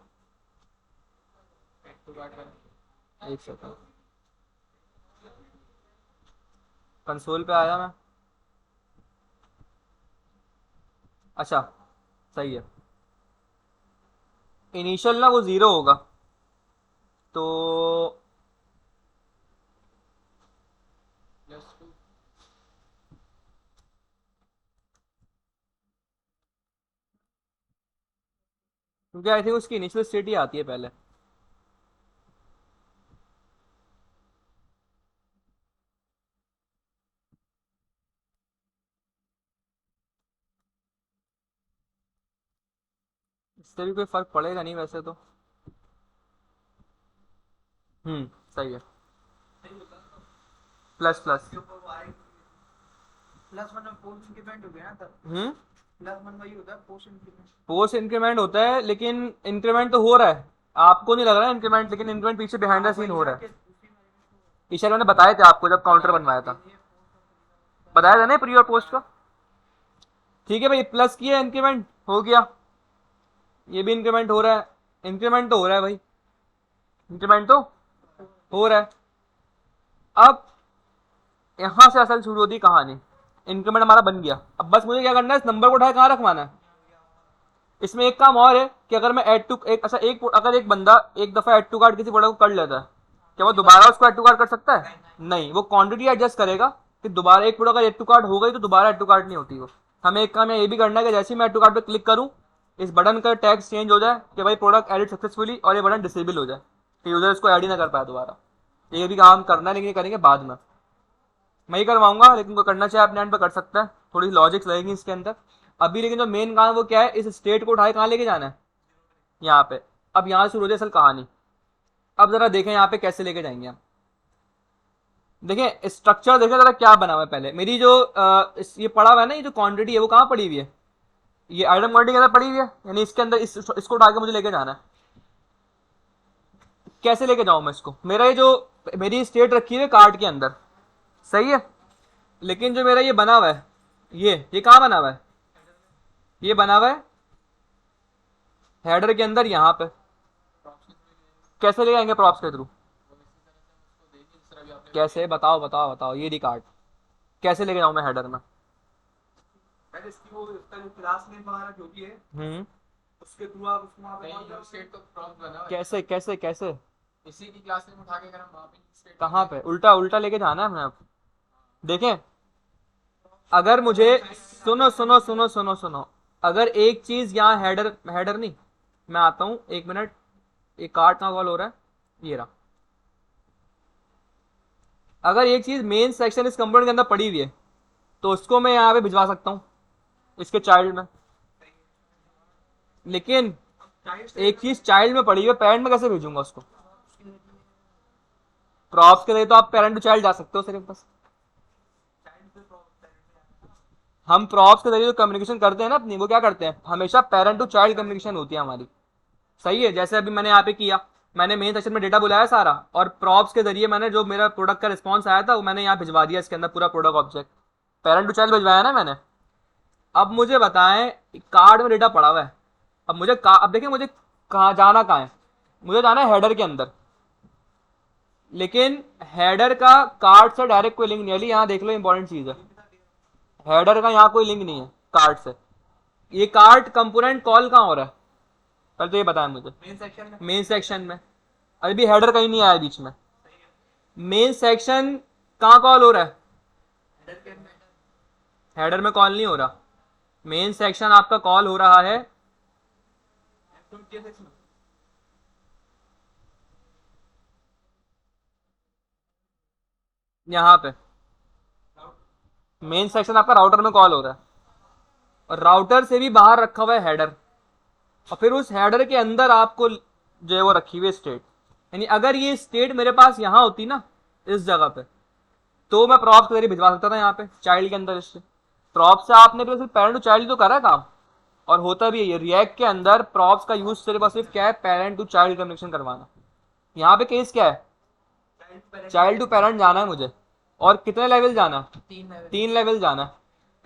S1: एक सेकंड, कंसोल पे आया मैं। अच्छा सही है, इनिशियल ना वो 0 होगा, तो क्योंकि आई थिंक उसकी इनिशियल स्टेट ही आती है पहले। इससे भी कोई फर्क पड़ेगा नहीं वैसे तो। सही है, प्लस प्लस।
S2: प्लस वन में पोस्ट इंक्रीमेंट हो गया ना तब।
S1: हम्म
S2: प्लस वन वही होता है पोस्ट इंक्रीमेंट।
S1: पोस्ट इंक्रीमेंट होता है, लेकिन इंक्रीमेंट तो हो रहा है, आपको नहीं लग रहा है इंक्रीमेंट, लेकिन इंक्रीमेंट पीछे बिहाइंड द सीन हो रहा है। ईशा मैंने बताए थे आपको जब काउंटर बनवाया था, बताया था ना प्री और पोस्ट का। ठीक है भाई, प्लस किया इंक्रीमेंट हो गया, ये भी इंक्रीमेंट हो रहा है, इंक्रीमेंट तो हो रहा है भाई, इंक्रीमेंट तो हो रहा है। अब यहां से असल शुरू होती कहानी, इंक्रीमेंट हमारा बन गया। अब बस मुझे क्या करना है, इस नंबर को उठाए कहाँ रखवाना है। इसमें एक काम और है कि अगर मैं ऐड टू एक अच्छा एक अगर एक बंदा एक दफा ऐड टू कार्ड किसी प्रोडक्ट को कर लेता है, क्या वो दोबारा उसको ऐड टू कार्ड कर सकता है? नहीं, वो क्वांटिटी एडजस्ट करेगा कि दोबारा एक प्रोडक्ट अगर ऐड टू कार्ड हो गई तो दोबारा ऐड टू कार्ड नहीं होती वो। हमें एक काम ये भी करना है कि जैसे ही मैं ऐड टू कार्ड पे क्लिक करूं, इस बटन का टैग चेंज हो जाए कि भाई प्रोडक्ट एडिड सक्सेसफुली, और ये बटन डिसेबल हो जाए कि यूजर इसको ऐड ही ना कर पाए दोबारा। ये भी काम करना है, लेकिन ये करेंगे बाद में, मैं ही करवाऊंगा, लेकिन कोई करना चाहे अपने एंड पे कर सकता है, थोड़ी लॉजिक्स लगेंगी इसके अंदर अभी। लेकिन जो मेन काम है वो क्या है, इस स्टेट को उठाए कहाँ लेके जाना है, यहाँ पे। अब यहाँ शुरू हो जाए असल कहानी। अब जरा देखें यहाँ पे कैसे लेके जाएंगे हम। देखें स्ट्रक्चर, देखें जरा क्या बना हुआ है। पहले मेरी जो ये पड़ा हुआ है ना, ये जो क्वांटिटी है वो कहाँ पड़ी हुई है, ये आइटम क्वांटिटी के अंदर पड़ी हुई है, यानी इसके अंदर इसको उठा के मुझे लेके जाना है। कैसे लेके जाऊं मैं इसको, मेरा ये जो मेरी स्टेट रखी हुई है कार्ड के अंदर, सही है, लेकिन जो मेरा ये बना हुआ है, ये कहाँ बना हुआ है, ये बना हुआ है हेडर के अंदर यहाँ पे। कैसे ले आएंगे प्रॉप्स के थ्रू, कैसे बताओ बताओ बताओ, ये रिकार्ड कैसे लेके जाऊं मैं हेडर में।
S2: पहले इसकी वो इसका जो क्लास नेम वगैरह जो भी है
S1: हम्म
S2: उसके थ्रू आप उसको वहां पे
S3: नहीं, स्टेट तो प्रॉम्प्ट बना हुआ है।
S1: कैसे कैसे कैसे
S3: इसी की क्लास में उठा के अगर हम वहाँ पे straight
S1: कहाँ पे उल्टा उल्टा लेके जाना है हमें अब। देखें, अगर मुझे सुनो सुनो सुनो सुनो सुनो, अगर एक चीज यहाँ हेडर हेडर नहीं, मैं आता हूँ एक मिनट, एक कार्ड कहाँ कॉल हो रहा है, ये रहा। अगर एक चीज मेन सेक्शन इस कंपोनेंट के अंदर पड़ी हुई है तो उसको मैं यहाँ पे भिजवा सकता हूँ इसके चाइल्ड में, लेकिन एक चीज चाइल्ड में पड़ी हुई है, पेरेंट में कैसे भेजूंगा उसको? प्रॉप्स के लिए तो आप पेरेंट टू चाइल्ड जा सकते हो सिर्फ बस। हम प्रॉप्स के जरिए जो कम्युनिकेशन करते हैं ना अपनी, वो क्या करते हैं, हमेशा पेरेंट टू चाइल्ड कम्युनिकेशन होती है हमारी। सही है, जैसे अभी मैंने यहाँ पे किया, मैंने मेन सेक्शन में डेटा बुलाया सारा, और प्रॉप्स के जरिए मैंने जो मेरा प्रोडक्ट का रिस्पॉन्स आया था वो मैंने यहाँ भिजवा दिया इसके अंदर पूरा product object, parent to child भिजवाया ना मैंने। अब मुझे बताएं, कार्ड में डेटा पड़ा हुआ है, अब मुझे अब देखिए मुझे कहाँ जाना, कहाँ है, मुझे जाना है हेडर के अंदर, लेकिन हेडर का कार्ड से डायरेक्ट कोई लिंक नहीं है। यहाँ देख लो, इंपॉर्टेंट चीज है, हेडर का यहाँ कोई लिंक नहीं है कार्ड से। ये कार्ड कंपोनेंट कॉल कहाँ हो रहा है, पहले तो ये बताएं मुझे।
S2: मेन सेक्शन में।
S1: मेन सेक्शन में, अभी भी हेडर कहीं नहीं आया बीच में। मेन सेक्शन कहाँ कॉल हो रहा है, हेडर में कॉल नहीं हो रहा। मेन सेक्शन आपका कॉल हो रहा है यहाँ पे, मेन सेक्शन आपका राउटर में कॉल हो रहा है, और राउटर से भी बाहर रखा हुआ है हेडर, और फिर उस हेडर के अंदर आपको जो है वो रखी हुई स्टेट। यानी अगर ये स्टेट मेरे पास यहाँ होती ना इस जगह पे, तो मैं प्रॉप्स के जरिए भिजवा सकता था यहाँ पे चाइल्ड के अंदर। इससे प्रॉप्स से आपने भी सिर्फ पेरेंट टू चाइल्ड तो करा काम, और होता भी है ये रिएक्ट के अंदर प्रॉप्स का यूज सिर्फ और सिर्फ क्या है, पेरेंट टू चाइल्ड कम्युनिकेशन करवाना। यहाँ पे केस क्या है, चाइल्ड टू पेरेंट जाना है मुझे, और कितने लेवल जाना है, 3 लेवल जाना है।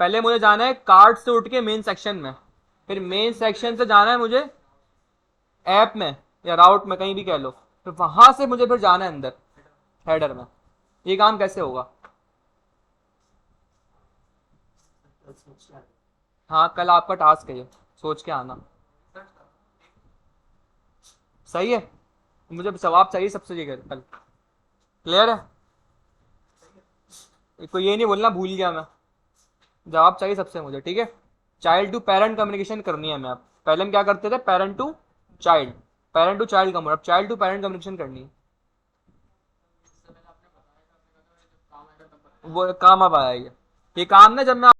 S1: पहले मुझे जाना है कार्ड से उठ के मेन सेक्शन में, फिर मेन सेक्शन से जाना है मुझे ऐप में या राउट में, कहीं भी कह लो, फिर वहां से मुझे फिर जाना है अंदर हेडर में। ये काम कैसे होगा? हाँ, कल आपका टास्क है ये, सोच के आना। सही है, मुझे जवाब चाहिए सबसे जगह कल। क्लियर है? कोई ये नहीं बोलना भूल गया मैं, जवाब चाहिए सबसे मुझे, ठीक है। चाइल्ड टू पेरेंट कम्युनिकेशन करनी है मैं। अब पहले हम क्या करते थे, parent to child, parent to child communication, अब चाइल्ड टू पेरेंट कम्युनिकेशन करनी है। वो काम अब आया ये काम ना, जब मैं